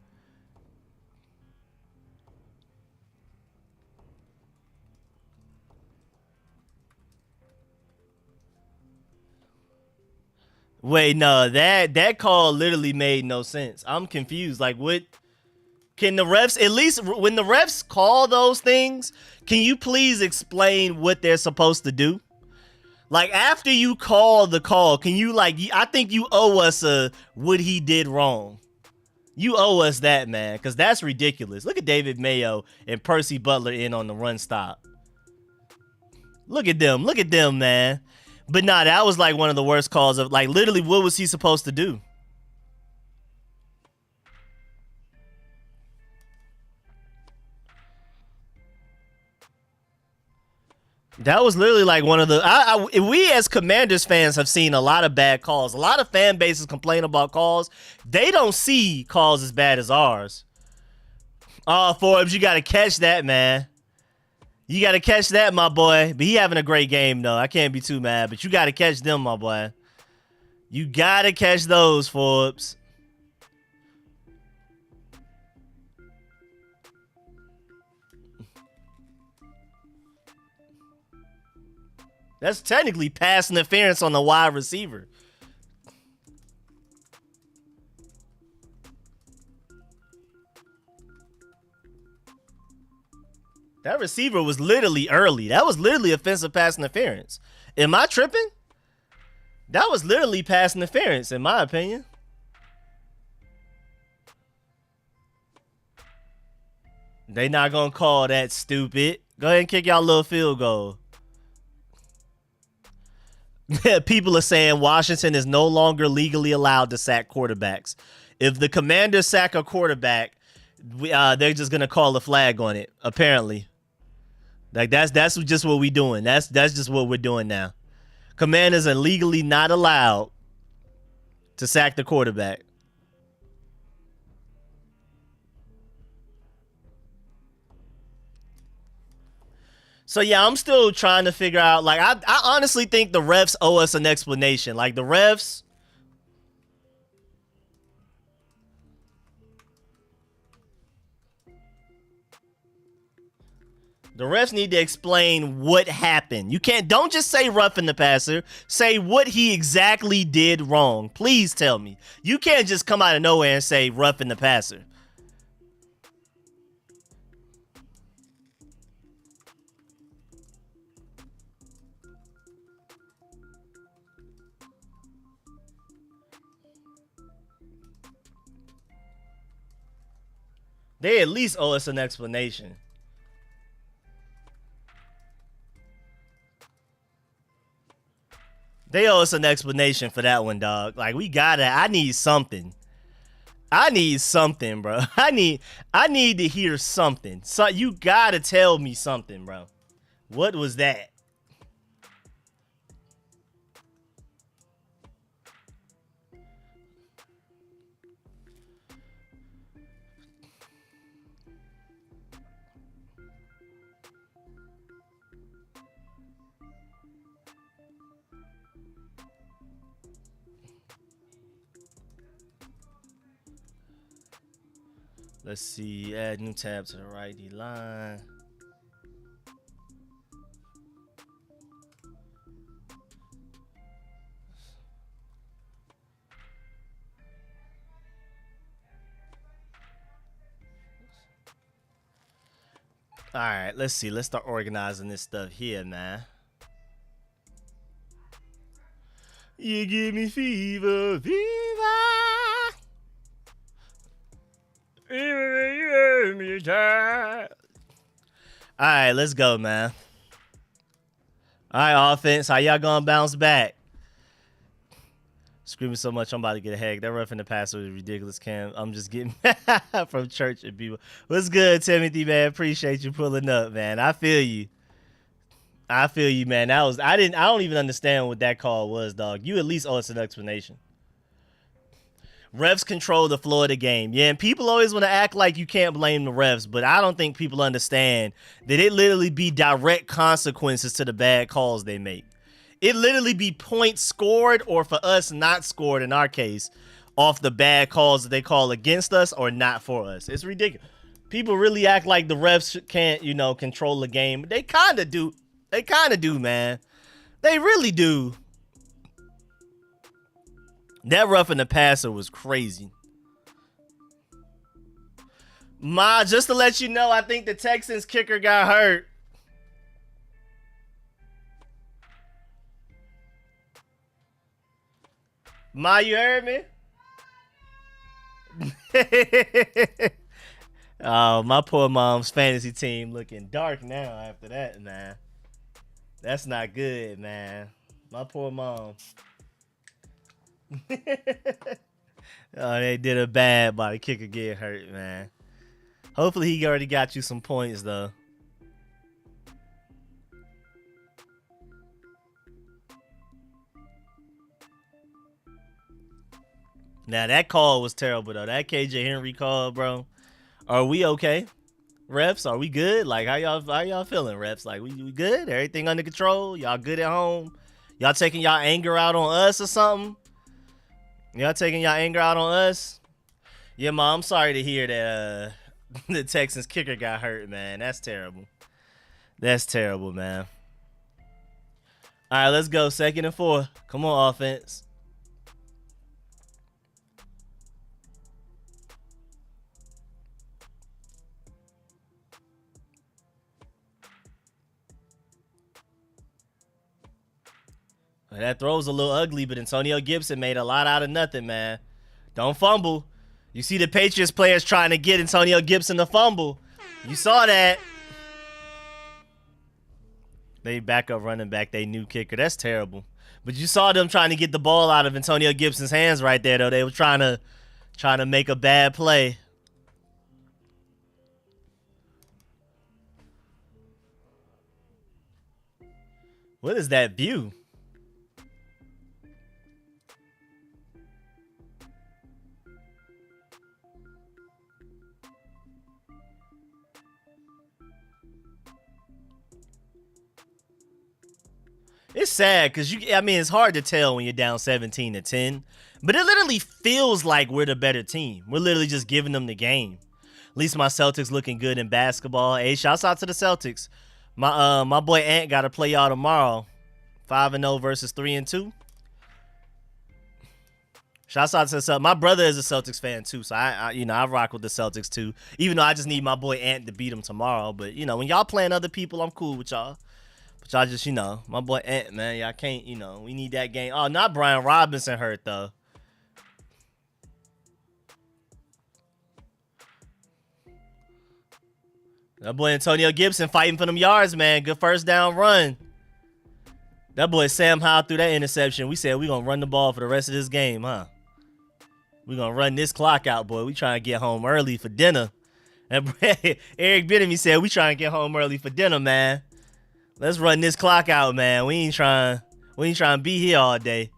Wait, no, that call literally made no sense. I'm confused. Like, what? Can the refs, at least when the refs call those things, can you please explain what they're supposed to do? Like, after you call the call, can you, like, I think you owe us a what he did wrong. You owe us that, man, because that's ridiculous. Look at David Mayo and Percy Butler in on the run stop. Look at them, man. But nah, that was like one of the worst calls of, like, literally, what was he supposed to do? That was literally like one of the. We as Commanders fans have seen a lot of bad calls. A lot of fan bases complain about calls. They don't see calls as bad as ours. Oh, Forbes, you got to catch that, man. You got to catch that, my boy. But he having a great game, though. I can't be too mad. But you got to catch them, my boy. You got to catch those, Forbes. That's technically pass interference on the wide receiver. That receiver was literally early. That was literally offensive pass interference. Am I tripping? That was literally pass interference, in my opinion. They not gonna call that, stupid. Go ahead and kick y'all little field goal. People are saying Washington is no longer legally allowed to sack quarterbacks. If the Commanders sack a quarterback, they're just gonna call a flag on it. Apparently, like that's just what we doing. That's just what we're doing now. Commanders are legally not allowed to sack the quarterback. So, yeah, I'm still trying to figure out, like, I honestly think the refs owe us an explanation. Like, the refs... The refs need to explain what happened. You don't just say roughing the passer. Say what he exactly did wrong. Please tell me. You can't just come out of nowhere and say roughing the passer. They at least owe us an explanation. They owe us an explanation for that one, dog. Like, I need something. I need something, bro. I need to hear something. So you gotta tell me something, bro. What was that? Let's see, add new tab to the righty line. All right, let's see. Let's start organizing this stuff here, man. You give me fever, fever. All right, let's go, man. All right, offense. How y'all gonna bounce back? Screaming so much, I'm about to get a heck. That roughing the passer was ridiculous, Cam. I'm just getting from church and people. What's good, Timothy, man? Appreciate you pulling up, man. I feel you. I feel you, man. I don't even understand what that call was, dog. You at least owe us an explanation. Refs control the flow of the game. Yeah, and people always want to act like you can't blame the refs, but I don't think people understand that it literally be direct consequences to the bad calls they make. It literally be points scored, or for us, not scored in our case, off the bad calls that they call against us or not for us. It's ridiculous. People really act like the refs can't, control the game. They kind of do. They kind of do, man. They really do. That roughing the passer was crazy. Ma, just to let you know, I think the Texans kicker got hurt. Ma, you heard me? Oh, my poor mom's fantasy team looking dark now after that, man. That's not good, man. My poor mom. Oh, they did a bad by the kicker getting hurt, man. Hopefully he already got you some points, though. Now, that call was terrible, though. That KJ Henry call, bro. Are we okay? Refs, are we good? Like, how y'all feeling, refs? Like, we good? Everything under control? Y'all good at home? Y'all taking y'all anger out on us or something? Y'all taking y'all anger out on us? Yeah, Ma, I'm sorry to hear that the Texans kicker got hurt, man. That's terrible. That's terrible, man. All right, let's go. 2nd and 4. Come on, offense. That throw's a little ugly, but Antonio Gibson made a lot out of nothing, man. Don't fumble. You see the Patriots players trying to get Antonio Gibson to fumble. You saw that. They backup running back, they new kicker. That's terrible. But you saw them trying to get the ball out of Antonio Gibson's hands right there, though. They were trying to make a bad play. What is that view? It's sad because it's hard to tell when you're down 17-10, but it literally feels like we're the better team. We're literally just giving them the game. At least my Celtics looking good in basketball. Hey, shouts out to the Celtics. My boy Ant got to play y'all tomorrow. 5-0 versus 3-2. Shouts out to Celtics. My brother is a Celtics fan too, so I rock with the Celtics too. Even though I just need my boy Ant to beat him tomorrow, but when y'all playing other people, I'm cool with y'all. But y'all just my boy Ant, man, y'all can't we need that game. Oh, not Brian Robinson hurt though. That boy Antonio Gibson fighting for them yards, man. Good first down run. That boy Sam Howell threw that interception. We said we gonna run the ball for the rest of this game, huh? We gonna run this clock out, boy. We trying to get home early for dinner. And Eric Binnemy said we trying to get home early for dinner, man. Let's run this clock out, man. We ain't trying to be here all day.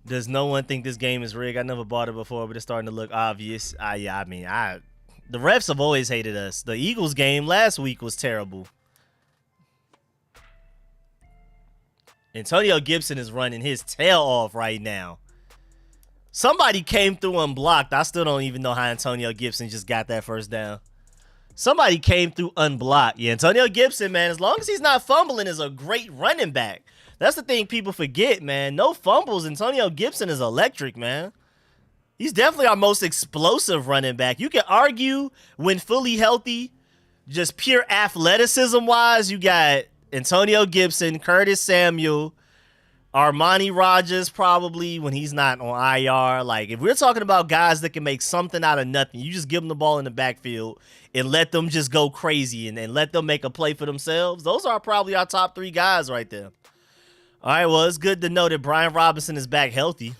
Does no one think this game is rigged? I never bought it before, but it's starting to look obvious. The refs have always hated us. The Eagles game last week was terrible. Antonio Gibson is running his tail off right now. Somebody came through unblocked. I still don't even know how Antonio Gibson just got that first down. Somebody came through unblocked. Yeah, Antonio Gibson, man, as long as he's not fumbling, is a great running back. That's the thing people forget, man. No fumbles. Antonio Gibson is electric, man. He's definitely our most explosive running back. You can argue when fully healthy, just pure athleticism-wise, you got Antonio Gibson, Curtis Samuel, Armani Rogers probably when he's not on IR. Like, if we're talking about guys that can make something out of nothing, you just give them the ball in the backfield and let them just go crazy and let them make a play for themselves. Those are probably our top 3 guys right there. All right, well, it's good to know that Brian Robinson is back healthy.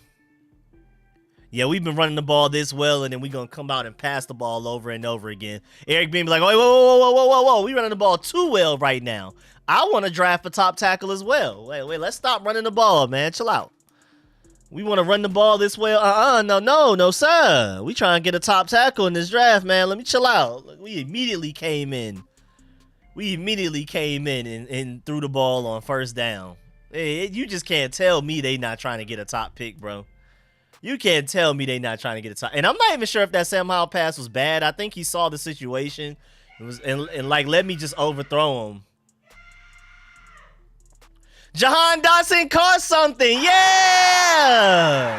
Yeah, we've been running the ball this well, and then we're going to come out and pass the ball over and over again. Eric Bean be like, whoa. We running the ball too well right now. I want to draft a top tackle as well. Wait, let's stop running the ball, man. Chill out. We want to run the ball this well? No, sir. We trying to get a top tackle in this draft, man. Let me chill out. Look, we immediately came in. And threw the ball on first down. Hey, you just can't tell me they not trying to get a top pick, bro. You can't tell me they not trying to get a top. And I'm not even sure if that Sam Howell pass was bad. I think he saw the situation. It was and like, let me just overthrow him. Jahan Dotson caught something. Yeah!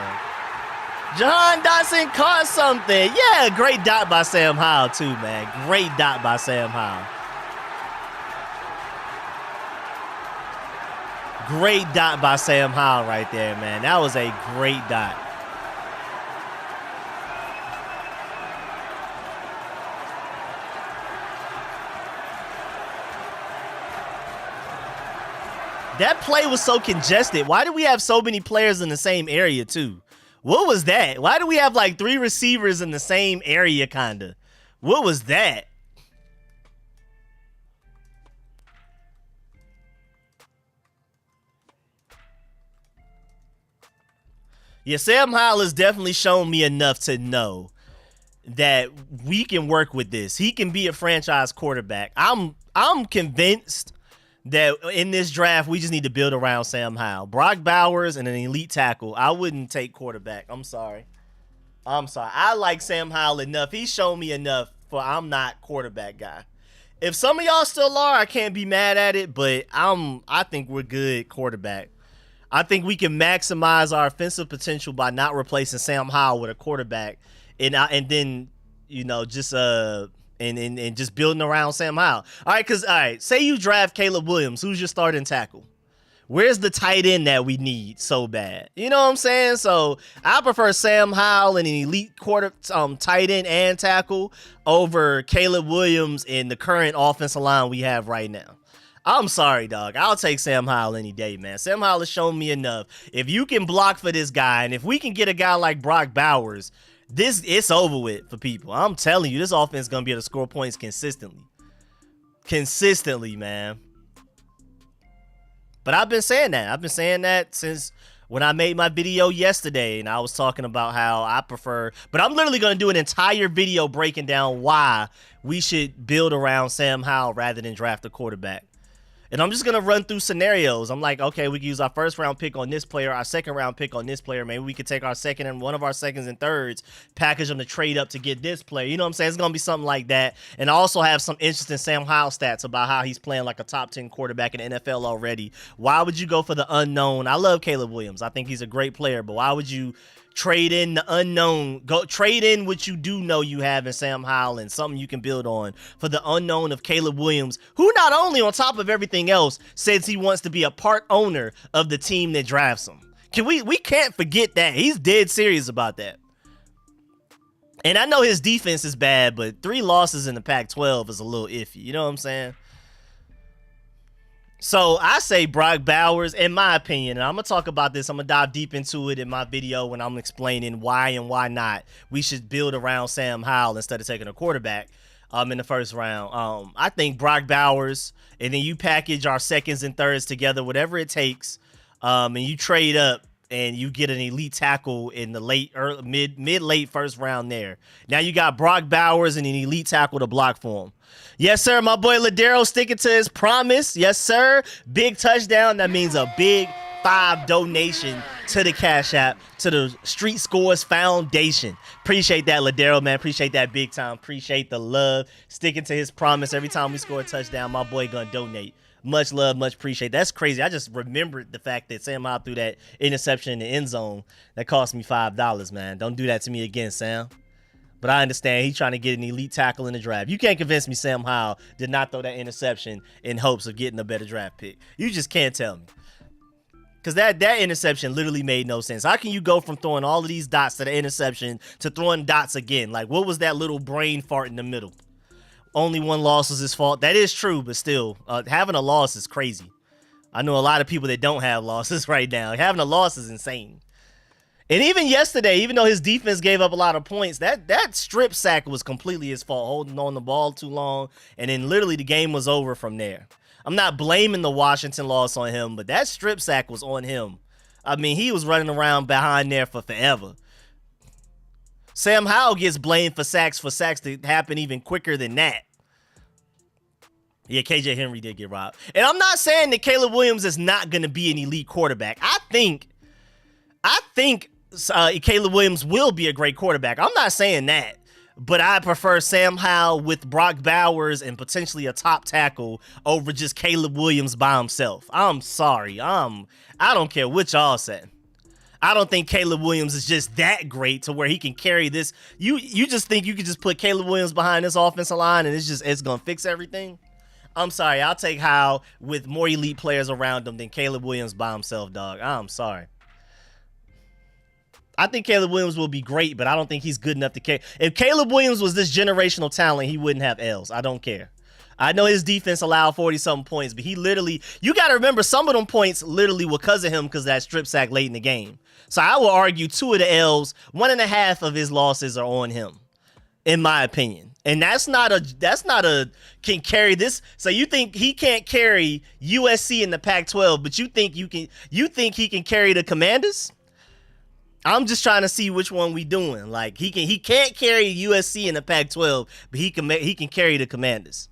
Jahan Dotson caught something. Yeah, great dot by Sam Howell too, man. Great dot by Sam Howell. Great dot by Sam Howell right there, man. That was a great dot. That play was so congested. Why do we have so many players in the same area, too? What was that? Why do we have like 3 receivers in the same area, kinda? What was that? Yeah, Sam Howell has definitely shown me enough to know that we can work with this. He can be a franchise quarterback. I'm convinced that in this draft, we just need to build around Sam Howell. Brock Bowers and an elite tackle. I wouldn't take quarterback. I'm sorry. I like Sam Howell enough. He's shown me enough for I'm not quarterback guy. If some of y'all still are, I can't be mad at it, but I think we're good quarterback. I think we can maximize our offensive potential by not replacing Sam Howell with a quarterback and then, just and just building around Sam Howell. All right, say you draft Caleb Williams, who's your starting tackle? Where's the tight end that we need so bad? You know what I'm saying? So I prefer Sam Howell and an elite tight end and tackle over Caleb Williams in the current offensive line we have right now. I'm sorry, dog. I'll take Sam Howell any day, man. Sam Howell has shown me enough. If you can block for this guy, and if we can get a guy like Brock Bowers, it's over with for people. I'm telling you, this offense is going to be able to score points consistently. Consistently, man. But I've been saying that. Since when I made my video yesterday, and I was talking about how I prefer. But I'm literally going to do an entire video breaking down why we should build around Sam Howell rather than draft a quarterback. And I'm just going to run through scenarios. I'm like, okay, we can use our first round pick on this player, our second round pick on this player. Maybe we could take our second and one of our seconds and thirds, package them to trade up to get this player. You know what I'm saying? It's going to be something like that. And I also have some interesting Sam Howell stats about how he's playing like a top 10 quarterback in the NFL already. Why would you go for the unknown? I love Caleb Williams. I think he's a great player, but why would you trade in the unknown? Go trade in what you do know you have in Sam Howell and something you can build on for the unknown of Caleb Williams, who not only on top of everything else says he wants to be a part owner of the team that drafts him. We can't forget that. He's dead serious about that. And I know his defense is bad, but 3 losses in the Pac-12 is a little iffy. You know what I'm saying? So I say Brock Bowers, in my opinion, and I'm going to talk about this. I'm going to dive deep into it in my video when I'm explaining why and why not we should build around Sam Howell instead of taking a quarterback in the first round. I think Brock Bowers, and then you package our seconds and thirds together, whatever it takes, and you trade up and you get an elite tackle in the mid-late first round there. Now you got Brock Bowers and an elite tackle to block for him. Yes, sir. My boy Ladero sticking to his promise. Yes, sir. Big touchdown. That means a big $5 donation to the Cash App, to the RicoScores Foundation. Appreciate that, Ladero, man. Appreciate that big time. Appreciate the love. Sticking to his promise. Every time we score a touchdown, my boy gonna donate. Much love, much appreciate. That's crazy. I just remembered the fact that Sam Howell threw that interception in the end zone that cost me $5, man. Don't do that to me again, Sam. But I understand he's trying to get an elite tackle in the draft. You can't convince me Sam Howell did not throw that interception in hopes of getting a better draft pick. You just can't tell me. Because that interception literally made no sense. How can you go from throwing all of these dots to the interception to throwing dots again? Like, what was that little brain fart in the middle? Only one loss was his fault. That is true, but still, having a loss is crazy. I know a lot of people that don't have losses right now. Having a loss is insane. And even yesterday, even though his defense gave up a lot of points, that strip sack was completely his fault, holding on the ball too long, and then literally the game was over from there. I'm not blaming the Washington loss on him, but that strip sack was on him. I mean, he was running around behind there for forever. Sam Howell gets blamed for sacks to happen even quicker than that. Yeah, KJ Henry did get robbed. And I'm not saying that Caleb Williams is not going to be an elite quarterback. I think Caleb Williams will be a great quarterback. I'm not saying that. But I prefer Sam Howell with Brock Bowers and potentially a top tackle over just Caleb Williams by himself. I'm sorry. I don't care what y'all say. I don't think Caleb Williams is just that great to where he can carry this. You just think you could just put Caleb Williams behind this offensive line and it's going to fix everything? I'm sorry. I'll take Howell with more elite players around him than Caleb Williams by himself, dog. I'm sorry. I think Caleb Williams will be great, but I don't think he's good enough to carry. If Caleb Williams was this generational talent, he wouldn't have L's. I don't care. I know his defense allowed 40-something points, but he literally, you got to remember some of them points literally were because of him because of that strip sack late in the game. So I will argue 2 of the L's, 1.5 of his losses are on him, in my opinion. And that's not a can carry this. So you think he can't carry USC in the Pac-12, but you think he can carry the Commanders? I'm just trying to see which one we doing. Like he can't carry USC in the Pac-12, but he can carry the Commanders.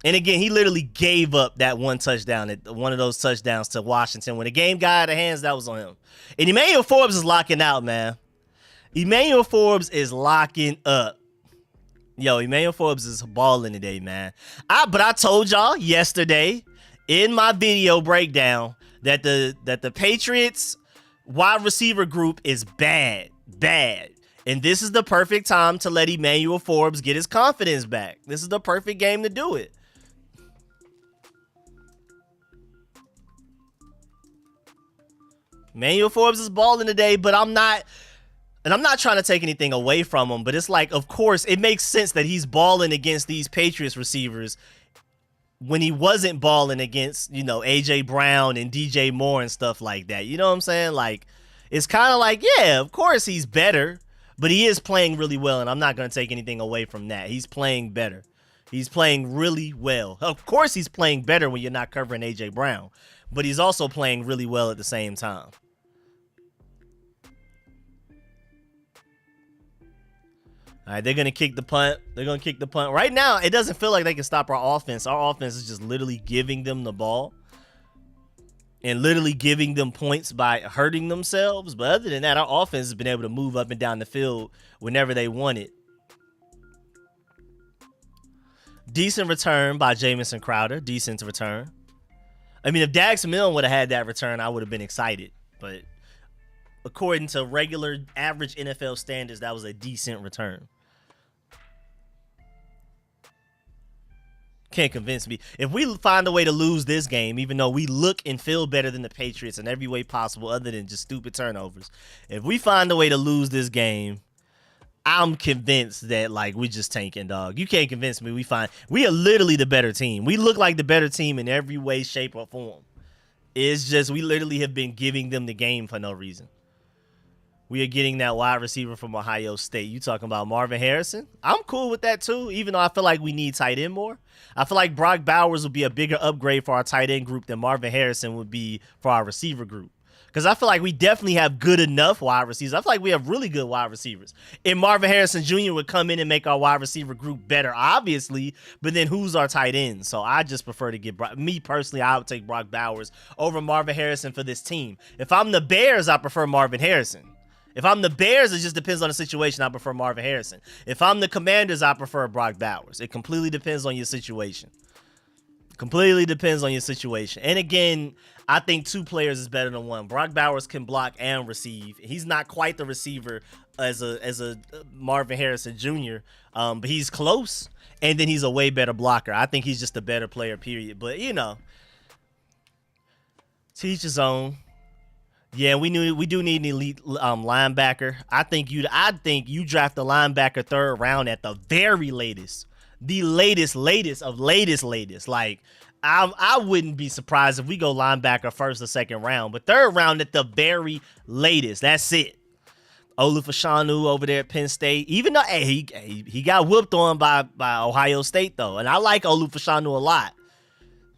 And again, he literally gave up that one touchdown, one of those touchdowns to Washington. When the game got out of hands, that was on him. And Emmanuel Forbes is locking out, man. Emmanuel Forbes is locking up. Yo, Emmanuel Forbes is balling today, man. But I told y'all yesterday in my video breakdown that the Patriots wide receiver group is bad. And this is the perfect time to let Emmanuel Forbes get his confidence back. This is the perfect game to do it. Emmanuel Forbes is balling today, but I'm not trying to take anything away from him, but it's like, of course, it makes sense that he's balling against these Patriots receivers when he wasn't balling against, A.J. Brown and DJ Moore and stuff like that. You know what I'm saying? Like, it's kind of like, yeah, of course he's better, but he is playing really well, and I'm not going to take anything away from that. He's playing better. He's playing really well. Of course he's playing better when you're not covering A.J. Brown, but he's also playing really well at the same time. All right, they're going to kick the punt. They're going to kick the punt. Right now, it doesn't feel like they can stop our offense. Our offense is just literally giving them the ball and literally giving them points by hurting themselves. But other than that, our offense has been able to move up and down the field whenever they want it. Decent return by Jamison Crowder. Decent return. I mean, if Dax Milne would have had that return, I would have been excited. But according to regular average NFL standards, that was a decent return. Can't convince me. If we find a way to lose this game, even though we look and feel better than the Patriots in every way possible other than just stupid turnovers, if we find a way to lose this game, I'm convinced that, like, we're just tanking, dog. You can't convince me. We are literally the better team. We look like the better team in every way, shape, or form. It's just we literally have been giving them the game for no reason. We are getting that wide receiver from Ohio State. You talking about Marvin Harrison? I'm cool with that too, even though I feel like we need tight end more. I feel like Brock Bowers would be a bigger upgrade for our tight end group than Marvin Harrison would be for our receiver group. Because I feel like we definitely have good enough wide receivers. I feel like we have really good wide receivers. And Marvin Harrison Jr. would come in and make our wide receiver group better, obviously. But then who's our tight end? So I just prefer to get me personally, I would take Brock Bowers over Marvin Harrison for this team. If I'm the Bears, I prefer Marvin Harrison. If I'm the Bears, it just depends on the situation. I prefer Marvin Harrison. If I'm the Commanders, I prefer Brock Bowers. It completely depends on your situation. Completely depends on your situation. And again, I think two players is better than one. Brock Bowers can block and receive. He's not quite the receiver as a Marvin Harrison Jr., but he's close. And then he's a way better blocker. I think he's just a better player, period. But, you know, teach his own. Yeah, we do need an elite linebacker. I think you draft the linebacker third round at the very latest. The latest of latest. Like, I wouldn't be surprised if we go linebacker first or second round, but third round at the very latest. That's it. Olufashanu over there at Penn State, even though he got whooped on by Ohio State though, and I like Olufashanu a lot.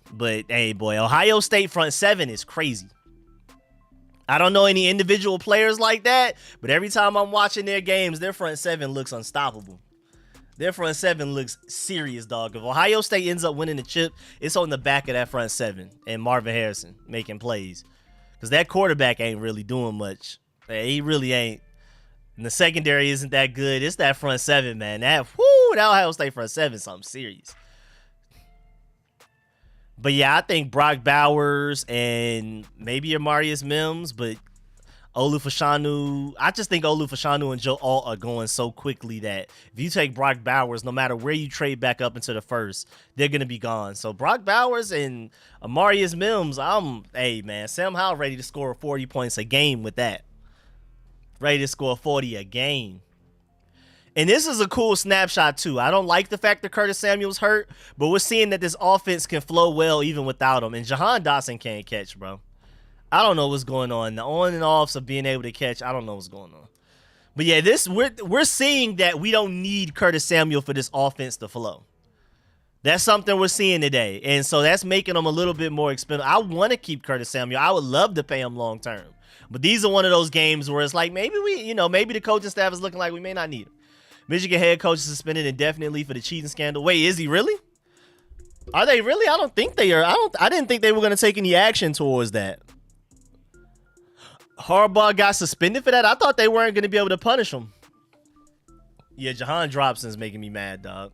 But hey, boy, Ohio State front seven is crazy. I don't know any individual players like that, but every time I'm watching their games, their front seven looks unstoppable. Their front seven looks serious, dog. If Ohio State ends up winning the chip, it's on the back of that front seven and Marvin Harrison making plays. Because that quarterback ain't really doing much. He really ain't. And the secondary isn't that good. It's that front seven, man. That Ohio State front seven is something serious. But yeah, I think Brock Bowers and maybe Amarius Mims, but Olufashanu, I just think Olufashanu and Joe Alt are going so quickly that if you take Brock Bowers, no matter where you trade back up into the first, they're going to be gone. So Brock Bowers and Amarius Mims, hey man, Sam Howell ready to score 40 points a game with that. Ready to score 40 a game. And this is a cool snapshot, too. I don't like the fact that Curtis Samuel's hurt, but we're seeing that this offense can flow well even without him. And Jahan Dotson can't catch, bro. I don't know what's going on. The on and offs of being able to catch, I don't know what's going on. But yeah, we're seeing that we don't need Curtis Samuel for this offense to flow. That's something we're seeing today. And so that's making them a little bit more expensive. I want to keep Curtis Samuel. I would love to pay him long term. But these are one of those games where it's like maybe maybe the coaching staff is looking like we may not need him. Michigan head coach is suspended indefinitely for the cheating scandal. Wait, is he really? Are they really? I don't think they are. I didn't think they were going to take any action towards that. Harbaugh got suspended for that? I thought they weren't going to be able to punish him. Yeah, Jahan Dropson's making me mad, dog.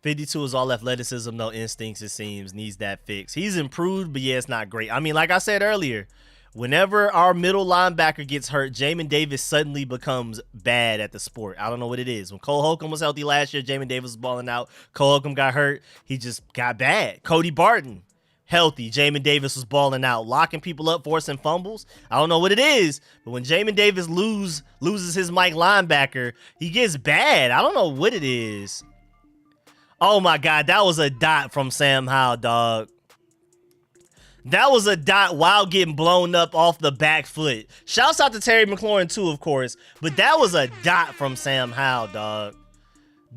$52 is all athleticism, no instincts, it seems. Needs that fix. He's improved, but yeah, it's not great. I mean, like I said earlier, whenever our middle linebacker gets hurt, Jamin Davis suddenly becomes bad at the sport. I don't know what it is. When Cole Holcomb was healthy last year, Jamin Davis was balling out. Cole Holcomb got hurt. He just got bad. Cody Barton, healthy. Jamin Davis was balling out, locking people up, forcing fumbles. I don't know what it is, but when Jamin Davis loses his Mike linebacker, he gets bad. I don't know what it is. Oh my God, that was a dot from Sam Howell, dog. That was a dot while getting blown up off the back foot. Shouts out to Terry McLaurin too, of course. But that was a dot from Sam Howell, dog.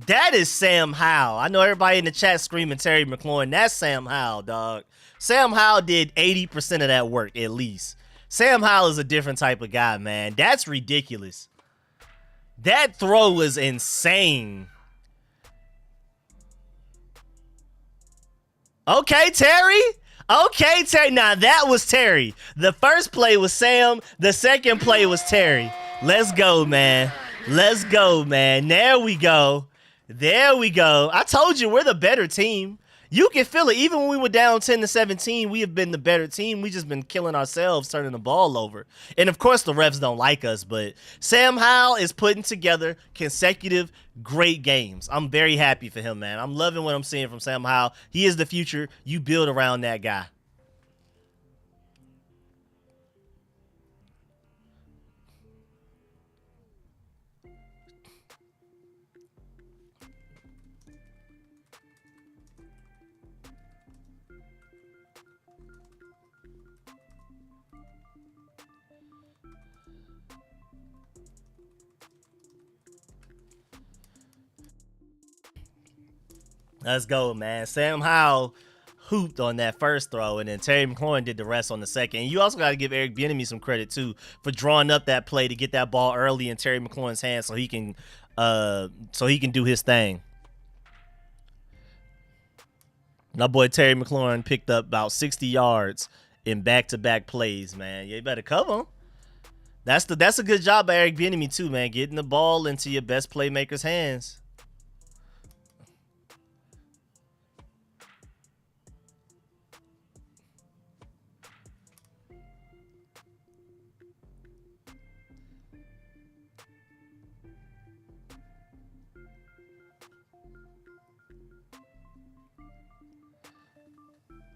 That is Sam Howell. I know everybody in the chat screaming Terry McLaurin. That's Sam Howell, dog. Sam Howell did 80% of that work at least. Sam Howell is a different type of guy, man. That's ridiculous. That throw was insane. Okay, Terry. Okay, Terry. Now, that was Terry. The first play was Sam. The second play was Terry. Let's go, man. Let's go, man. There we go. There we go. I told you we're the better team. You can feel it. Even when we were down 10-17, we have been the better team. We just been killing ourselves, turning the ball over. And, of course, the refs don't like us. But Sam Howell is putting together consecutive great games. I'm very happy for him, man. I'm loving what I'm seeing from Sam Howell. He is the future. You build around that guy. Let's go, man. Sam Howell hooped on that first throw, and then Terry McLaurin did the rest on the second. And you also got to give Eric Bieniemy some credit, too, for drawing up that play to get that ball early in Terry McLaurin's hands so he can do his thing. My boy Terry McLaurin picked up about 60 yards in back-to-back plays, man. You better cover him. That's a good job by Eric Bieniemy, too, man, getting the ball into your best playmaker's hands.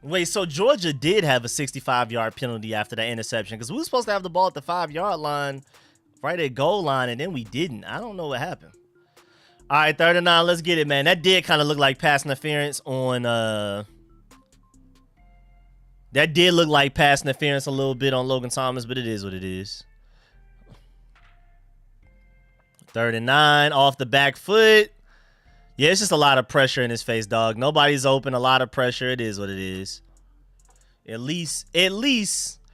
Wait, so Georgia did have a 65-yard penalty after that interception because we were supposed to have the ball at the 5-yard line, right at goal line, and then we didn't. I don't know what happened. All right, 3rd and 9. Let's get it, man. That did kind of look like pass interference on that did look like pass interference a little bit on Logan Thomas, but it is what it is. 3rd and 9, off the back foot. Yeah, it's just a lot of pressure in his face, dog. Nobody's open. A lot of pressure. It is what it is. At least it's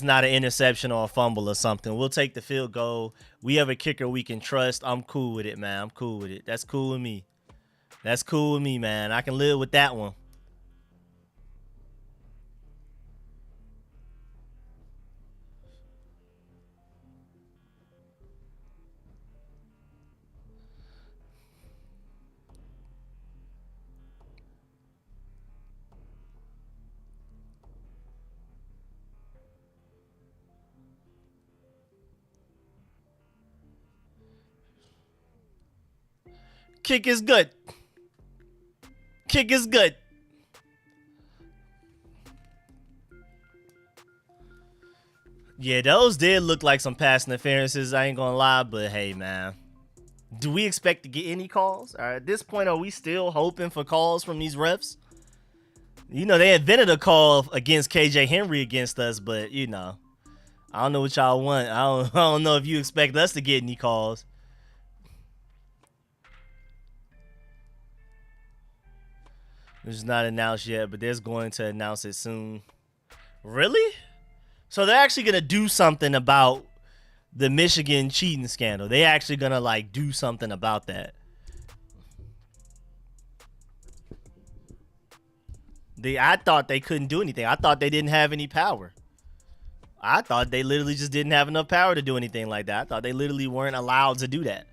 not an interception or a fumble or something. We'll take the field goal. We have a kicker we can trust. I'm cool with it, man. I'm cool with it. That's cool with me. That's cool with me, man. I can live with that one. Kick is good. Kick is good. Yeah, those did look like some pass interferences. I ain't gonna lie, but hey, man. Do we expect to get any calls? At this point, are we still hoping for calls from these refs? You know, they invented a call against KJ Henry against us, but, you know, I don't know what y'all want. I don't know if you expect us to get any calls. It's not announced yet, but they're going to announce it soon. Really? So they're actually going to do something about the Michigan cheating scandal. They actually going to, like, do something about that. I thought they couldn't do anything. I thought they didn't have any power. I thought they literally just didn't have enough power to do anything like that. I thought they literally weren't allowed to do that.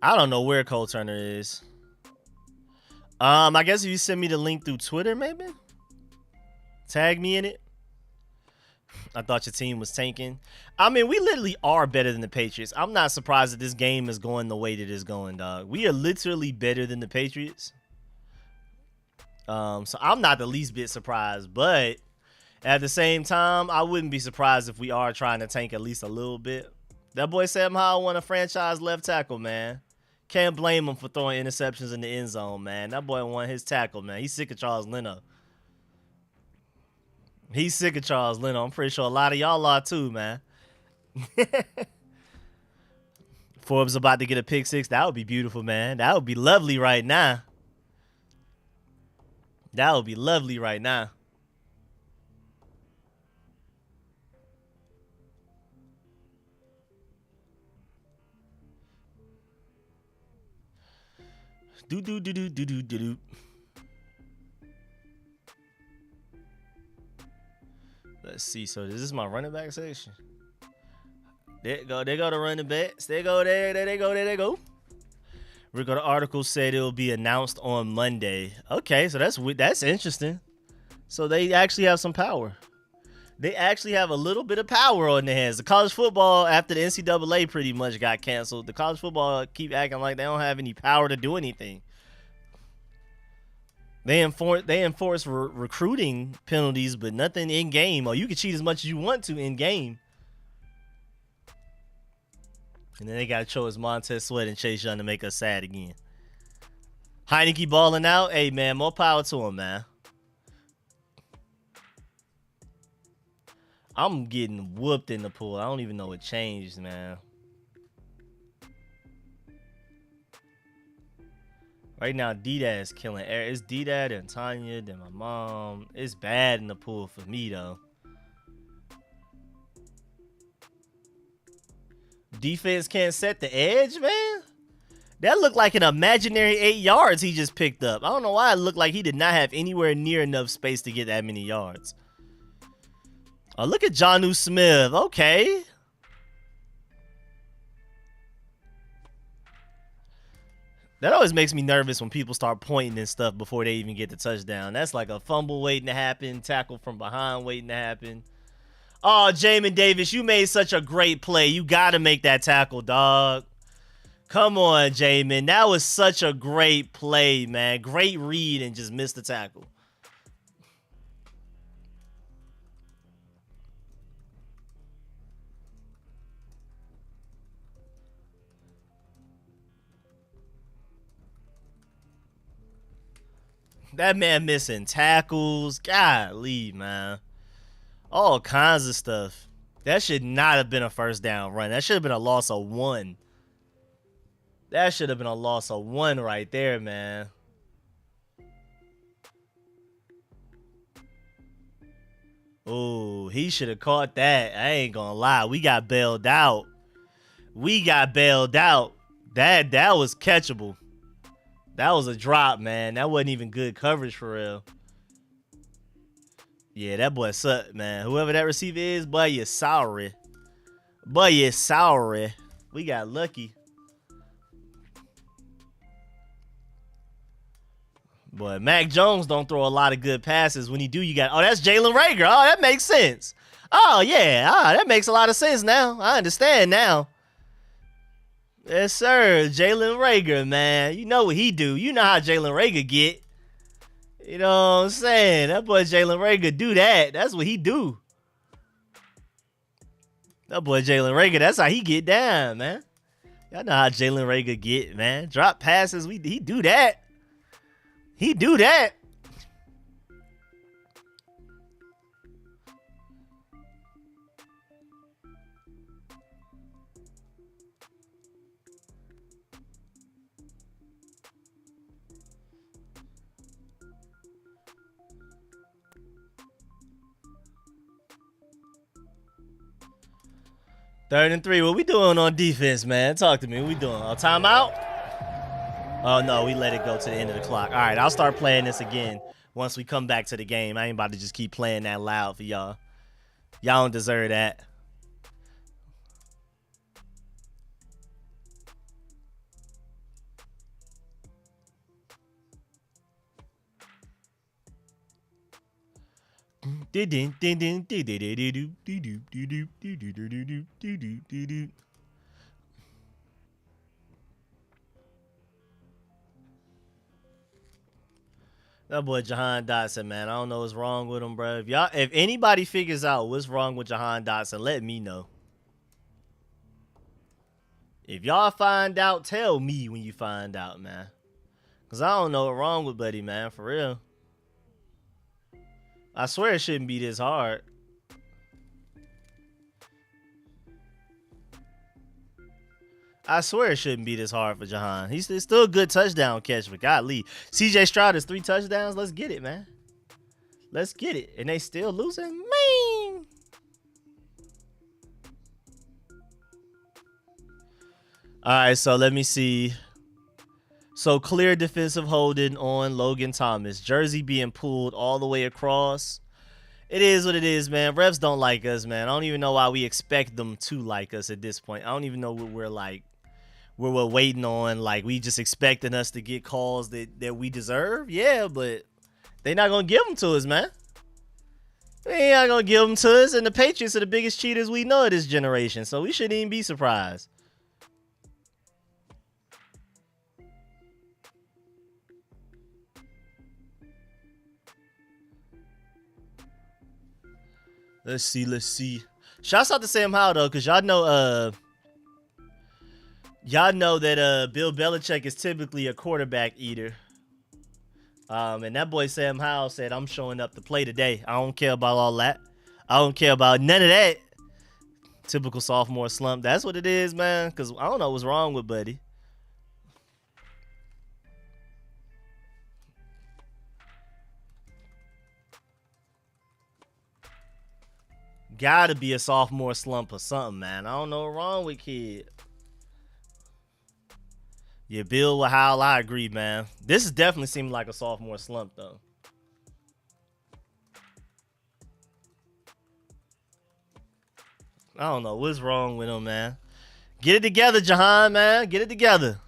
I don't know where Cole Turner is. I guess if you send me the link through Twitter, maybe? Tag me in it. I thought your team was tanking. I mean, we literally are better than the Patriots. I'm not surprised that this game is going the way that it's going, dog. We are literally better than the Patriots. So I'm not the least bit surprised, but at the same time, I wouldn't be surprised if we are trying to tank at least a little bit. That boy Sam Howell won a franchise left tackle, man. Can't blame him for throwing interceptions in the end zone, man. That boy won his tackle, man. He's sick of Charles Leno. He's sick of Charles Leno. I'm pretty sure a lot of y'all are too, man. Forbes about to get a pick six. That would be beautiful, man. That would be lovely right now. That would be lovely right now. Do do do do do do do do. Let's see. So this is my running back section. There go the running backs. There they go. Rico, the article said it will be announced on Monday. Okay, so that's interesting. So they actually have some power. They actually have a little bit of power on their hands. The college football, after the NCAA pretty much got canceled, the college football keep acting like they don't have any power to do anything. They enforce recruiting penalties, but nothing in game. Or you can cheat as much as you want to in game. And then they got to chose Montez Sweat and Chase Young to make us sad again. Heineke balling out. Hey, man, more power to him, man. I'm getting whooped in the pool. I don't even know what changed, man. Right now, D-Dad is killing air. It's D-Dad and Tanya, then my mom. It's bad in the pool for me, though. Defense can't set the edge, man. That looked like an imaginary 8 yards he just picked up. I don't know why it looked like he did not have anywhere near enough space to get that many yards. Oh, look at Jonnu Smith. Okay. That always makes me nervous when people start pointing and stuff before they even get the touchdown. That's like a fumble waiting to happen, tackle from behind waiting to happen. Oh, Jamin Davis, you made such a great play. You got to make that tackle, dog. Come on, Jamin. That was such a great play, man. Great read and just missed the tackle. That man missing tackles. Golly, man. All kinds of stuff. That should not have been a first down run. That should have been a loss of 1. That should have been a loss of 1 right there, man. Oh, he should have caught that. I ain't gonna lie. We got bailed out. We got bailed out. That was catchable. That was a drop, man. That wasn't even good coverage for real. Yeah, that boy sucked, man. Whoever that receiver is, boy, you're sorry. Boy, you're sorry. We got lucky. Boy, Mac Jones don't throw a lot of good passes. When he do, you got... Oh, that's Jalen Reagor. Oh, that makes sense. Oh, yeah. Oh, that makes a lot of sense now. I understand now. Yes, sir. Jalen Reagor, man. You know what he do. You know how Jalen Reagor get. You know what I'm saying? That boy Jalen Reagor do that. That's what he do. That boy Jalen Reagor, that's how he get down, man. Y'all know how Jalen Reagor get, man. Drop passes. He do that. He do that. Third and 3. What we doing on defense, man? Talk to me. What we doing? A timeout? Oh, no. We let it go to the end of the clock. All right. I'll start playing this again once we come back to the game. I ain't about to just keep playing that loud for y'all. Y'all don't deserve that. That boy Jahan Dotson, man. I don't know what's wrong with him, bro. If anybody figures out what's wrong with Jahan Dotson, let me know. If y'all find out, tell me when you find out, man. Because I don't know what's wrong with Buddy, man, for real. I swear it shouldn't be this hard. I swear it shouldn't be this hard for Jahan. He's still a good touchdown catch, but golly. CJ Stroud has 3 touchdowns. Let's get it, man. Let's get it. And they still losing? Man. All right, so let me see. So clear defensive holding on Logan Thomas. Jersey being pulled all the way across. It is what it is, man. Refs don't like us, man. I don't even know why we expect them to like us at this point. I don't even know what we're like. We're waiting on. Like, we just expecting us to get calls that we deserve. Yeah, but they not going to give them to us, man. They ain't going to give them to us. And the Patriots are the biggest cheaters we know of this generation. So we shouldn't even be surprised. Let's see. Shouts out to Sam Howell, though, because y'all know that Bill Belichick is typically a quarterback eater. And that boy Sam Howell said, I'm showing up to play today. I don't care about all that. I don't care about none of that. Typical sophomore slump. That's what it is, man, because I don't know what's wrong with Buddy. Gotta be a sophomore slump or something, man. I don't know what's wrong with kid. Yeah, Bill with Howell, I agree, man. This is definitely seeming like a sophomore slump, though. I don't know what's wrong with him, man. Get it together, Jahan, man. Get it together.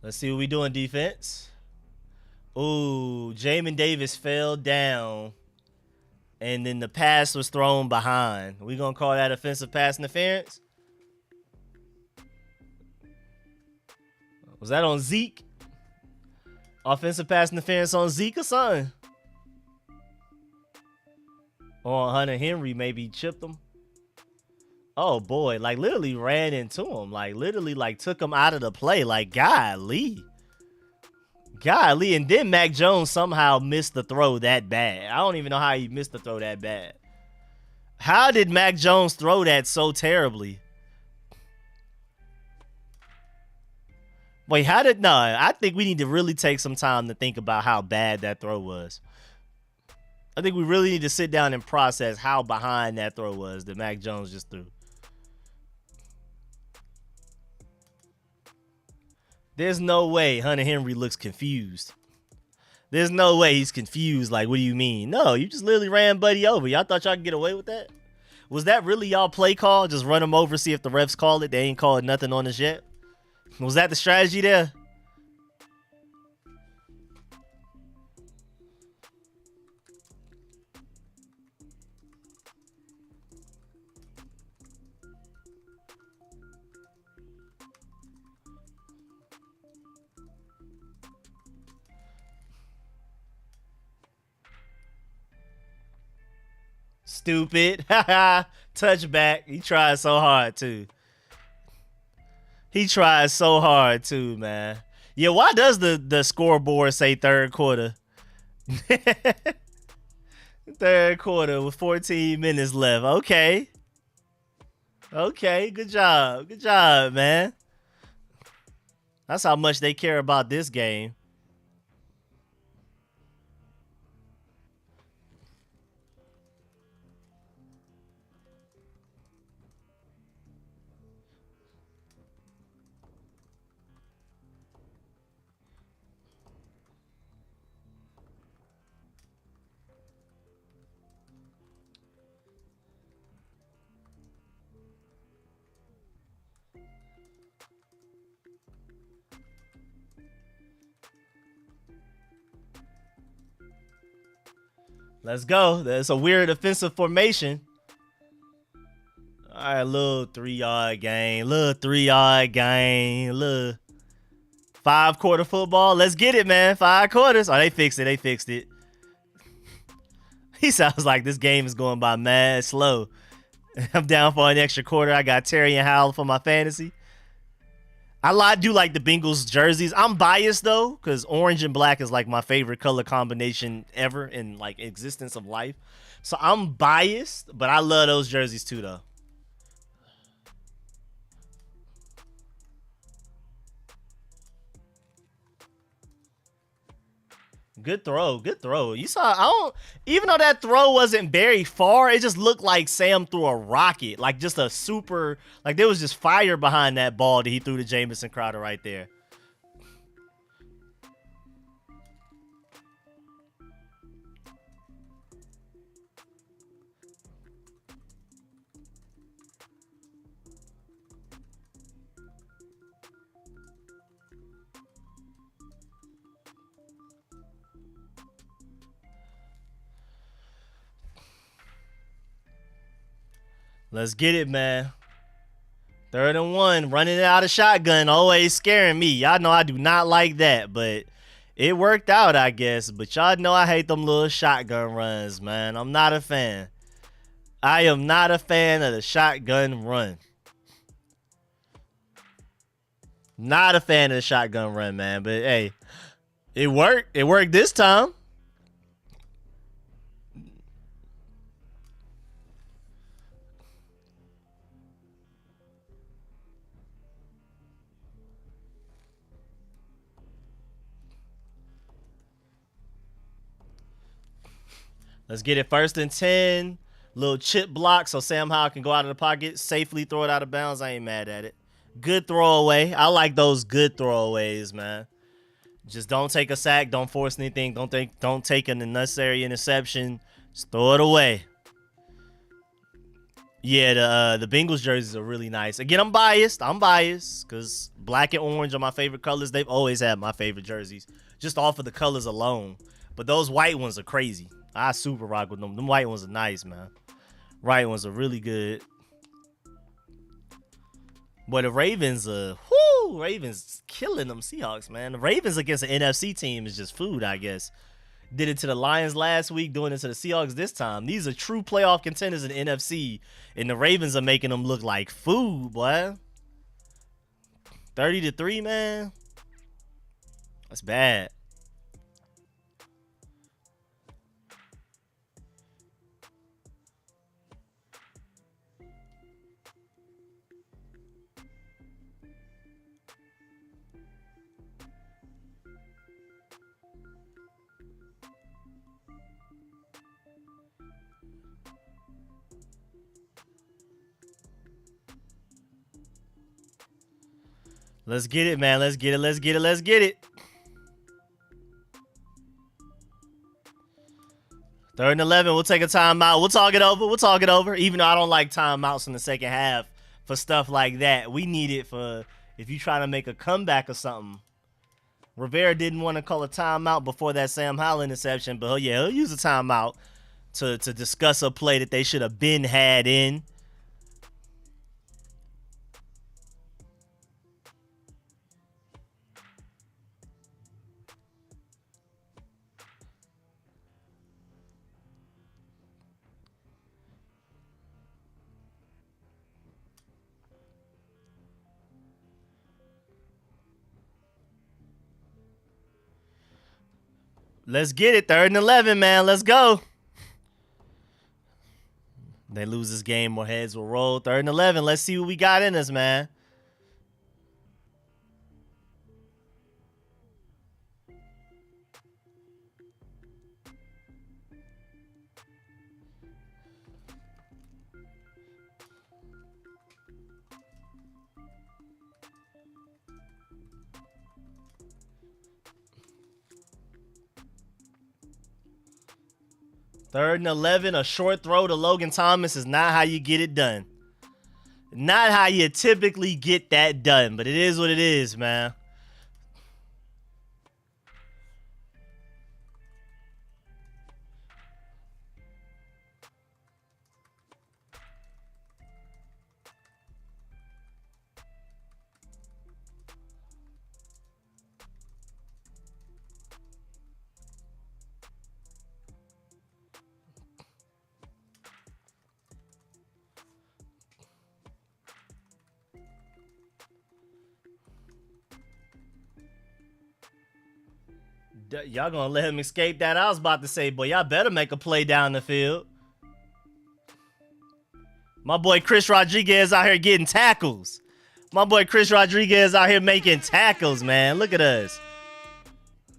Let's see what we doing, defense. Ooh, Jamin Davis fell down. And then the pass was thrown behind. We gonna call that offensive pass interference? Was that on Zeke? Offensive pass interference on Zeke or something? Or on Hunter Henry, maybe chipped him. Oh boy, like literally ran into him. Like literally like took him out of the play. Like golly. Golly. And then Mac Jones somehow missed the throw that bad. I don't even know how he missed the throw that bad. How did Mac Jones throw that so terribly? Wait, no, I think we need to really take some time to think about how bad that throw was. I think we really need to sit down and process how behind that throw was that Mac Jones just threw. There's no way Hunter Henry looks confused. There's no way he's confused. Like, what do you mean? No, you just literally ran Buddy over. Y'all thought y'all could get away with that? Was that really y'all play call? Just run him over, see if the refs call it. They ain't called nothing on us yet. Was that the strategy there? Stupid. Touchback. He tried so hard, too. He tried so hard, too, man. Yeah, why does the scoreboard say third quarter? Third quarter with 14 minutes left. Okay. Okay, good job. Good job, man. That's how much they care about this game. Let's go. That's a weird offensive formation. All right, little 3-yard gain. Little 3-yard gain. Little 5-quarter football. Let's get it, man. 5 quarters. Oh, they fixed it. They fixed it. He sounds like this game is going by mad slow. I'm down for an extra quarter. I got Terry and Howell for my fantasy. I do like the Bengals jerseys. I'm biased though, because orange and black is like my favorite color combination ever in like existence of life. So I'm biased, but I love those jerseys too though. Good throw, good throw. You saw, even though that throw wasn't very far, it just looked like Sam threw a rocket. Like just a super, like there was just fire behind that ball that he threw to Jamison Crowder right there. Let's get it, man. 3rd and 1, running it out of shotgun, always scaring me. Y'all know I do not like that, but it worked out, I guess. But y'all know I hate them little shotgun runs, man. I'm not a fan. I am not a fan of the shotgun run. Not a fan of the shotgun run, man. But hey, it worked. It worked this time. Let's get it 1st and 10. Little chip block so Sam Howell can go out of the pocket, safely throw it out of bounds. I ain't mad at it. Good throwaway. I like those good throwaways, man. Just don't take a sack. Don't force anything. Don't take an unnecessary interception. Just throw it away. Yeah, the Bengals jerseys are really nice. Again, I'm biased. Because black and orange are my favorite colors. They've always had my favorite jerseys. Just off of the colors alone. But those white ones are crazy. I super rock with them. Them white ones are nice, man. White ones are really good. But the Ravens Ravens killing them Seahawks, man. The Ravens against an NFC team is just food, I guess. Did it to the Lions last week, doing it to the Seahawks this time. These are true playoff contenders in the NFC, and the Ravens are making them look like food, boy. 30-3, man. That's bad. Let's get it, man. Let's get it. Let's get it. Let's get it. 3rd and 11. We'll take a timeout. We'll talk it over. We'll talk it over. Even though I don't like timeouts in the second half for stuff like that. We need it for if you try to make a comeback or something. Rivera didn't want to call a timeout before that Sam Howell interception, but yeah, he'll use a timeout to discuss a play that they should have been had in. Let's get it. 3rd and 11, man. Let's go. They lose this game, more heads will roll. 3rd and 11. Let's see what we got in us, man. Third and 11, a short throw to Logan Thomas is not how you get it done. Not how you typically get that done, but it is what it is, man. Y'all gonna let him escape that? I was about to say, boy, y'all better make a play down the field. My boy Chris Rodriguez out here getting tackles. My boy Chris Rodriguez out here making tackles, man. Look at us.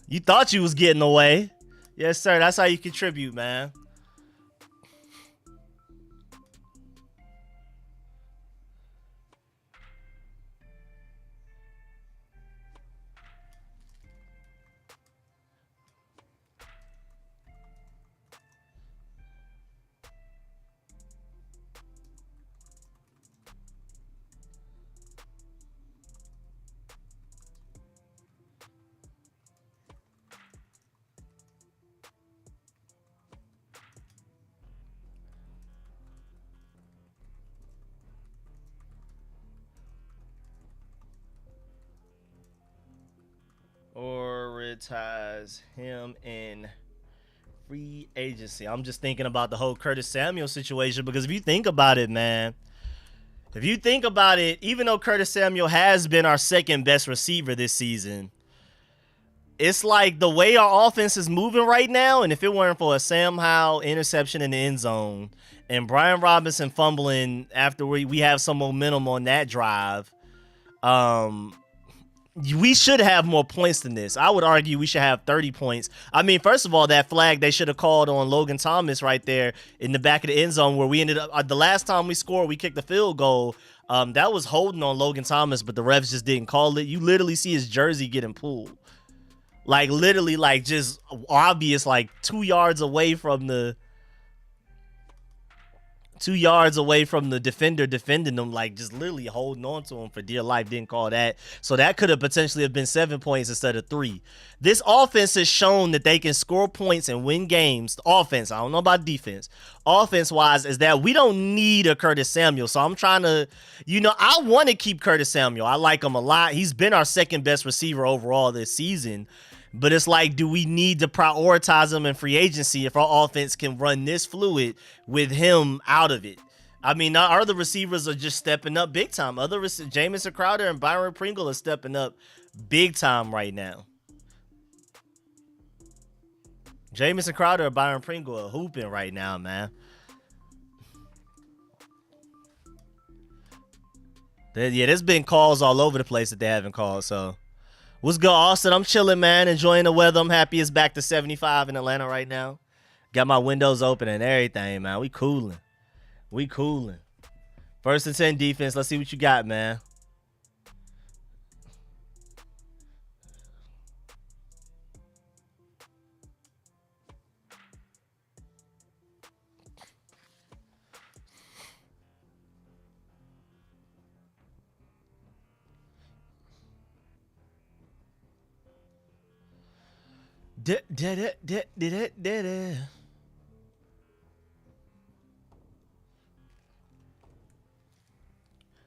You thought you was getting away. Yes, sir. That's how you contribute, man. Prioritize him in free agency. I'm just thinking about the whole Curtis Samuel situation, because if you think about it, man, if you think about it, even though Curtis Samuel has been our second best receiver this season, it's like the way our offense is moving right now, and if it weren't for a Sam Howell interception in the end zone and Brian Robinson fumbling after we have some momentum on that drive, we should have more points than this. I would argue we should have 30 points. I mean, first of all, that flag they should have called on Logan Thomas right there in the back of the end zone, where we ended up, the last time we scored, we kicked the field goal. That was holding on Logan Thomas, but the refs just didn't call it. You literally see his jersey getting pulled. Like, literally, like, just obvious, like, 2 yards away from the defender defending them, like, just literally holding on to him for dear life. Didn't call that. So that could have potentially have been 7 points instead of 3. This offense has shown that they can score points and win games. Offense, I don't know about defense. Offense-wise, is that we don't need a Curtis Samuel. So I'm trying to, I want to keep Curtis Samuel. I like him a lot. He's been our second best receiver overall this season. But it's like, do we need to prioritize him in free agency if our offense can run this fluid with him out of it? I mean, our other receivers are just stepping up big time. Jamison Crowder and Byron Pringle are stepping up big time right now. Jamison Crowder and Byron Pringle are hooping right now, man. There's been calls all over the place that they haven't called, so... What's good, Austin? I'm chilling, man. Enjoying the weather. I'm happy it's back to 75 in Atlanta right now. Got my windows open and everything, man. We cooling. We cooling. 1st and 10 defense. Let's see what you got, man.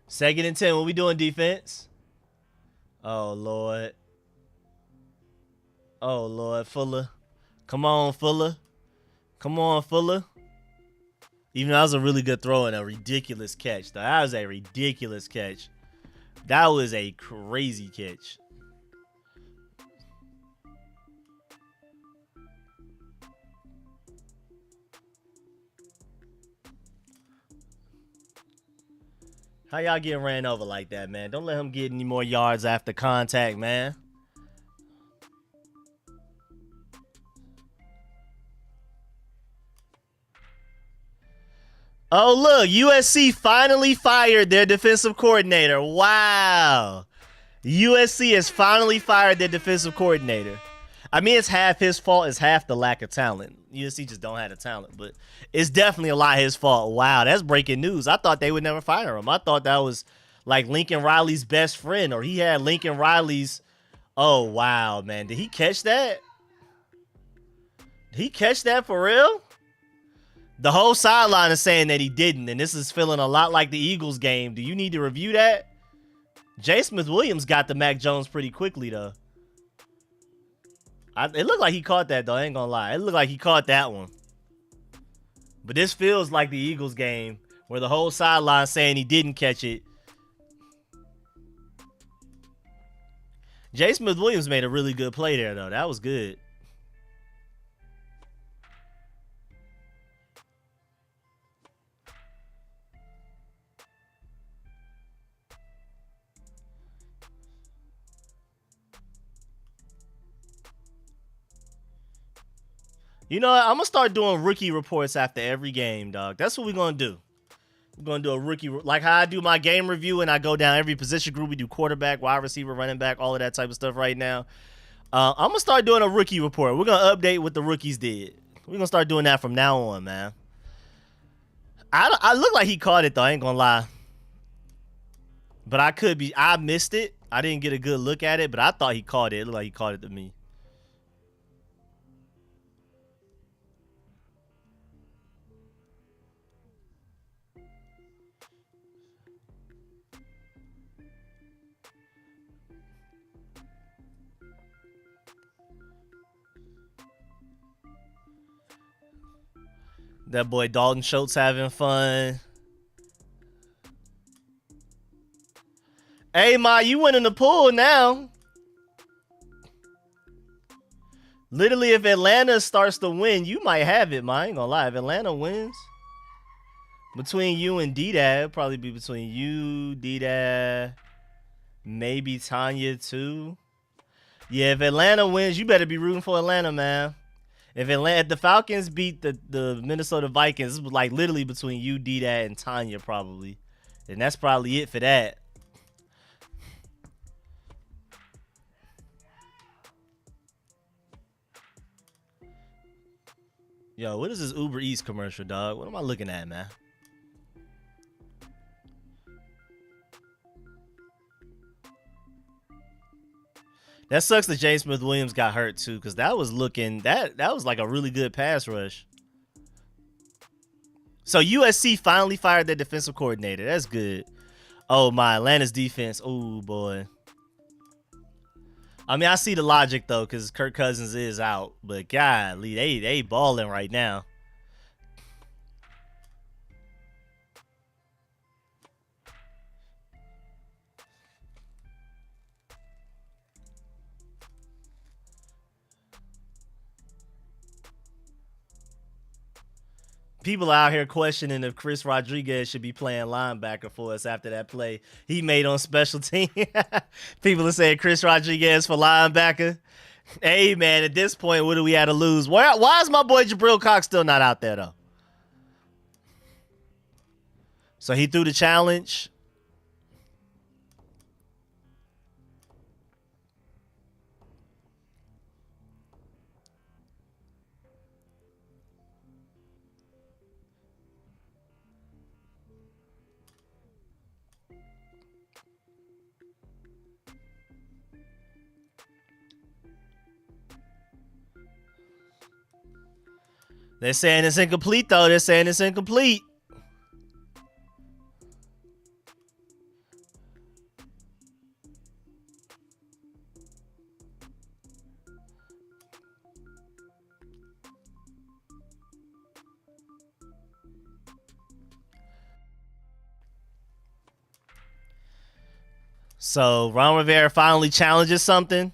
Second and 10. What we doing, defense? Oh, Lord. Oh, Lord. Fuller. Come on, Fuller. Come on, Fuller. Even though that was a really good throw and a ridiculous catch. Though. That was a ridiculous catch. That was a crazy catch. How y'all getting ran over like that, man? Don't let him get any more yards after contact, man. Oh, look. USC finally fired their defensive coordinator. Wow. USC has finally fired their defensive coordinator. I mean, it's half his fault. It's half the lack of talent. USC just don't have the talent, but it's definitely a lot his fault. Wow, that's breaking news. I thought they would never fire him. I thought that was like Lincoln Riley's best friend, or he had Lincoln Riley's. Oh, wow, man. Did he catch that? Did he catch that for real? The whole sideline is saying that he didn't, and this is feeling a lot like the Eagles game. Do you need to review that? J. Smith-Williams got to Mac Jones pretty quickly, though. It looked like he caught that, though. I ain't gonna lie. It looked like he caught that one. But this feels like the Eagles game, where the whole sideline saying he didn't catch it. J. Smith-Williams made a really good play there, though. That was good. You know what? I'm gonna start doing rookie reports after every game, dog. That's what we're gonna do. We're gonna do a rookie, like how I do my game review and I go down every position group. We do quarterback, wide receiver, running back, all of that type of stuff right now. I'm gonna start doing a rookie report. We're gonna update what the rookies did. We're gonna start doing that from now on, man. I look like he caught it though. I ain't gonna lie, but I could be. I missed it. I didn't get a good look at it, but I thought he caught it. It looked like he caught it to me. That boy Dalton Schultz having fun. Hey, Ma, you went in the pool now. Literally, if Atlanta starts to win, you might have it, Ma. I ain't gonna lie. If Atlanta wins, between you and D-Dad, it'll probably be between you, D-Dad, maybe Tanya too. Yeah, if Atlanta wins, you better be rooting for Atlanta, man. If the Falcons beat the Minnesota Vikings, it was like literally between you, D-Dad, and Tanya probably. And that's probably it for that. Yo, what is this Uber Eats commercial, dog? What am I looking at, man? That sucks that James Smith-Williams got hurt too, because that was looking that was like a really good pass rush. So USC finally fired their defensive coordinator. That's good. Oh my, Atlanta's defense. Oh boy. I mean, I see the logic though, because Kirk Cousins is out. But golly, they balling right now. People out here questioning if Chris Rodriguez should be playing linebacker for us after that play he made on special team. People are saying Chris Rodriguez for linebacker. Hey, man, at this point, what do we have to lose? Why is my boy Jabril Cox still not out there, though? So he threw the challenge. They're saying it's incomplete, though. They're saying it's incomplete. So Ron Rivera finally challenges something.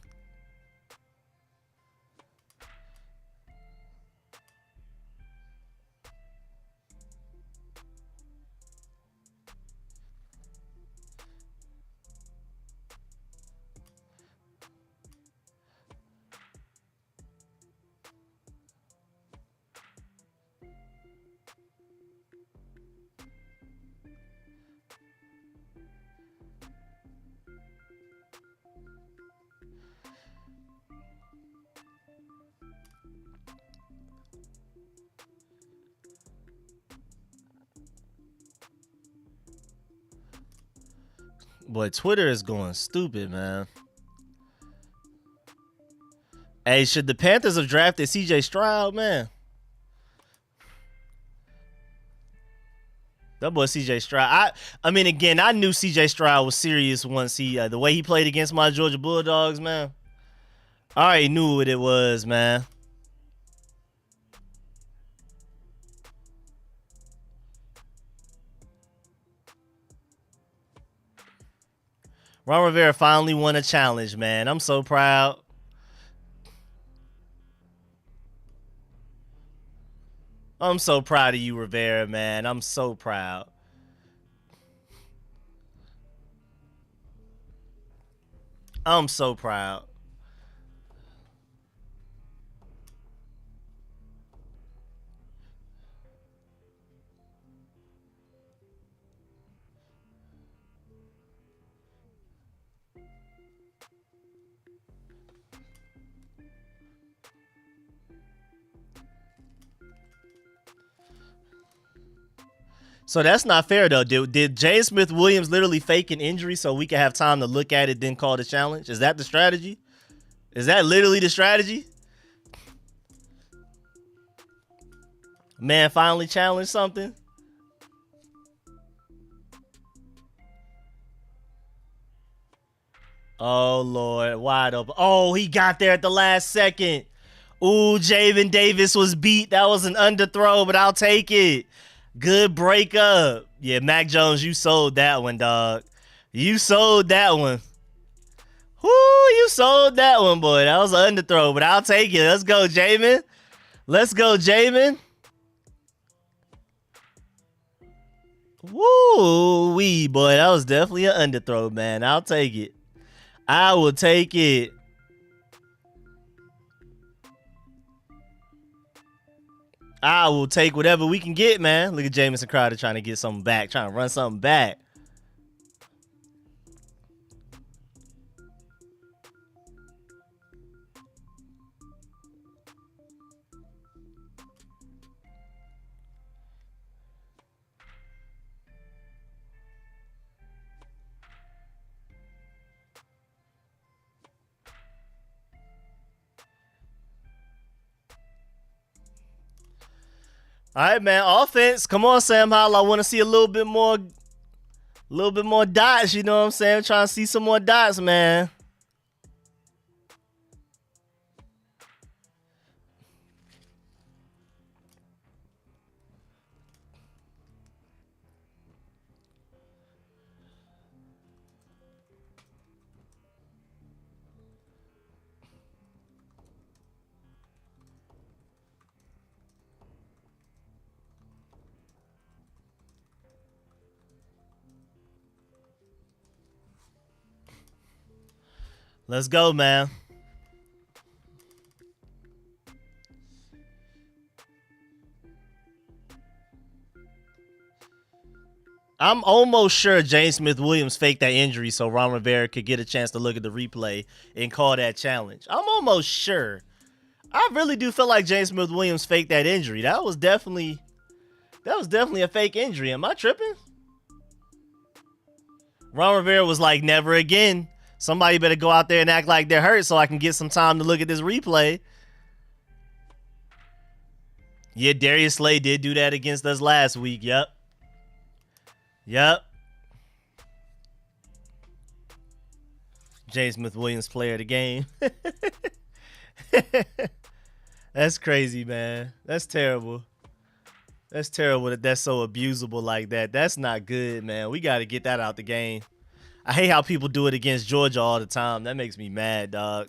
Boy, Twitter is going stupid, man. Hey, should the Panthers have drafted C.J. Stroud, man? That boy C.J. Stroud. I mean, again, I knew C.J. Stroud was serious once the way he played against my Georgia Bulldogs, man. I already knew what it was, man. Ron Rivera finally won a challenge, man. I'm so proud. I'm so proud of you, Rivera, man. I'm so proud. I'm so proud. So that's not fair though. Did James Smith-Williams literally fake an injury so we can have time to look at it, then call the challenge? Is that the strategy? Is that literally the strategy? Man finally challenged something. Oh Lord, wide open. Oh, he got there at the last second. Ooh, Javen Davis was beat. That was an underthrow, but I'll take it. Good breakup. Yeah, Mac Jones, you sold that one, dog. You sold that one. Whoo, you sold that one, boy. That was an underthrow, but I'll take it. Let's go, Jamin. Let's go, Jamin. Woo wee, boy. That was definitely an underthrow, man. I'll take it. I will take it. I will take whatever we can get, man. Look at Jamison Crowder trying to get something back, trying to run something back. All right, man. Offense. Come on, Sam Howell. I want to see a little bit more dots. You know what I'm saying? I'm trying to see some more dots, man. Let's go, man. I'm almost sure James Smith-Williams faked that injury so Ron Rivera could get a chance to look at the replay and call that challenge. I'm almost sure. I really do feel like James Smith-Williams faked that injury. That was definitely a fake injury. Am I tripping? Ron Rivera was like, never again. Somebody better go out there and act like they're hurt so I can get some time to look at this replay. Yeah, Darius Slay did do that against us last week. Yep. James Smith-Williams, player of the game. That's crazy, man. That's terrible. That's terrible that that's so abusable like that. That's not good, man. We got to get that out the game. I hate how people do it against Georgia all the time. That makes me mad, dog.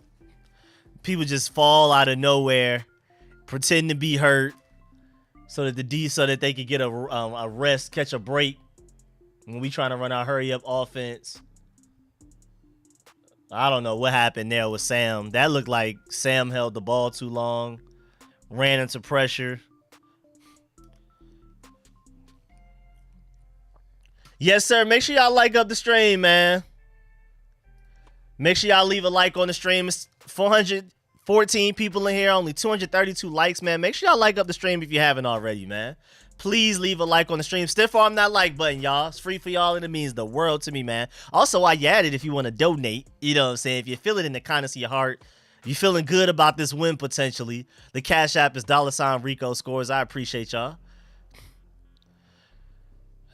People just fall out of nowhere, pretend to be hurt, so that they could get a rest, catch a break when we trying to run our hurry up offense. I don't know what happened there with Sam. That looked like Sam held the ball too long, ran into pressure. Yes, sir. Make sure y'all like up the stream, man. Make sure y'all leave a like on the stream. It's 414 people in here, only 232 likes, man. Make sure y'all like up the stream if you haven't already, man. Please leave a like on the stream. Stiff arm that like button, y'all. It's free for y'all and it means the world to me, man. Also, I added if you want to donate, you know what I'm saying? If you feel it in the kindness of your heart, you feeling good about this win potentially, the Cash App is $RicoScores. I appreciate y'all.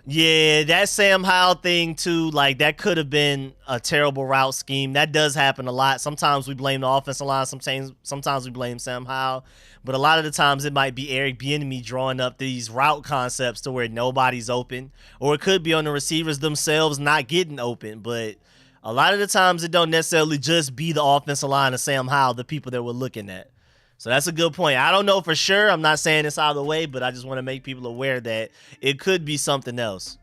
Yeah, that Sam Howell thing too, like that could have been a terrible route scheme. That does happen a lot. Sometimes we blame the offensive line, sometimes we blame Sam Howell, but a lot of the times it might be Eric Bieniemy drawing up these route concepts to where nobody's open, or it could be on the receivers themselves not getting open. But a lot of the times it don't necessarily just be the offensive line of Sam Howell, the people that we're looking at. So that's a good point. I don't know for sure. I'm not saying it's out of the way, but I just want to make people aware that it could be something else.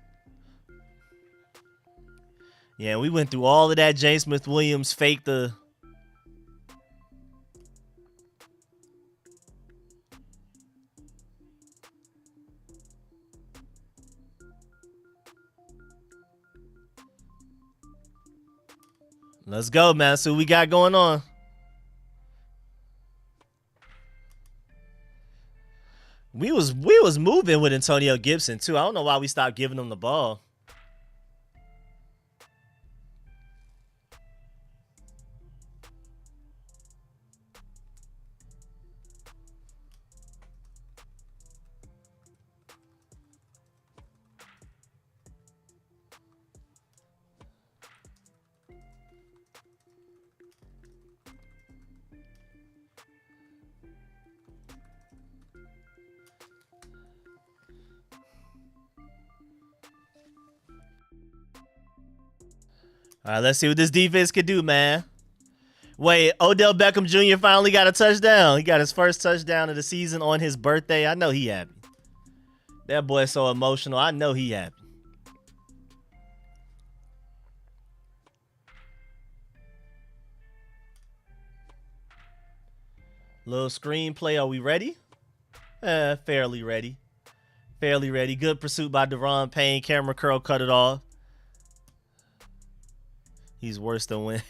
Yeah, we went through all of that. James Smith-Williams faked the... Let's go, man. See what we got going on. We was was moving with Antonio Gibson, too. I don't know why we stopped giving him the ball. All right, let's see what this defense could do, man. Wait, Odell Beckham Jr. finally got a touchdown. He got his first touchdown of the season on his birthday. I know he happy. That boy's so emotional. I know he happy. Little screenplay. Are we ready? Fairly ready. Fairly ready. Good pursuit by Deron Payne. Camera curl cut it off. He's worse than when.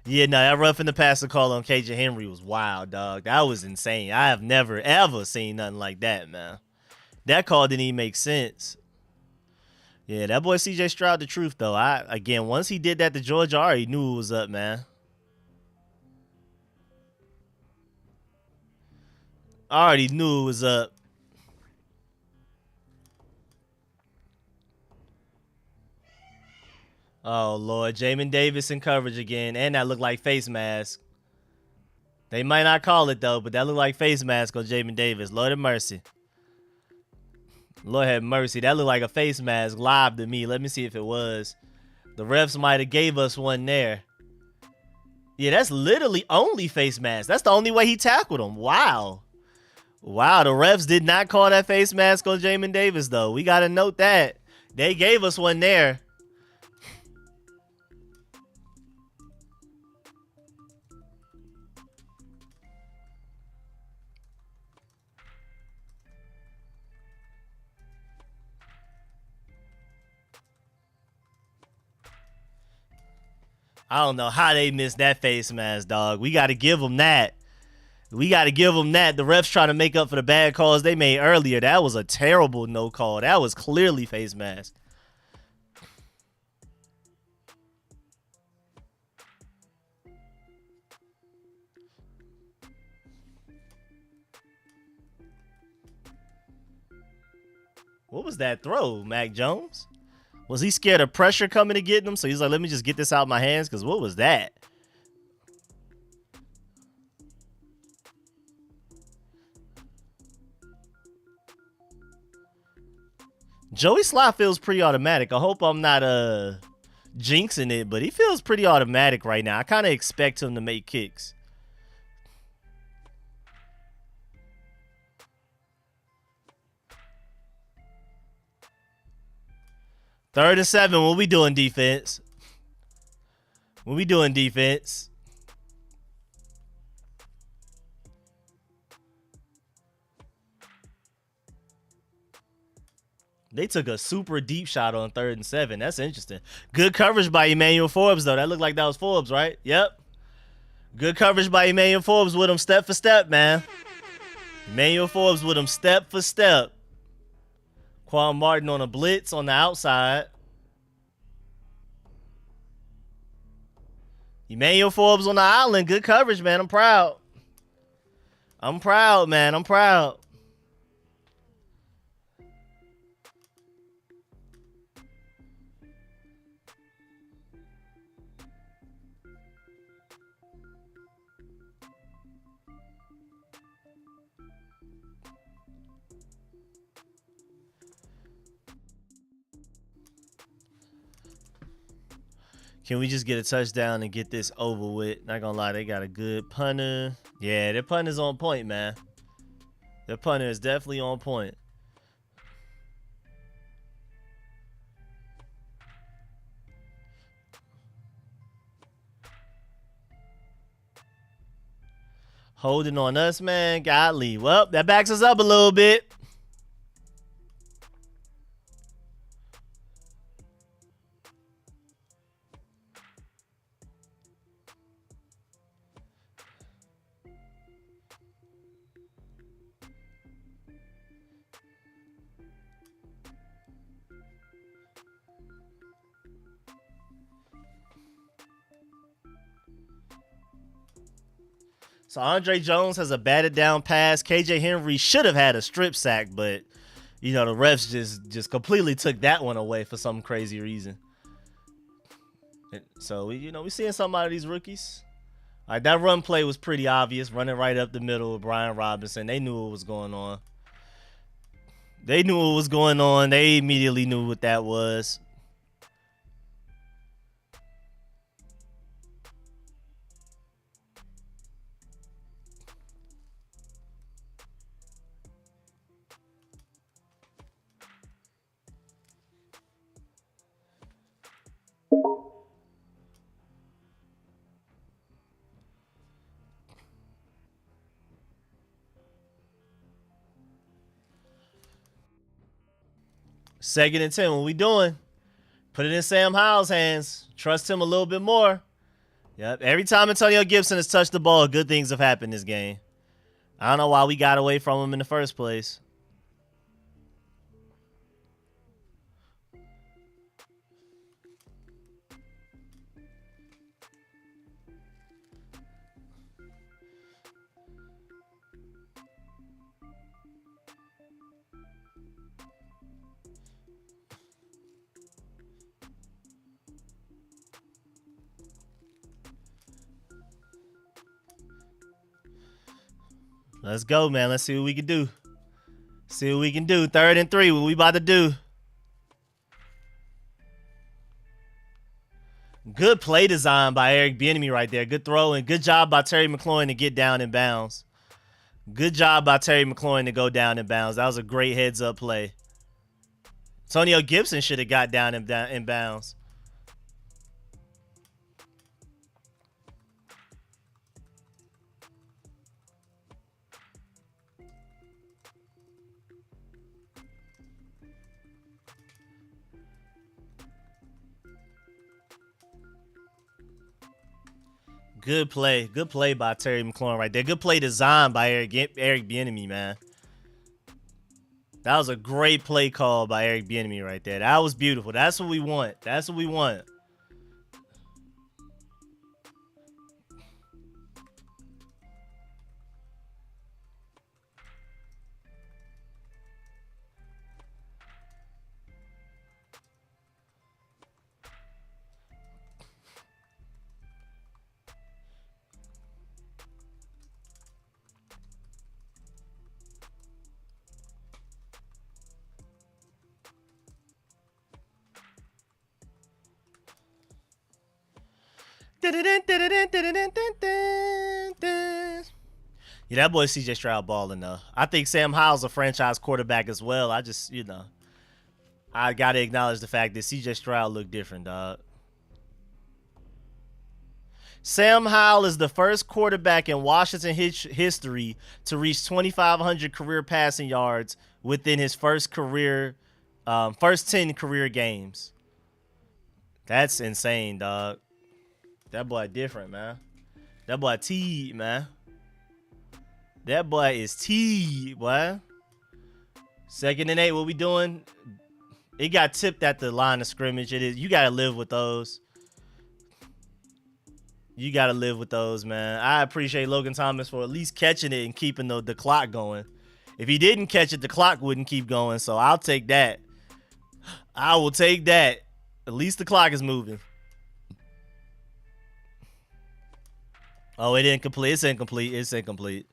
Yeah, no, that roughing the passer call on KJ Henry was wild, dog. That was insane. I have never, ever seen nothing like that, man. That call didn't even make sense. Yeah, that boy CJ Stroud the truth, though. Again, once he did that to Georgia, I already knew it was up, man. I already knew it was up. Oh, Lord. Jamin Davis in coverage again. And that looked like face mask. They might not call it, though, but that looked like face mask on Jamin Davis. Lord have mercy. Lord have mercy. That looked like a face mask live to me. Let me see if it was. The refs might have gave us one there. Yeah, that's literally only face mask. That's the only way he tackled him. Wow. Wow, the refs did not call that face mask on Jamin Davis, though. We got to note that. They gave us one there. I don't know how they missed that face mask, dog. We got to give them that. We got to give them that. The refs trying to make up for the bad calls they made earlier. That was a terrible no call. That was clearly face mask. What was that throw, Mac Jones? Was he scared of pressure coming to getting him? So he's like, let me just get this out of my hands? Because what was that? Joey Slye feels pretty automatic. I hope I'm not jinxing it, but he feels pretty automatic right now. I kind of expect him to make kicks. Third and 7. What we doing, defense? What we doing, defense? They took a super deep shot on 3rd and 7. That's interesting. Good coverage by Emmanuel Forbes, though. That looked like that was Forbes, right? Yep. Good coverage by Emmanuel Forbes with him step for step, man. Emmanuel Forbes with him step for step. Quan Martin on a blitz on the outside. Emmanuel Forbes on the island. Good coverage, man. I'm proud. I'm proud, man. I'm proud. Can we just get a touchdown and get this over with? Not gonna lie, they got a good punter. Yeah, their punter's on point, man. Their punter is definitely on point. Holding on us, man. Godly. Well, that backs us up a little bit. So Andre Jones has a batted down pass. KJ Henry should have had a strip sack, but you know the refs just completely took that one away for some crazy reason. So we seeing some out of these rookies. All right, that run play was pretty obvious, running right up the middle of Brian Robinson. They knew what was going on. They knew what was going on. They immediately knew what that was. Second and 10. What we doing? Put it in Sam Howell's hands. Trust him a little bit more. Yep. Every time Antonio Gibson has touched the ball, good things have happened this game. I don't know why we got away from him in the first place. Let's go, man. Let's see what we can do. See what we can do. 3rd and 3. What we about to do? Good play design by Eric Bieniemy right there. Good throw and good job by Terry McLaurin to get down in bounds. Good job by Terry McLaurin to go down in bounds. That was a great heads-up play. Antonio Gibson should have got down in bounds. Good play. Good play by Terry McLaurin right there. Good play design by Eric Bieniemy, man. That was a great play call by Eric Bieniemy right there. That was beautiful. That's what we want. That's what we want. Yeah, that boy CJ Stroud balling though. I think Sam Howell's a franchise quarterback as well. I just, I gotta acknowledge the fact that CJ Stroud looked different, dog. Sam Howell is the first quarterback in Washington history to reach 2,500 career passing yards within his first 10 career games. That's insane, dog. That boy different, man. That boy T, man. That boy is T, boy. 2nd and 8, what we doing? It got tipped at the line of scrimmage. It is. You got to live with those. You got to live with those, man. I appreciate Logan Thomas for at least catching it and keeping the clock going. If he didn't catch it, the clock wouldn't keep going. So I'll take that. I will take that. At least the clock is moving. Oh, it incomplete. It's incomplete. It's incomplete.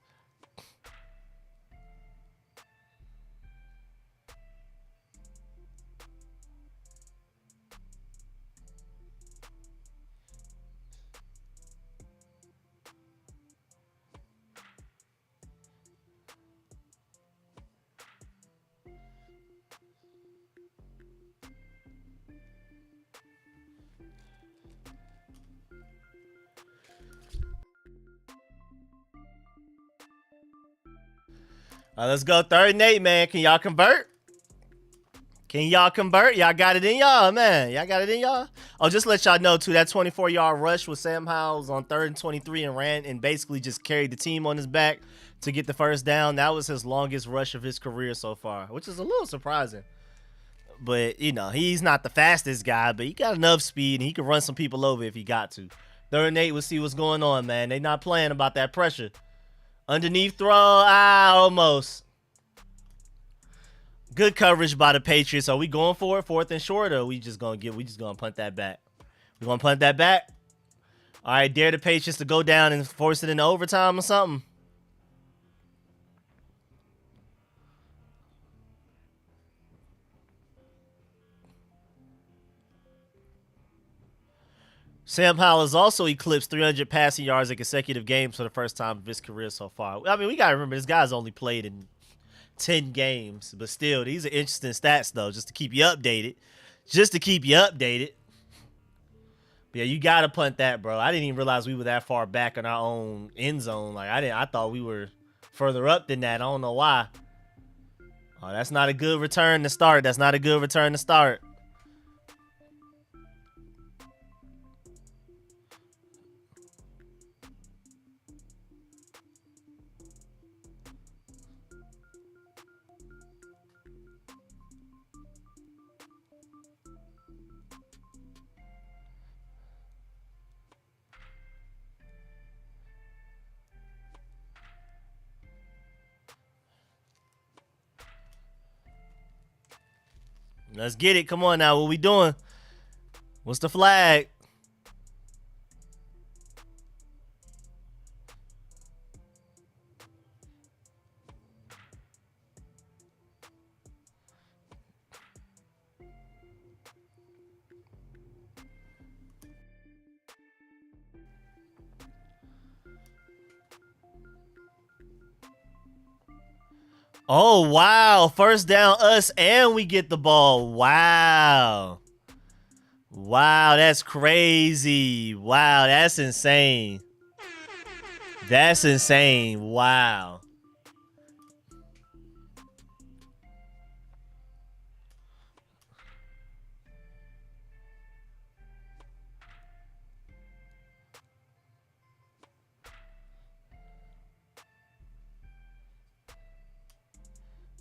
All right, let's go 3rd and 8, man. Can y'all convert? Can y'all convert? Y'all got it in y'all, man. Y'all got it in y'all? Oh, just let y'all know, too, that 24-yard rush with Sam Howell on 3rd and 23 and ran and basically just carried the team on his back to get the first down. That was his longest rush of his career so far, which is a little surprising. But, he's not the fastest guy, but he got enough speed and he can run some people over if he got to. 3rd and 8, we'll see what's going on, man. They not playing about that pressure. Underneath throw. Almost. Good coverage by the Patriots. Are we going for it? 4th and short, or we just gonna punt that back? We gonna punt that back? All right, dare the Patriots to go down and force it into overtime or something. Sam Howell has also eclipsed 300 passing yards in consecutive games for the first time of his career so far. I mean, we got to remember, this guy's only played in 10 games. But still, these are interesting stats, though, just to keep you updated. But yeah, you got to punt that, bro. I didn't even realize we were that far back in our own end zone. Like, I thought we were further up than that. I don't know why. Oh, that's not a good return to start. Let's get it. Come on now. What we doing? What's the flag? Oh, wow. First down us and we get the ball. Wow. Wow, that's crazy. Wow, that's insane. Wow.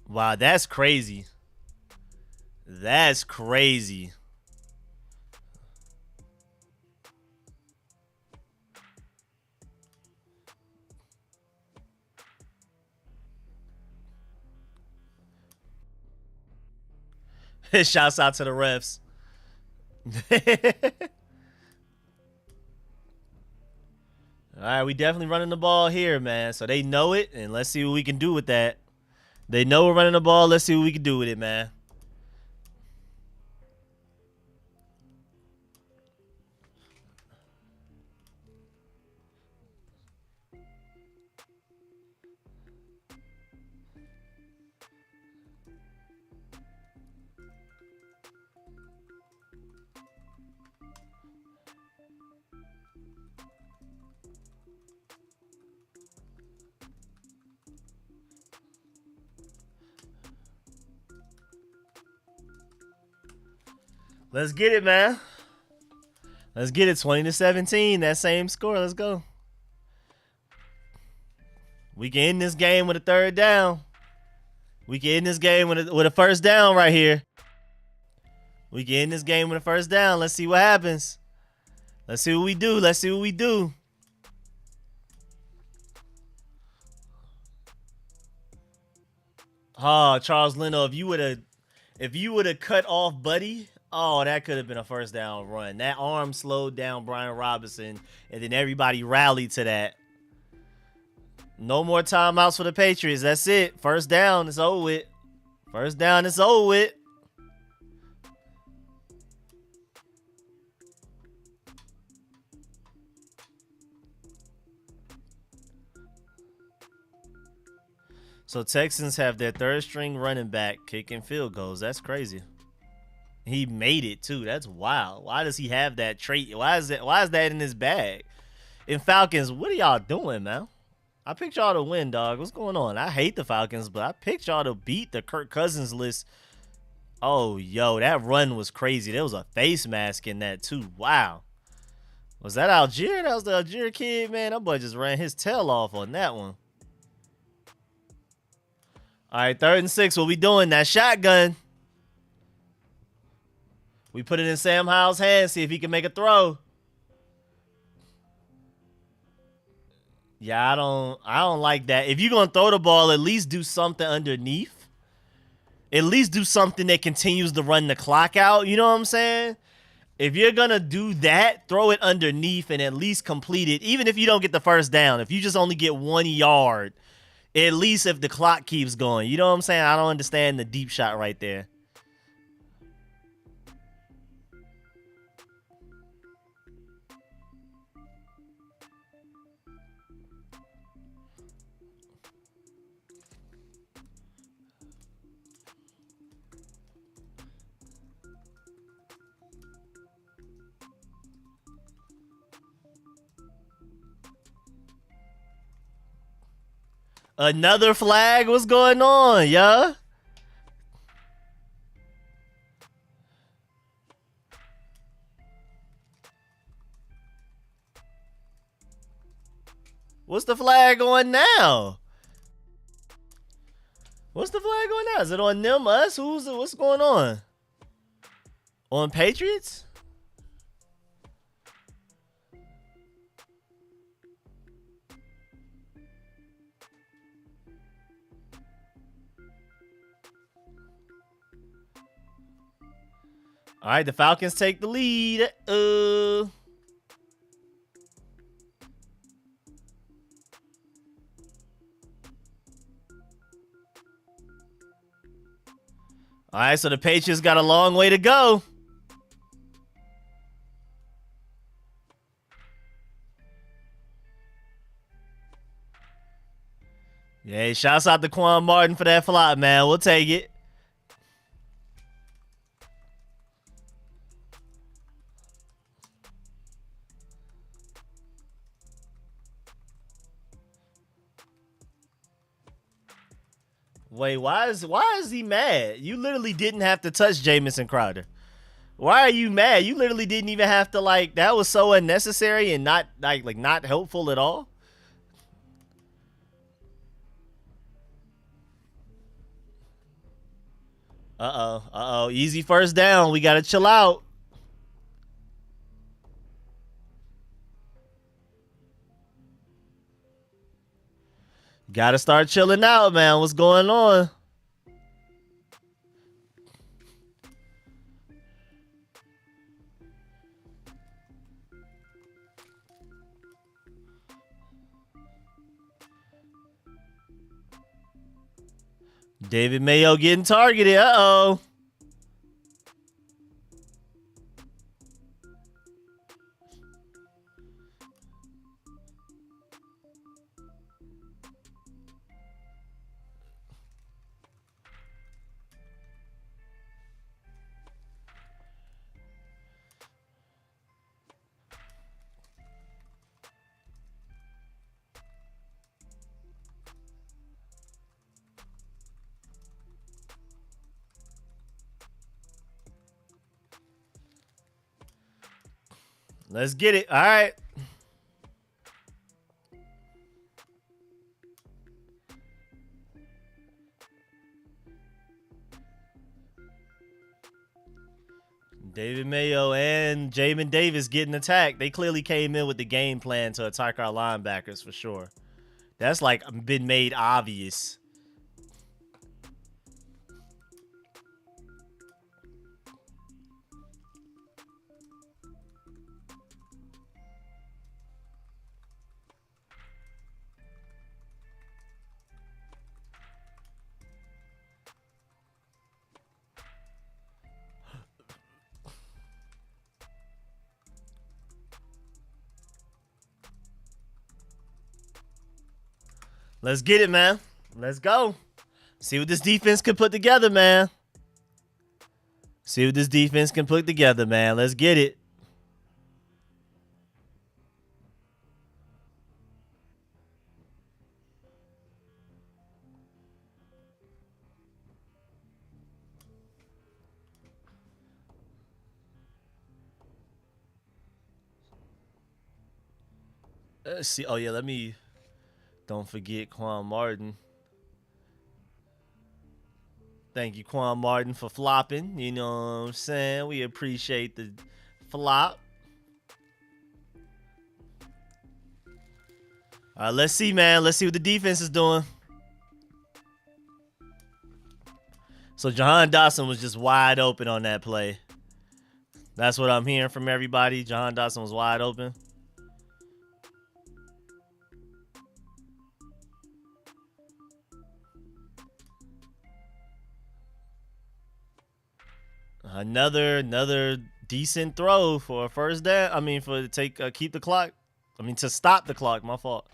Wow, that's crazy. Shouts out to the refs. All right, we definitely running the ball here, man. So they know it, and let's see what we can do with that. They know we're running the ball. Let's see what we can do with it, man. Let's get it, man. Let's get it. 20-17. That same score. Let's go. We can end this game with a 3rd down. We can end this game with a first down right here. We can end this game with a first down. Let's see what happens. Let's see what we do. Oh, Charles Leno, if you would have cut off Buddy, oh, that could have been a first down run. That arm slowed down Brian Robinson, and then everybody rallied to that. No more timeouts for the Patriots. That's it. First down, it's over with. So Texans have their 3rd string running back kicking field goals. That's crazy. He made it too. That's wild. Why does he have that trait? Why is that in his bag? In Falcons, what are y'all doing, man? I picked y'all to win, dog. What's going on? I hate the Falcons, but I picked y'all to beat the Kirk Cousins list. Oh, yo, that run was crazy. There was a face mask in that too. Wow. Was that Algier? That was the Algier kid, man. That boy just ran his tail off on that one. All right, 3rd and 6. What we doing? That shotgun. We put it in Sam Howell's hands. See if he can make a throw. Yeah, I don't like that. If you're gonna throw the ball, at least do something underneath. At least do something that continues to run the clock out. You know what I'm saying? If you're gonna do that, throw it underneath and at least complete it. Even if you don't get the first down, if you just only get 1 yard, at least if the clock keeps going. You know what I'm saying? I don't understand the deep shot right there. Another flag? What's going on, yeah? What's the flag on now? What's the flag on now? Is it on them, us? What's going on? On Patriots? All right, the Falcons take the lead. All right, so the Patriots got a long way to go. Yeah, shouts out to Quan Martin for that flop, man. We'll take it. Wait, why is he mad? You literally didn't have to touch Jamison Crowder. Why are you mad? You literally didn't even have to, like, that was so unnecessary and not like not helpful at all. Uh-oh. Easy first down. We gotta chill out. Gotta start chilling out, man. What's going on? David Mayo getting targeted. Uh-oh. Let's get it. All right. David Mayo and Jamin Davis getting attacked. They clearly came in with the game plan to attack our linebackers for sure. That's like been made obvious. Let's get it, man. Let's go. See what this defense can put together, man. See what this defense can put together, man. Let's get it. Let's see. Oh, yeah, let me... Don't forget Quan Martin. Thank you, Quan Martin, for flopping. You know what I'm saying? We appreciate the flop. Let's see, man. Let's see what the defense is doing. So Jahan Dotson was just wide open on that play. That's what I'm hearing from everybody. Jahan Dotson was wide open. Another decent throw for a first down. I mean, for keep the clock. I mean, to stop the clock. My fault.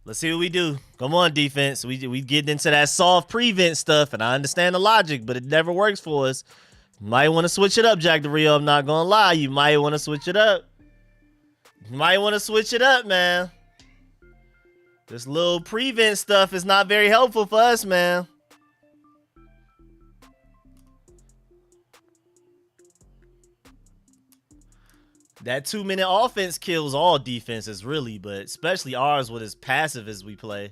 Let's see what we do. Come on, defense. We get into that soft prevent stuff, and I understand the logic, but it never works for us. You might want to switch it up, Jack the Rio. I'm not gonna lie. You might want to switch it up. You might want to switch it up, man. This little prevent stuff is not very helpful for us, man. That 2-minute offense kills all defenses, really, but especially ours with as passive as we play.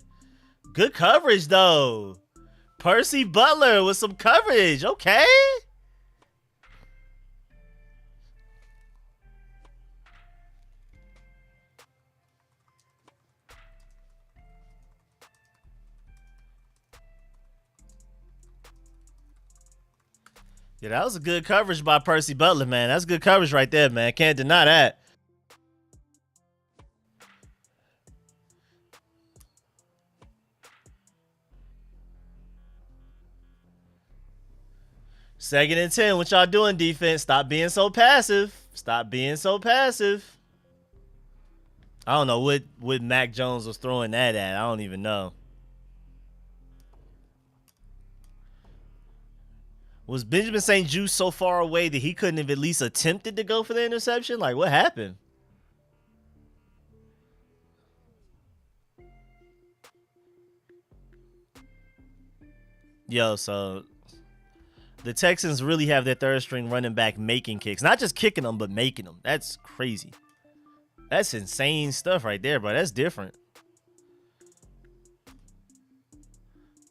Good coverage, though. Percy Butler with some coverage. Okay. Yeah, that was a good coverage by Percy Butler, man. That's good coverage right there, man. Can't deny that. Second and 10. What y'all doing, defense? Stop being so passive. Stop being so passive. I don't know what Mac Jones was throwing that at. I don't even know. Was Benjamin St. Juste so far away that he couldn't have at least attempted to go for the interception? Like, what happened? Yo, so the Texans really have their third string running back making kicks. Not just kicking them, but making them. That's crazy. That's insane stuff right there, bro. That's different.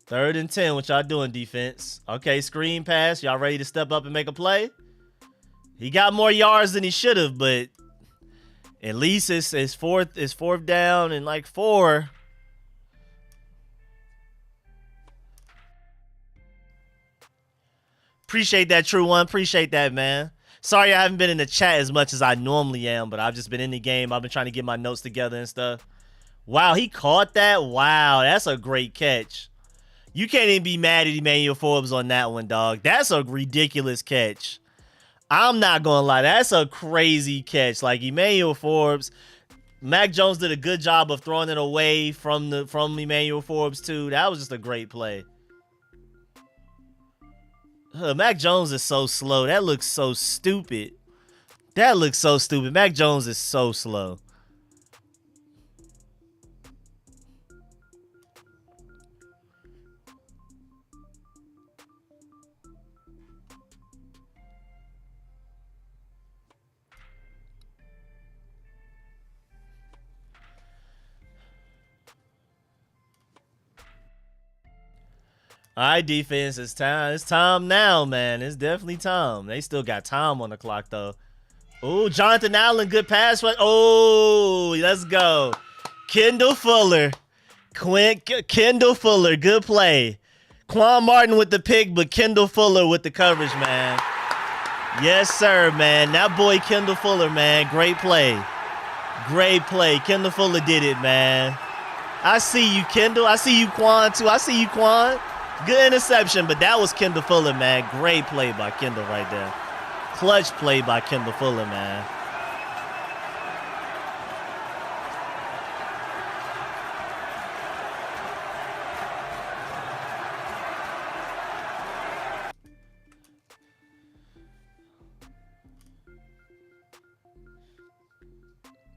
3rd and 10. What y'all doing, defense? Okay, screen pass. Y'all ready to step up and make a play? He got more yards than he should have, but at least it's fourth down and like 4. Appreciate that, True One. Appreciate that, man. Sorry I haven't been in the chat as much as I normally am, but I've just been in the game. I've been trying to get my notes together and stuff. Wow, he caught that? Wow, that's a great catch. You can't even be mad at Emmanuel Forbes on that one, dog. That's a ridiculous catch. I'm not going to lie. That's a crazy catch. Like, Emmanuel Forbes, Mac Jones did a good job of throwing it away from Emmanuel Forbes, too. That was just a great play. Mac Jones is so slow. That looks so stupid. That looks so stupid. Mac Jones is so slow. All right, defense, it's time. It's time now, man. It's definitely time. They still got time on the clock, though. Oh, Jonathan Allen, good pass. Oh, let's go. Kendall Fuller. Kendall Fuller, good play. Quan Martin with the pick, but Kendall Fuller with the coverage, man. Yes, sir, man. That boy Kendall Fuller, man. Great play. Great play. Kendall Fuller did it, man. I see you, Kendall. I see you, Quan, too. I see you, Quan. Good interception, but that was Kendall Fuller, man. Great play by Kendall right there. Clutch play by Kendall Fuller, man.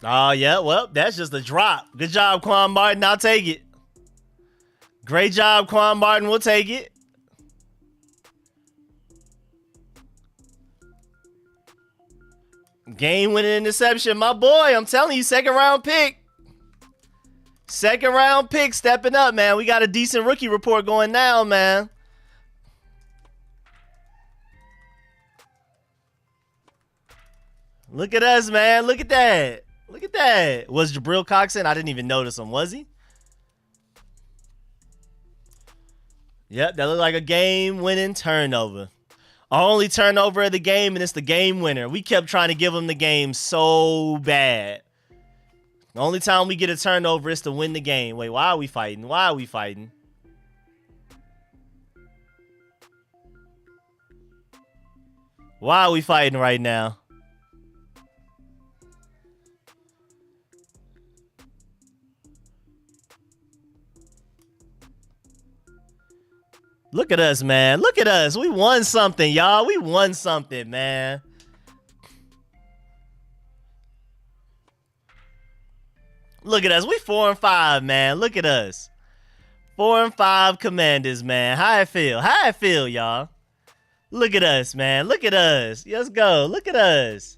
Oh, yeah, well, that's just a drop. Good job, Quan Martin. I'll take it. Great job, Quan Martin. We'll take it. Game-winning interception. My boy, I'm telling you, second-round pick. Second-round pick stepping up, man. We got a decent rookie report going now, man. Look at us, man. Look at that. Look at that. Was Jabril Cox in? I didn't even notice him. Was he? Yep, that looked like a game-winning turnover. Our only turnover of the game, and it's the game winner. We kept trying to give him the game so bad. The only time we get a turnover is to win the game. Wait, why are we fighting? Why are we fighting? Why are we fighting right now? Look at us, man. Look at us. We won something, y'all. We won something, man. Look at us. We 4-5, man. Look at us. 4-5 Commanders, man. How I feel? How I feel, y'all? Look at us, man. Look at us. Let's go. Look at us.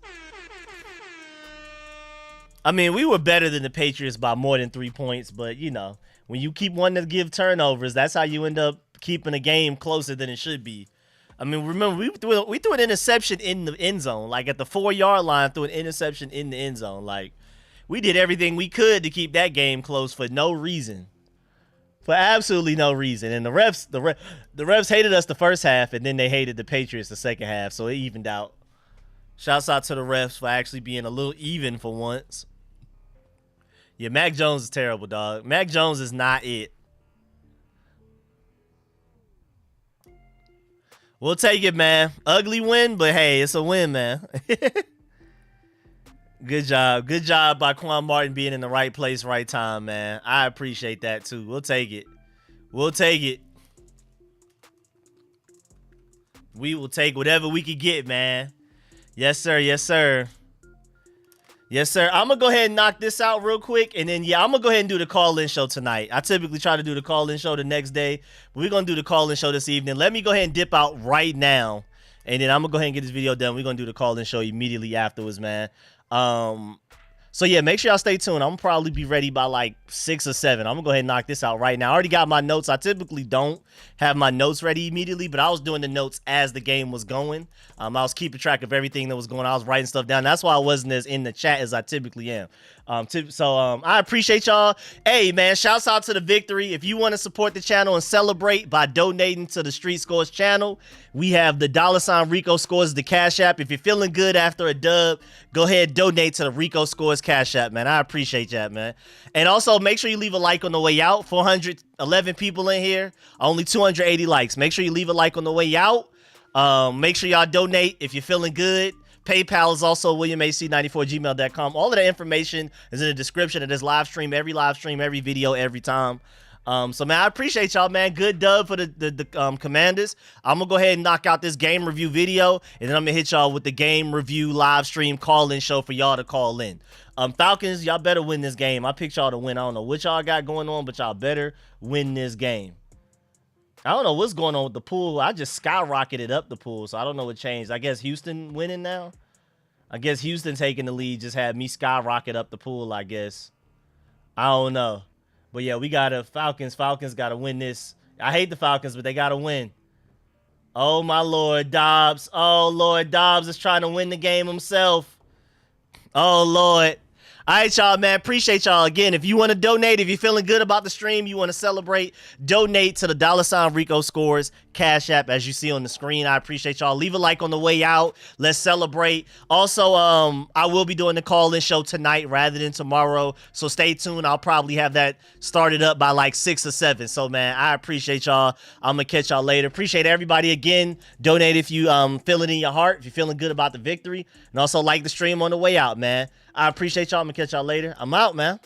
I mean, we were better than the Patriots by more than 3 points, but, you know, when you keep wanting to give turnovers, that's how you end up keeping a game closer than it should be. I mean, remember, we threw an interception in the end zone. Like, at the 4-yard line, threw an interception in the end zone. Like, we did everything we could to keep that game close for no reason. For absolutely no reason. And the refs hated us the first half, and then they hated the Patriots the second half, so it evened out. Shouts out to the refs for actually being a little even for once. Yeah, Mac Jones is terrible, dog. Mac Jones is not it. We'll take it, man. Ugly win, but hey, it's a win, man. Good job. Good job by Quan Martin being in the right place, right time, man. I appreciate that, too. We'll take it. We'll take it. We will take whatever we can get, man. Yes, sir. Yes, sir. Yes, sir. I'm going to go ahead and knock this out real quick. And then, yeah, I'm going to go ahead and do the call-in show tonight. I typically try to do the call-in show the next day. But we're going to do the call-in show this evening. Let me go ahead and dip out right now. And then I'm going to go ahead and get this video done. We're going to do the call-in show immediately afterwards, man. So yeah, make sure y'all stay tuned. I'm gonna probably be ready by like 6 or 7. I'm gonna go ahead and knock this out right now. I already got my notes. I typically don't have my notes ready immediately, but I was doing the notes as the game was going. I was keeping track of everything that was going on. I was writing stuff down. That's why I wasn't as in the chat as I typically am. I appreciate y'all. Hey, man, shouts out to the victory. If you want to support the channel and celebrate by donating to the Street Scores channel, we have the $ Rico Scores, the Cash App. If you're feeling good after a dub, go ahead, donate to the Rico Scores Cash App, man. I appreciate that, man. And also, make sure you leave a like on the way out. 411 people in here, only 280 likes. Make sure you leave a like on the way out. Make sure y'all donate if you're feeling good. PayPal is also WilliamAC94@gmail.com. All of that information is in the description of this live stream, every video, every time. So, man, I appreciate y'all, man. Good dub for the Commanders. I'm going to go ahead and knock out this game review video, and then I'm going to hit y'all with the game review live stream call-in show for y'all to call in. Falcons, y'all better win this game. I picked y'all to win. I don't know what y'all got going on, but y'all better win this game. I don't know what's going on with the pool. I just skyrocketed up the pool, so I don't know what changed. I guess Houston winning now? I guess Houston taking the lead just had me skyrocket up the pool, I guess. I don't know. But, yeah, we got to Falcons. Falcons got to win this. I hate the Falcons, but they got to win. Oh, my Lord, Dobbs. Oh, Lord, Dobbs is trying to win the game himself. Oh, Lord. All right, y'all, man. Appreciate y'all. Again, if you want to donate, if you're feeling good about the stream, you want to celebrate, donate to the $ Rico Scores Cash App, as you see on the screen. I appreciate y'all. Leave a like on the way out. Let's celebrate. Also, I will be doing the call-in show tonight rather than tomorrow, so stay tuned. I'll probably have that started up by like 6 or 7. So, man, I appreciate y'all. I'm going to catch y'all later. Appreciate everybody. Again, donate if you feel it in your heart, if you're feeling good about the victory, and also like the stream on the way out, man. I appreciate y'all. I'm going to catch y'all later. I'm out, man.